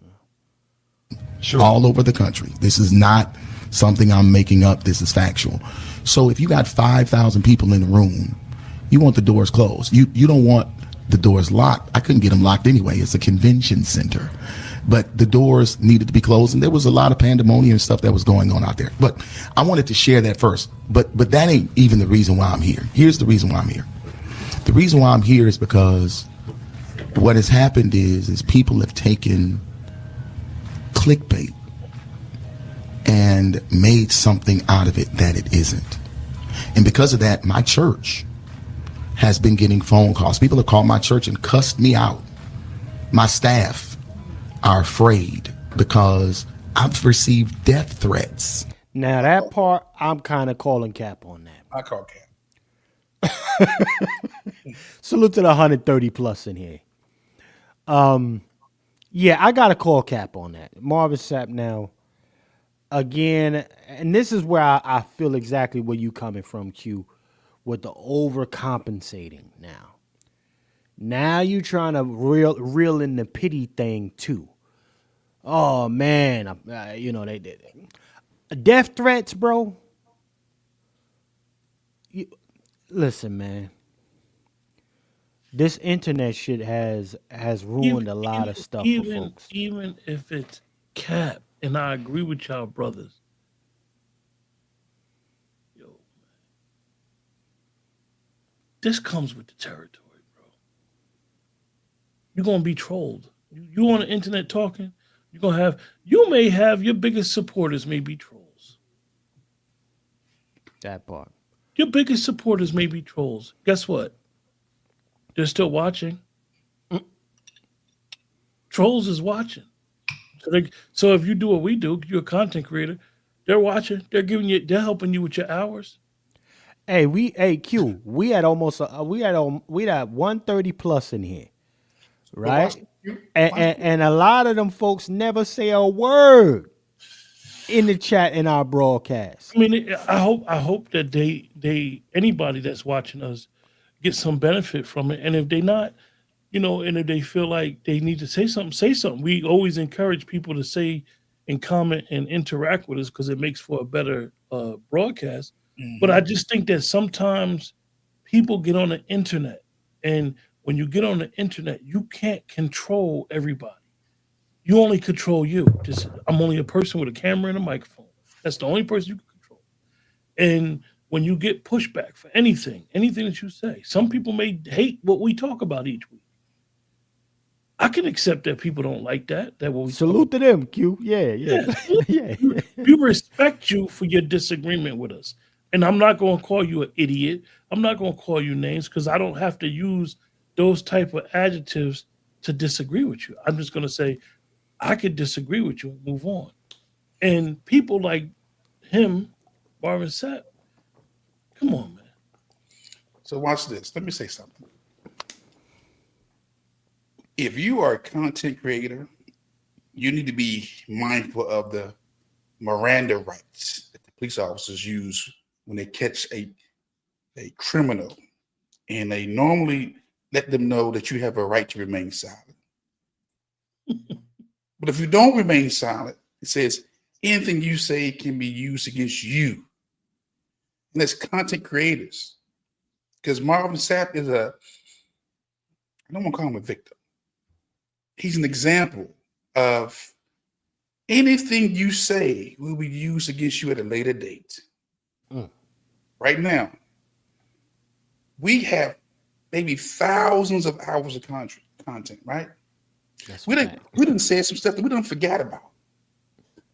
Sure. All over the country. This is not something I'm making up. This is factual. So if you got 5,000 people in the room, you want the doors closed. You don't want the doors locked. I couldn't get them locked anyway. It's a convention center. But the doors needed to be closed, and there was a lot of pandemonium and stuff that was going on out there. But I wanted to share that first. But that ain't even the reason why I'm here. Here's the reason why I'm here. The reason why I'm here is because what has happened is people have taken clickbait and made something out of it that it isn't. And because of that, my church has been getting phone calls. People have called my church and cussed me out. My staff are afraid because I've received death threats. Now that part, I'm kind of calling cap on that. I call cap. Salute to the 130 plus in here. Yeah, I got to call cap on that. Marvin Sapp now, again, and this is where I feel exactly where you coming from, Q, with the overcompensating now. Now you trying to reel in the pity thing too. Oh man, they did death threats, bro. Listen, man. this internet shit has ruined a lot of stuff for folks. Even if it's cap, and I agree with y'all brothers. Yo, man. This comes with the territory, bro. You're gonna be trolled. You on the internet talking, you may have your biggest supporters may be trolls. That part. Your biggest supporters may be trolls. Guess what? They're still watching. Trolls is watching. So if you do what we do, you're a content creator. They're watching. They're helping you with your hours. Hey, Q. We had almost we had 130 plus in here, right? And a lot of them folks never say a word in the chat in our broadcast. I mean, I hope that they anybody that's watching us get some benefit from it. And if they not, and if they feel like they need to say something, say something. We always encourage people to say and comment and interact with us because it makes for a better broadcast. Mm-hmm. But I just think that sometimes people get on the internet, and when you get on the internet, you can't control everybody. You only control you. I'm only a person with a camera and a microphone. That's the only person you can control. And when you get pushback for anything that you say, some people may hate what we talk about each week. I can accept that people don't like that. What we salute to them, Q. Yeah. We respect you for your disagreement with us. And I'm not going to call you an idiot. I'm not going to call you names because I don't have to use those type of adjectives to disagree with you. I'm just going to say, I could disagree with you and move on. And people like him, Marvin Sapp, come on, man. So watch this. Let me say something. If you are a content creator, you need to be mindful of the Miranda rights that the police officers use when they catch a criminal. And they normally let them know that you have a right to remain silent. But if you don't remain silent, it says anything you say can be used against you. And that's content creators. Because Marvin Sapp is I don't want to call him a victim. He's an example of anything you say will be used against you at a later date. Right now, we have maybe thousands of hours of content, right? We didn't say some stuff that we don't forget about.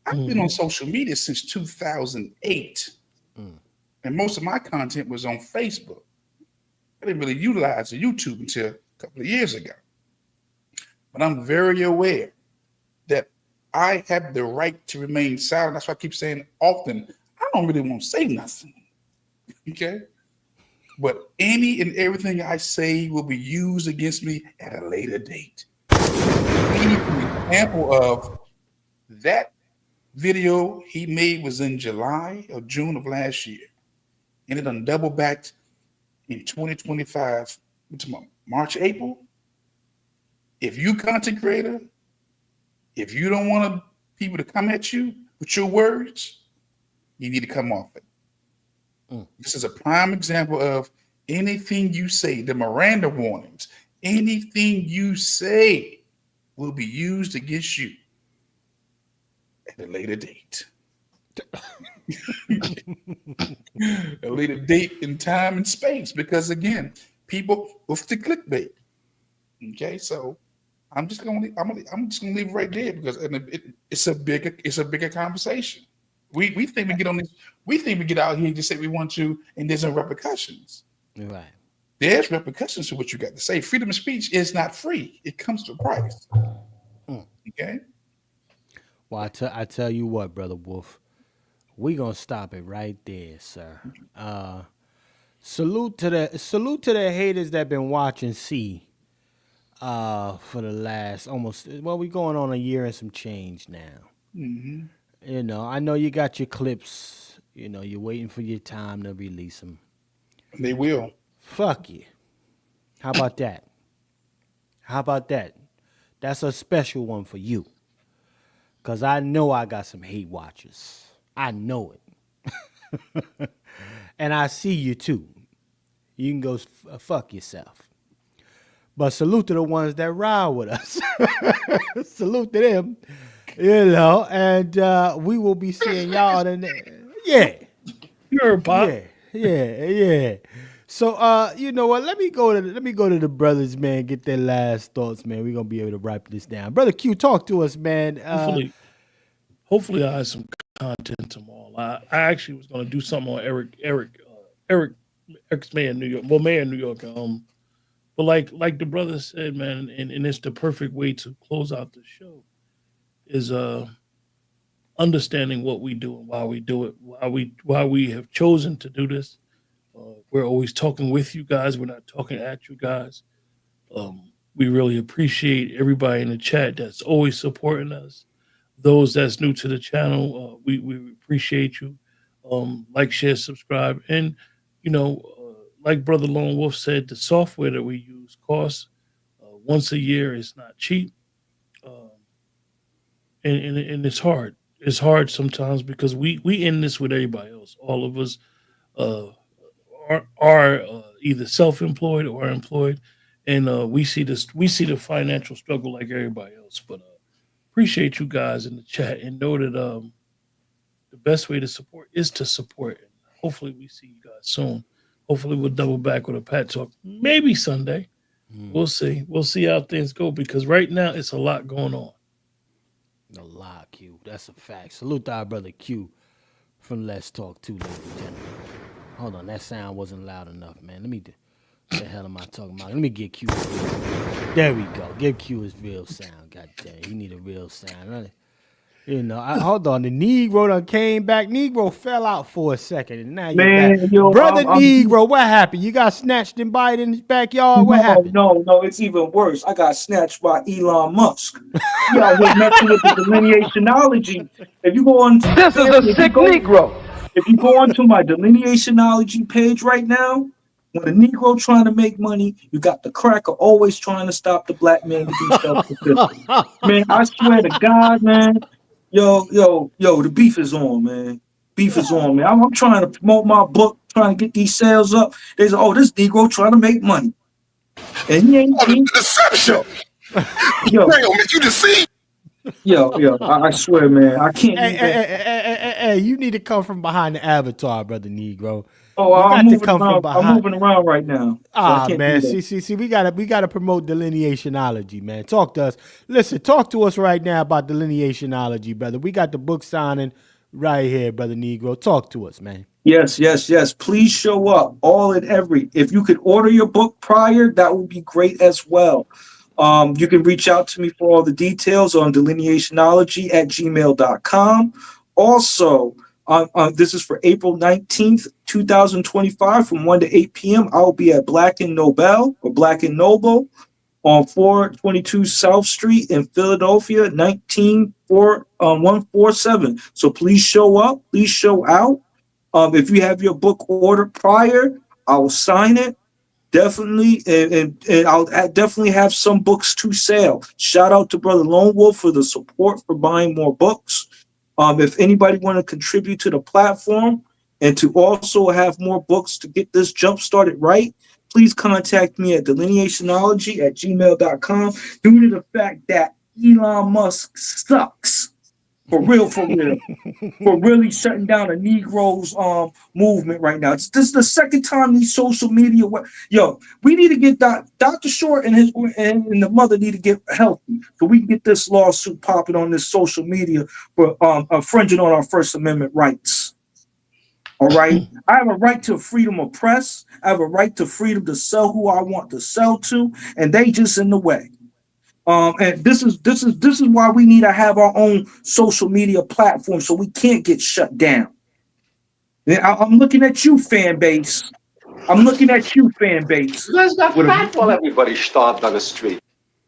I've been on social media since 2008. And most of my content was on Facebook. I didn't really utilize the YouTube until a couple of years ago. But I'm very aware that I have the right to remain silent. That's why I keep saying often, I don't really want to say nothing. Okay? But any and everything I say will be used against me at a later date. An example of that video he made was in July or June of last year. And it done double backed in 2025, March, April. If you content creator, if you don't want people to come at you with your words, you need to come off it. This is a prime example of anything you say, the Miranda warnings, anything you say will be used against you at a later date. A later date in time and space, because again, people with the clickbait. Okay, so I'm just gonna leave it right there because it's a bigger conversation. We think we get on this. We think we get out here and just say we want to, and there's no repercussions. Right. There's repercussions to what you got to say. Freedom of speech is not free. It comes to a price. Okay. Well, I tell you what, Brother Wolf, we gonna stop it right there, sir. Salute to the haters that been watching C. For the last we going on a year and some change now. Mm-hmm. I know you got your clips. You're waiting for your time to release them. They will. Fuck you. How about that? That's a special one for you. Because I know I got some hate watchers. I know it. And I see you too. You can go fuck yourself. But salute to the ones that ride with us. Salute to them, you know. And we will be seeing y'all in yeah. You're pop. Yeah. So you know what? Let me go to the brothers, man, get their last thoughts, man. We're gonna be able to wrap this down. Brother Q, talk to us, man. Hopefully I have some content tomorrow. I actually was gonna do something on Eric ex-mayor in New York. Well, mayor in New York. But like the brother said, man, and it's the perfect way to close out the show is understanding what we do and why we do it, why we have chosen to do this. We're always talking with you guys. We're not talking at you guys. We really appreciate everybody in the chat that's always supporting us. Those that's new to the channel, we appreciate you. Like, share, subscribe, and like Brother Lone Wolf said, the software that we use costs once a year. It's not cheap, and it's hard. It's hard sometimes because we in this with everybody else. All of us are either self-employed or employed, and we see the financial struggle like everybody else. But appreciate you guys in the chat and know that the best way to support is to support. And hopefully we see you guys soon. Hopefully we'll double back with a Pat Talk maybe Sunday. We'll see. We'll see how things go because right now it's a lot going on. A lot, Q. That's a fact. Salute to our brother Q from Let's Talk too, ladies and gentlemen. Hold on, that sound wasn't loud enough, man. Let me what the hell am I talking about? Let me get Q. There we go. Give Q his real sound. God damn, you need a real sound. You know, hold on. The Negro done came back. Negro fell out for a second, and now you're back. Brother Negro, what happened? You got snatched in Biden's backyard? What happened? No, it's even worse. I got snatched by Elon Musk. He out here messing with the delineationology. If you go on, This is a sick Negro. If you go onto my delineationology page right now, when a Negro trying to make money, you got the cracker always trying to stop the black man to be self-sufficient. Man, I swear to God, man. Yo, the beef is on, man. Beef is on, man. I'm trying to promote my book, trying to get these sales up. They say, oh, this Negro trying to make money. And he ain't deception. Yo, man, you deceived. Yo, I swear, man. I can't Hey, you need to come from behind the avatar, brother Negro. Oh, I'm moving around right now. So man. See, we gotta promote delineationology, man. Talk to us. Listen, talk to us right now about delineationology, brother. We got the book signing right here, brother Negro. Talk to us, man. Yes. Please show up, all and every. If you could order your book prior, that would be great as well. You can reach out to me for all the details on delineationology@gmail.com. Also, this is for April 19th, 2025 from 1 to 8 p.m. I'll be at Black & Noble on 422 South Street in Philadelphia, 19147. So please show up, please show out. If you have your book ordered prior, I will sign it. Definitely, and I'll definitely have some books to sell. Shout out to Brother Lone Wolf for the support for buying more books. If anybody want to contribute to the platform and to also have more books to get this jump started right, please contact me at delineationology@gmail.com due to the fact that Elon Musk sucks. For real. For really shutting down a Negroes movement right now. This is the second time these social media. We need to get Dr. Short and the mother need to get healthy so we can get this lawsuit popping on this social media for infringing on our First Amendment rights. All right, I have a right to freedom of press. I have a right to freedom to sell who I want to sell to, and they just in the way. And this is why we need to have our own social media platform so we can't get shut down. I'm looking at you, fan base. You guys got fat while everybody starved on the street.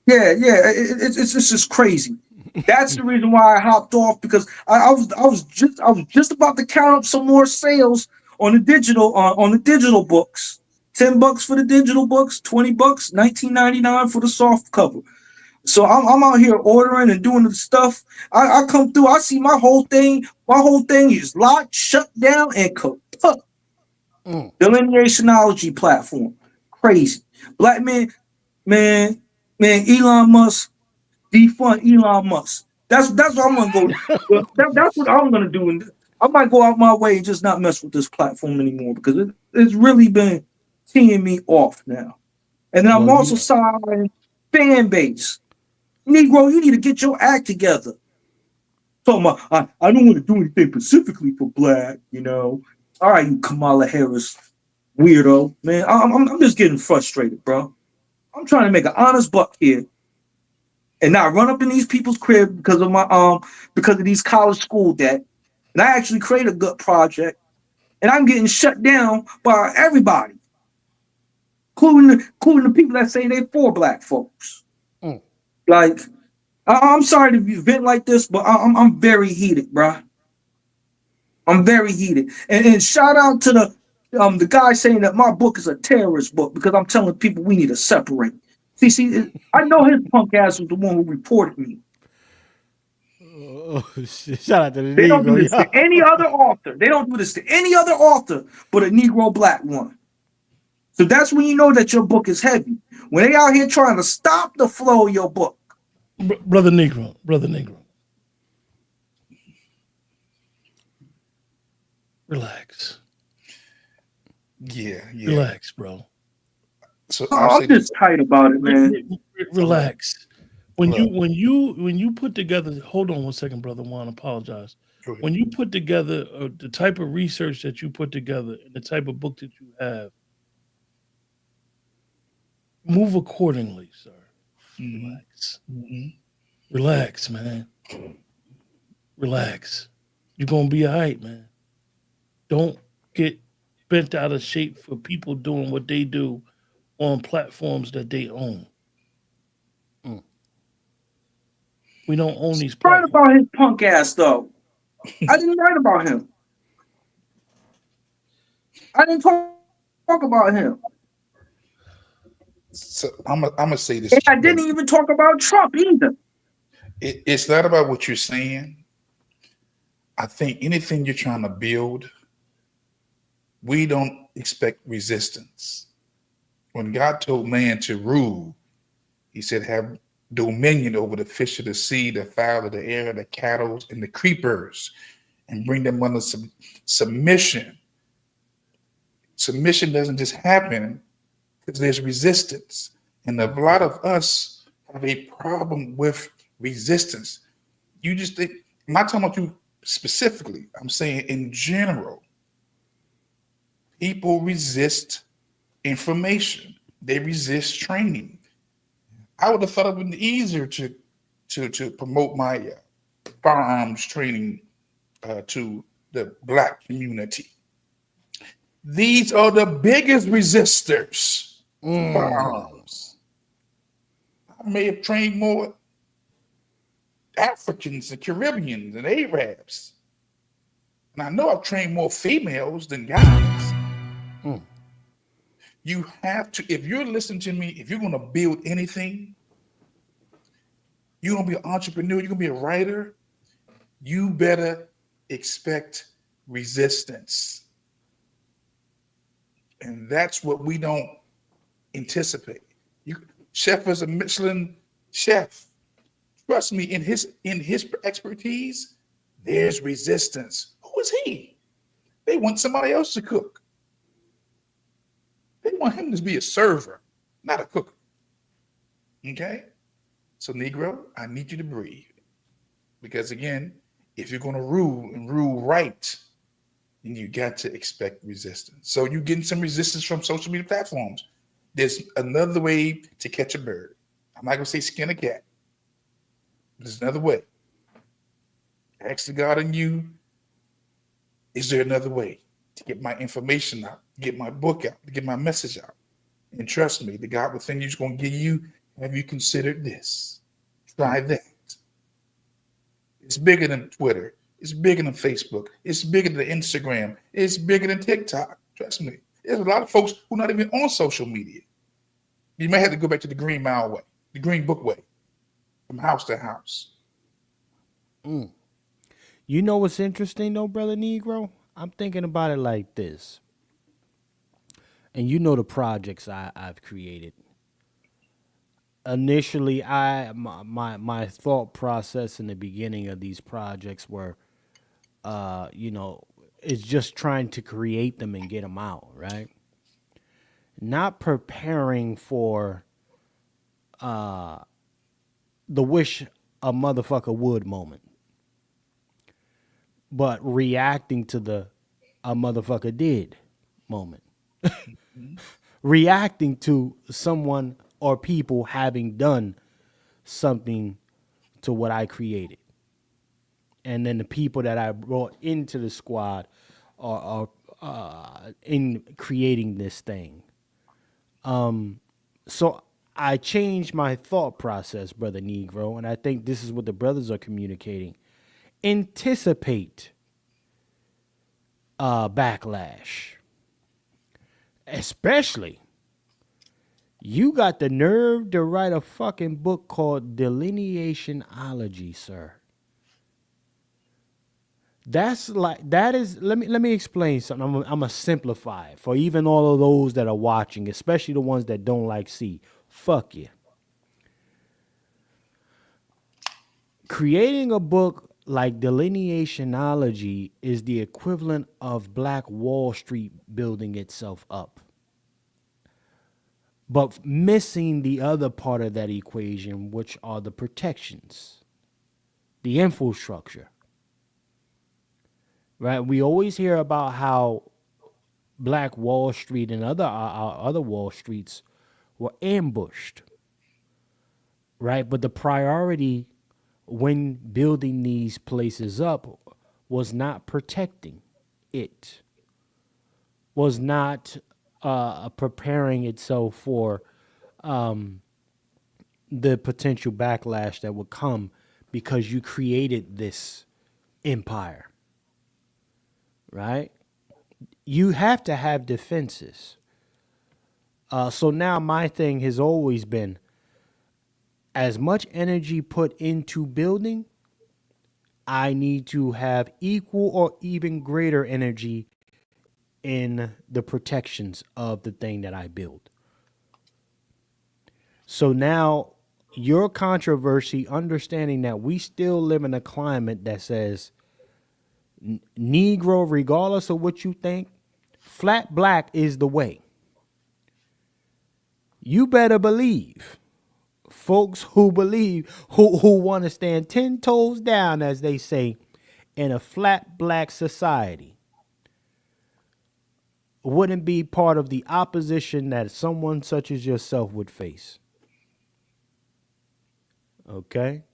Yeah, it's just crazy. That's the reason why I hopped off, because I was just about to count up some more sales on the digital books. $10 for the digital books, $20, $19.99 for the soft cover. So I'm out here ordering and doing the stuff. I come through, I see my whole thing is locked, shut down, and kaput. Delineationology platform. Crazy. Black man, Man, Elon Musk, defund Elon Musk. That's what I'm gonna go. That's what I'm gonna do. And I might go out my way and just not mess with this platform anymore because it's really been teeing me off now. And then I'm Well, you also know, signing fan base. Negro, you need to get your act together. Talking about, I don't want to do anything specifically for black, you know. All right, you Kamala Harris weirdo, man. I'm just getting frustrated, bro. I'm trying to make an honest buck here and not run up in these people's crib because of these college school debt. And I actually create a good project, and I'm getting shut down by everybody, including the people that say they for black folks. Like, I'm sorry to vent like this, but I'm very heated, bro. I'm very heated. And shout out to the guy saying that my book is a terrorist book because I'm telling people we need to separate. See, I know his punk ass was the one who reported me. shout out to the They don't do Negro. this to any other author. They don't do this to any other author but a Negro black one. So that's when you know that your book is heavy. When they out here trying to stop the flow of your book. Brother Negro. Relax. Yeah. Relax, bro. So I'm just tight about it, man. Relax. When you put together, hold on one second, brother Juan, apologize. When you put together the type of research that you put together and the type of book that you have, move accordingly, sir. Relax. Relax, man. Relax. You're gonna be all right, man. Don't get bent out of shape for people doing what they do on platforms that they own. We don't own these platforms. Write about his punk ass though. I didn't write about him. I didn't talk about him. So I'm gonna say this. And I didn't even talk about Trump either. It's not about what you're saying. I think anything you're trying to build, we don't expect resistance. When God told man to rule, he said, have dominion over the fish of the sea, the fowl of the air, the cattle, and the creepers, and bring them under submission. Submission doesn't just happen because there's resistance. And a lot of us have a problem with resistance. You just think, I'm not talking about you specifically, I'm saying in general, people resist information. They resist training. I would have thought it would be easier to promote my firearms training to the black community. These are the biggest resistors to firearms. I may have trained more Africans and Caribbeans and Arabs. And I know I've trained more females than guys. You have to, if you're listening to me, if you're going to build anything, you're going to be an entrepreneur, you're going to be a writer, you better expect resistance. And that's what we don't anticipate. Chef is a Michelin chef. Trust me, in his expertise, there's resistance. Who is he? They want somebody else to cook. They want him to be a server, not a cooker. Okay? So, Negro, I need you to breathe. Because again, if you're going to rule and rule right, then you got to expect resistance. So you're getting some resistance from social media platforms. There's another way to catch a bird. I'm not going to say skin a cat. There's another way. Ask the God in you, is there another way to get my information out, to get my book out, to get my message out? And trust me, the God within you is going to give you, have you considered this? Try that. It's bigger than Twitter. It's bigger than Facebook. It's bigger than Instagram. It's bigger than TikTok. Trust me. There's a lot of folks who are not even on social media. You may have to go back to the Green Mile way, the Green Book way, from house to house. You know what's interesting though, brother Negro? I'm thinking about it like this. And you know the projects I've created. initially, my thought process in the beginning of these projects were, it's just trying to create them and get them out, right? Not preparing for the wish a motherfucker would moment, but reacting to the a motherfucker did moment. Reacting to someone or people having done something to what I created. And then the people that I brought into the squad are in creating this thing. So I changed my thought process, Brother Negro, and I think this is what the brothers are communicating. Anticipate backlash. Especially, you got the nerve to write a fucking book called Delineationology, sir. That's like, that is, let me explain something. I'm gonna simplify it for even all of those that are watching, especially the ones that don't like C. Fuck you. Creating a book like Delineationology is the equivalent of Black Wall Street building itself up, but missing the other part of that equation, which are the protections, the infrastructure. Right? We always hear about how Black Wall Street and other Wall Streets were ambushed, right? But the priority when building these places up was not protecting it, was not preparing itself for the potential backlash that would come because you created this empire, right? You have to have defenses. So now my thing has always been, as much energy put into building, I need to have equal or even greater energy in the protections of the thing that I build. So now your controversy, understanding that we still live in a climate that says Negro, regardless of what you think, flat black is the way. You better believe folks who believe, who want to stand 10 toes down, as they say, in a flat black society, wouldn't be part of the opposition that someone such as yourself would face. Okay?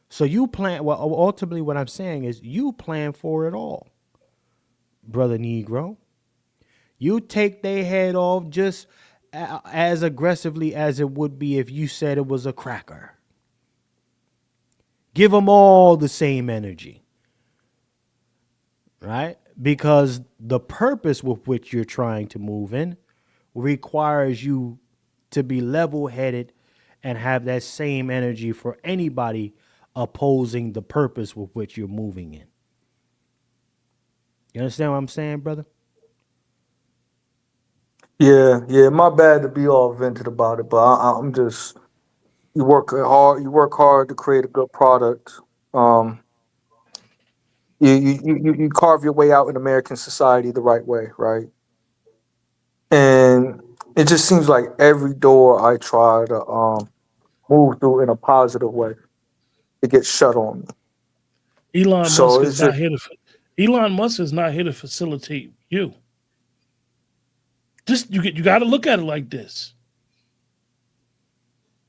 So you plan, well, ultimately what I'm saying is you plan for it all, Brother Negro. You take their head off just as aggressively as it would be if you said it was a cracker. Give them all the same energy, right? Because the purpose with which you're trying to move in requires you to be level-headed and have that same energy for anybody opposing the purpose with which you're moving in. You understand what I'm saying, brother? Yeah. My bad to be all vented about it, but I'm just, you work hard to create a good product. You carve your way out in American society the right way, right? And it just seems like every door I try to move through in a positive way, it gets shut on me. Elon So Musk is it's just, not here to. Elon Musk is not here to facilitate you. Just you got to look at it like this.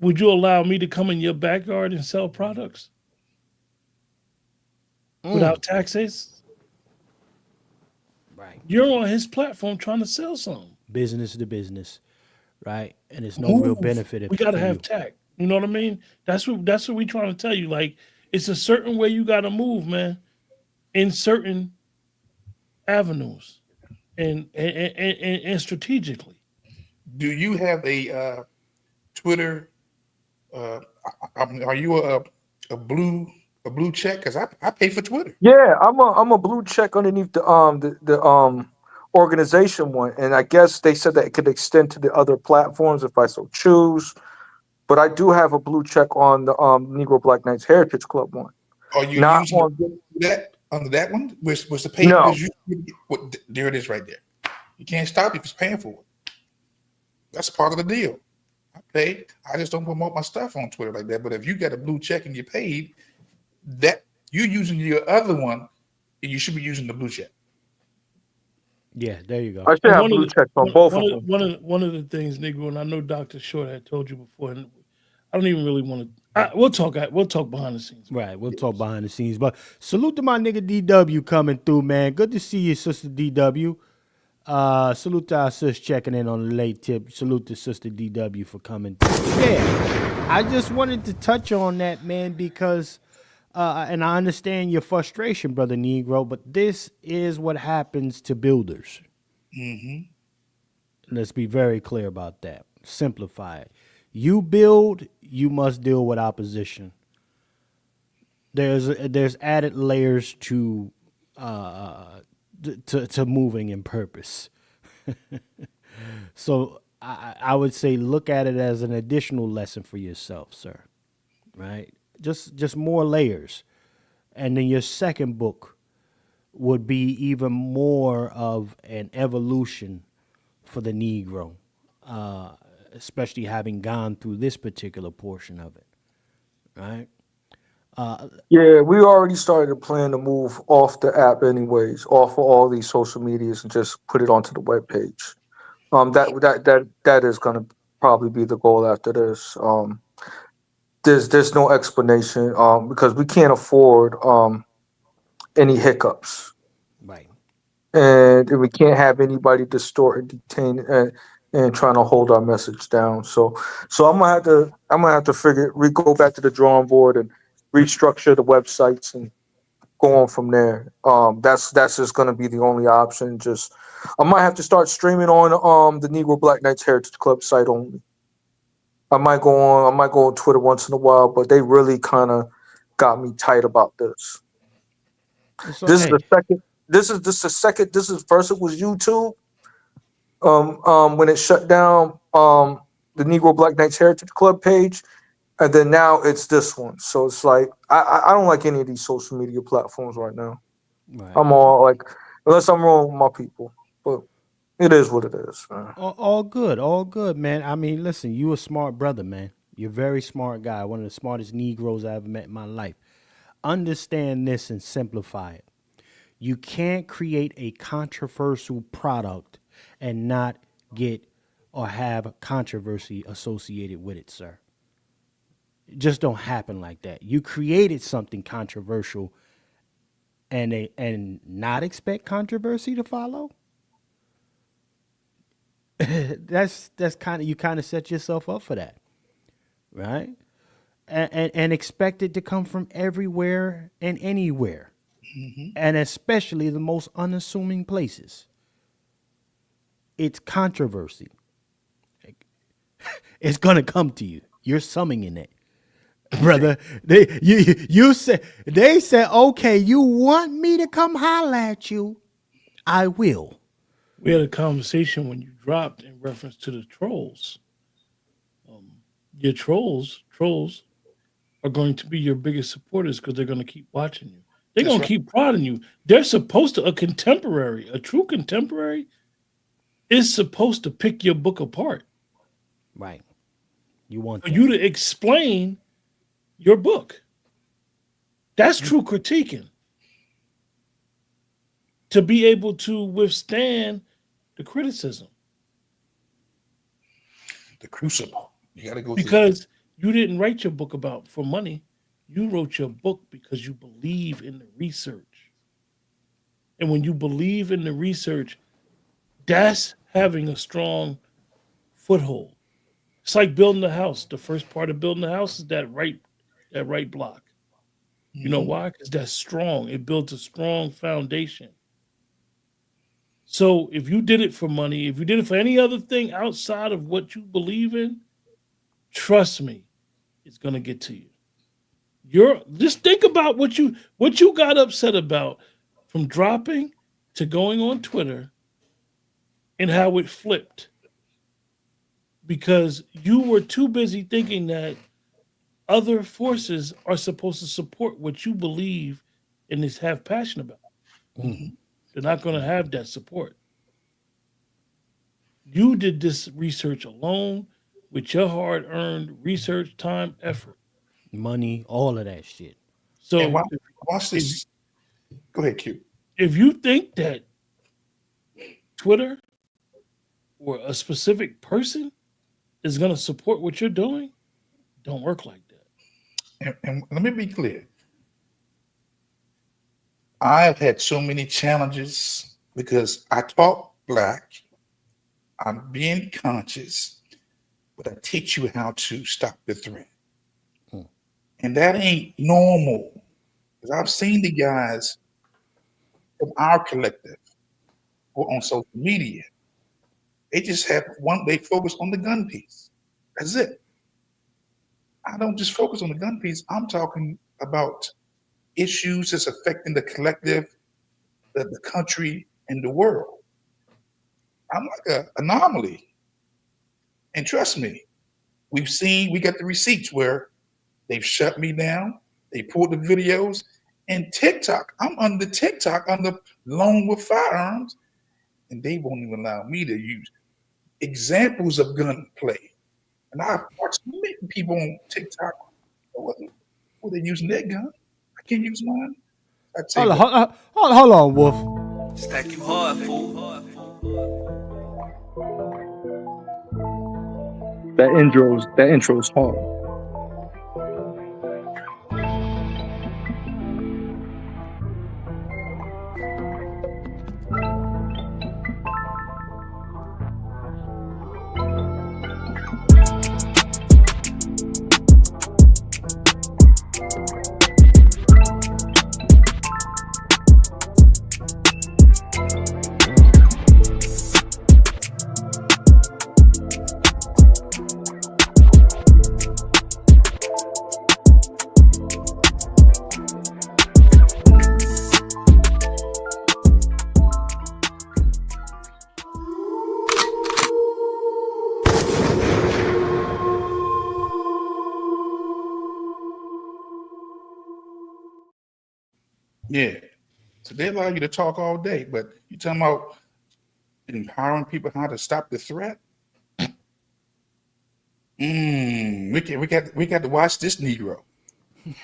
Would you allow me to come in your backyard and sell products without taxes? Right. You're on his platform trying to sell something. Business to business, right? And it's no real benefit. We got to have tact. You know what I mean? That's what we trying to tell you. Like, it's a certain way you got to move, man, in certain avenues and strategically. Do you have a Twitter? Are you a blue check? Because I pay for Twitter. yeah, I'm a blue check underneath the organization one, and I guess they said that it could extend to the other platforms if I so choose. but I do have a blue check on the Negro Black Knights Heritage Club one. Are you Not using on that under that one? Where's the pay? No. Because there it is right there. You can't stop if it's paying for it. That's part of the deal. I pay. I just don't promote my stuff on Twitter like that. But if you got a blue check and you're paid, that you're using your other one, and you should be using the blue check. Yeah, there you go. I should have blue checks on both of them. One of the things, Negro, and I know Dr. Short had told you before, and I don't even really want to. We'll talk behind the scenes. Right, we'll talk behind the scenes. But salute to my nigga DW coming through, man. Good to see you, sister DW. Salute to our sis checking in on the late tip. Salute to sister DW for coming through. Yeah, I just wanted to touch on that, man, because, and I understand your frustration, brother Negro, but this is what happens to builders. Mm-hmm. Let's be very clear about that. Simplify it. You build, you must deal with opposition. There's added layers to moving in purpose. So I would say look at it as an additional lesson for yourself, sir. Right? Just more layers. And then your second book would be even more of an evolution for the Negro, especially having gone through this particular portion of it. Right? Yeah, we already started to plan to move off the app anyways, off of all these social medias and just put it onto the webpage. That is gonna probably be the goal after this. There's no explanation because we can't afford any hiccups. Right. And we can't have anybody distort and detain and trying to hold our message down. So I'm gonna have to go back to the drawing board and restructure the websites and go on from there. That's just gonna be the only option. Just I might have to start streaming on the Negro Black Knights Heritage Club site only. I might go on Twitter once in a while, but they really kind of got me tight about this. So, This is the second. This is first it was YouTube. When it shut down the Negro Black Knights Heritage Club page, and then now it's this one. So it's like I don't like any of these social media platforms right now. Right. I'm all like, unless I'm wrong with my people, but it is what it is, man. All good, man. I mean, listen, you a smart brother, man. You're a very smart guy, one of the smartest Negroes I ever met in my life. Understand this and simplify it. You can't create a controversial product and not get or have controversy associated with it, sir. It just don't happen like that. You created something controversial and not expect controversy to follow. that's kind of, you kind of set yourself up for that, right? And expect it to come from everywhere and anywhere. Mm-hmm. And especially the most unassuming places. It's controversy. It's gonna come to you. You're summoning it, brother. They said, okay, you want me to come holler at you? I will. We had a conversation when you dropped in reference to the trolls. Your trolls are going to be your biggest supporters because they're going to keep watching you. They're going to keep prodding you. They're supposed to, a true contemporary is supposed to pick your book apart. Right. You want for you to explain your book. That's true critiquing. To be able to withstand the criticism. The crucible. You got to go because you didn't write your book for money. You wrote your book because you believe in the research. And when you believe in the research, that's having a strong foothold. It's like building a house. The first part of building a house is that right block. Mm-hmm. You know why? Because that's strong. It builds a strong foundation. So if you did it for money, if you did it for any other thing outside of what you believe in, trust me, it's gonna get to you. Just think about what you got upset about from dropping to going on Twitter and how it flipped. because you were too busy thinking that other forces are supposed to support what you believe and have passion about. They're not going to have that support. You did this research alone with your hard-earned research time, effort, money, all of that shit. So and watch this. Go ahead, Q. If you think that Twitter or a specific person is going to support what you're doing, don't work like that. And let me be clear. I have had so many challenges because I talk Black. I'm being conscious, but I teach you how to stop the threat. And that ain't normal. Because I've seen the guys from our collective who are on social media. They just have they focus on the gun piece. That's it. I don't just focus on the gun piece. I'm talking about issues that's affecting the collective, the country, and the world. I'm like an anomaly. And trust me, we got the receipts where they've shut me down. They pulled the videos. And TikTok, I'm under TikTok under Loan with Firearms, and they won't even allow me to use examples of gunplay. And I've watched many people on TikTok who they're using their gun. I can't use mine. Hold on, Wolf. Stack you hard, fool. That intro's hard. Yeah. So they allow you to talk all day, but you talking about empowering people how to stop the threat? We got to watch this Negro.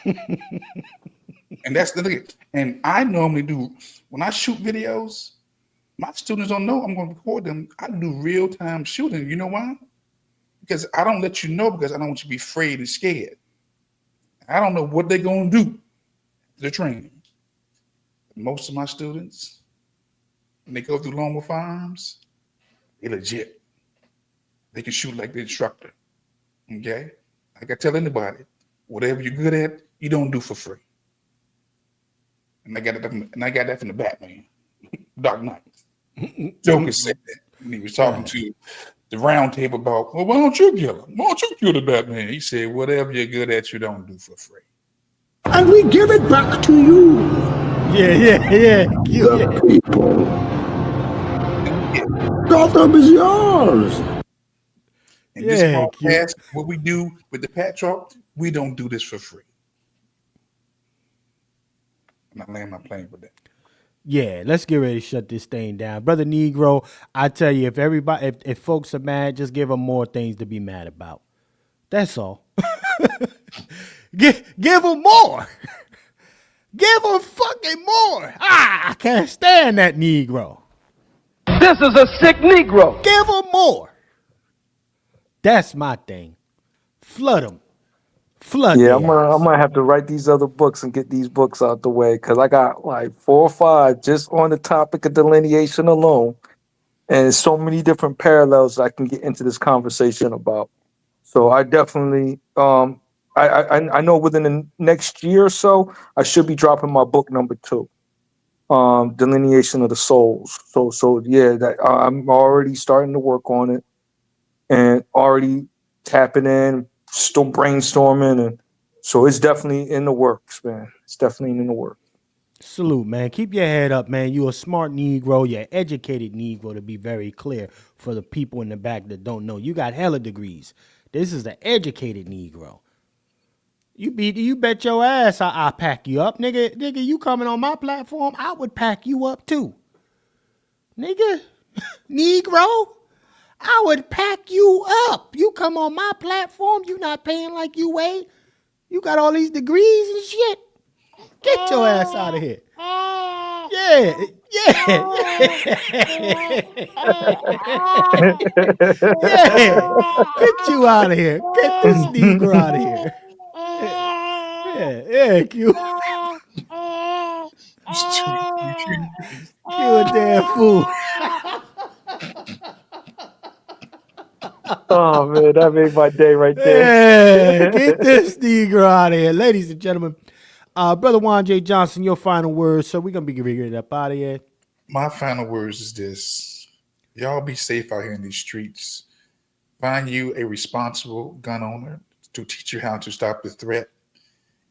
And that's the thing. And I normally do, when I shoot videos, my students don't know I'm going to record them. I do real-time shooting. You know why? Because I don't let you know because I don't want you to be afraid and scared. I don't know what they're going to do. The training. Most of my students, when they go through Loan with Firearms, they legit. They can shoot like the instructor. Okay? Like I tell anybody, whatever you're good at, you don't do for free. And I got that from the Batman, Dark Knight. Joker said that when he was talking to the round table about, well, why don't you kill him? Why don't you kill the Batman? He said, whatever you're good at, you don't do for free. And we give it back to you. The people. Gotham is yours. And this podcast, what we do with the Pat Talk, we don't do this for free. I'm not laying my plane with that. Yeah, let's get ready to shut this thing down. Brother Negro, I tell you, if folks are mad, just give them more things to be mad about. That's all. Give them more. Give them fucking more. I can't stand that Negro. This is a sick Negro. Give them more. That's my thing. Flood them. Yeah, I'm gonna have to write these other books and get these books out the way because I got like 4 or 5 just on the topic of delineation alone, and so many different parallels I can get into this conversation about. So I definitely, I know within the next year or so, I should be dropping my book number 2, Delineation of the Souls. So yeah, that I'm already starting to work on it, and already tapping in. Still brainstorming, and so it's definitely in the works, man. It's definitely in the works. Salute, man. Keep your head up, man. You're a smart Negro. You're an educated Negro, to be very clear for the people in the back that don't know. You got hella degrees. This is the educated Negro. You bet your ass I pack you up. Nigga, you coming on my platform, I would pack you up too. Nigga, Negro, I would pack you up. You come on my platform, you not paying like you weigh. You got all these degrees and shit. Get your ass out of here. Yeah. Get you out of here. Get this Negro out of here. Yeah, Q. Q a damn fool. Oh man, that made my day right there. Yeah, get this Negro out of here. Ladies and gentlemen, Brother Juan J. Johnson, your final words. So we're going to be getting it up out of here. My final words is this. Y'all be safe out here in these streets. Find you a responsible gun owner to teach you how to stop the threat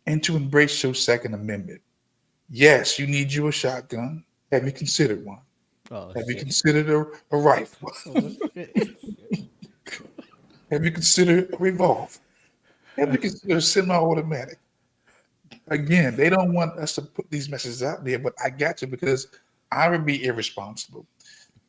and to embrace your Second Amendment. Yes, you need you a shotgun. Have you considered one? Have you considered a rifle? Have you considered a revolver? Have you considered a semi-automatic? Again, they don't want us to put these messages out there, but I got to because I would be irresponsible.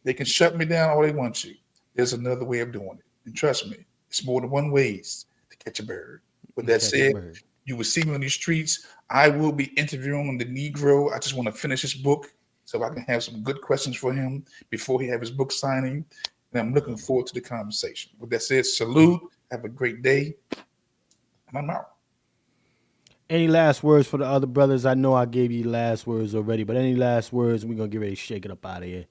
They can shut me down all they want to. There's another way of doing it. And trust me, it's more than one ways to catch a bird. With that said, you will see me on these streets. I will be interviewing the Negro. I just want to finish his book so I can have some good questions for him before he have his book signing. And I'm looking forward to the conversation. With that said, salute. Have a great day. And I'm out. Any last words for the other brothers? I know I gave you last words already, but any last words? We're going to get ready to shake it up out of here.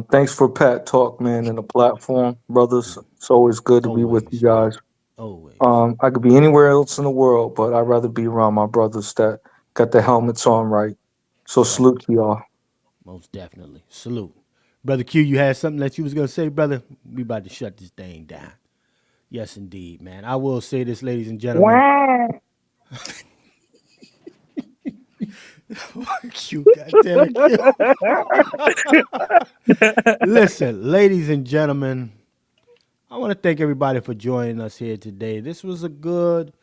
Thanks for Pat Talk, man, and the platform, brothers. It's always good to be with you guys. Always. I could be anywhere else in the world, but I'd rather be around my brothers that got the helmets on right. So salute to y'all. Most definitely. Salute. Brother Q, you had something that you was going to say, brother? We about to shut this thing down. Yes, indeed, man. I will say this, ladies and gentlemen. Q, goddamn it, Q. Listen, ladies and gentlemen, I want to thank everybody for joining us here today. This was a good,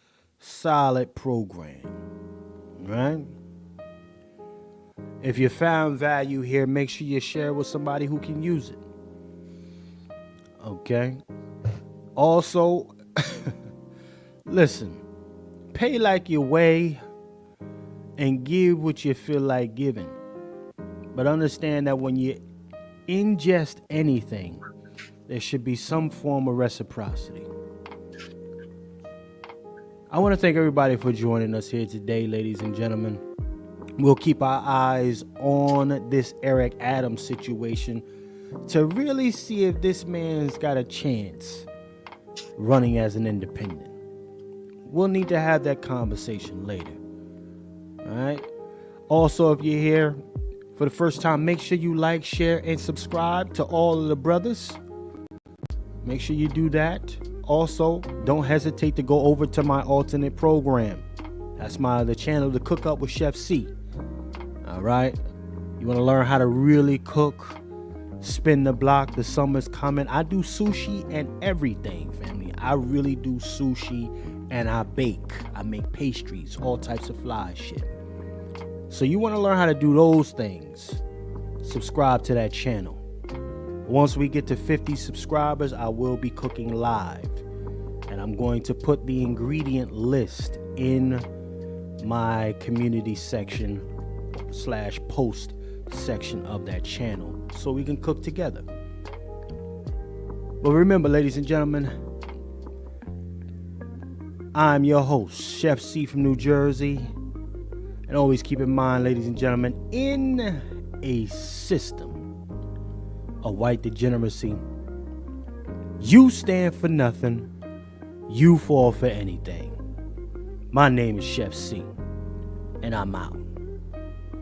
solid program, right? If you found value here, make sure you share with somebody who can use it. Okay? Also, listen, pay like you weigh and give what you feel like giving. But understand that when you ingest anything, there should be some form of reciprocity. I want to thank everybody for joining us here today, ladies and gentlemen. We'll keep our eyes on this Eric Adams situation to really see if this man's got a chance running as an independent. We'll need to have that conversation later. All right. Also, if you're here for the first time, make sure you like, share, and subscribe to all of the brothers. Make sure you do that. Also, don't hesitate to go over to my alternate program. That's my other channel, The Cook Up with Chef C. All right. You want to learn how to really cook, spin the block. The summer's coming. I do sushi and everything, family. I really do sushi and I bake. I make pastries, all types of fly shit. So you want to learn how to do those things, subscribe to that channel. Once we get to 50 subscribers, I will be cooking live. And I'm going to put the ingredient list in my community section / post section of that channel so we can cook together. But remember, ladies and gentlemen, I'm your host, Chef C from New Jersey. And always keep in mind, ladies and gentlemen, in a system of white degeneracy, you stand for nothing, you fall for anything. My name is Chef C, and I'm out.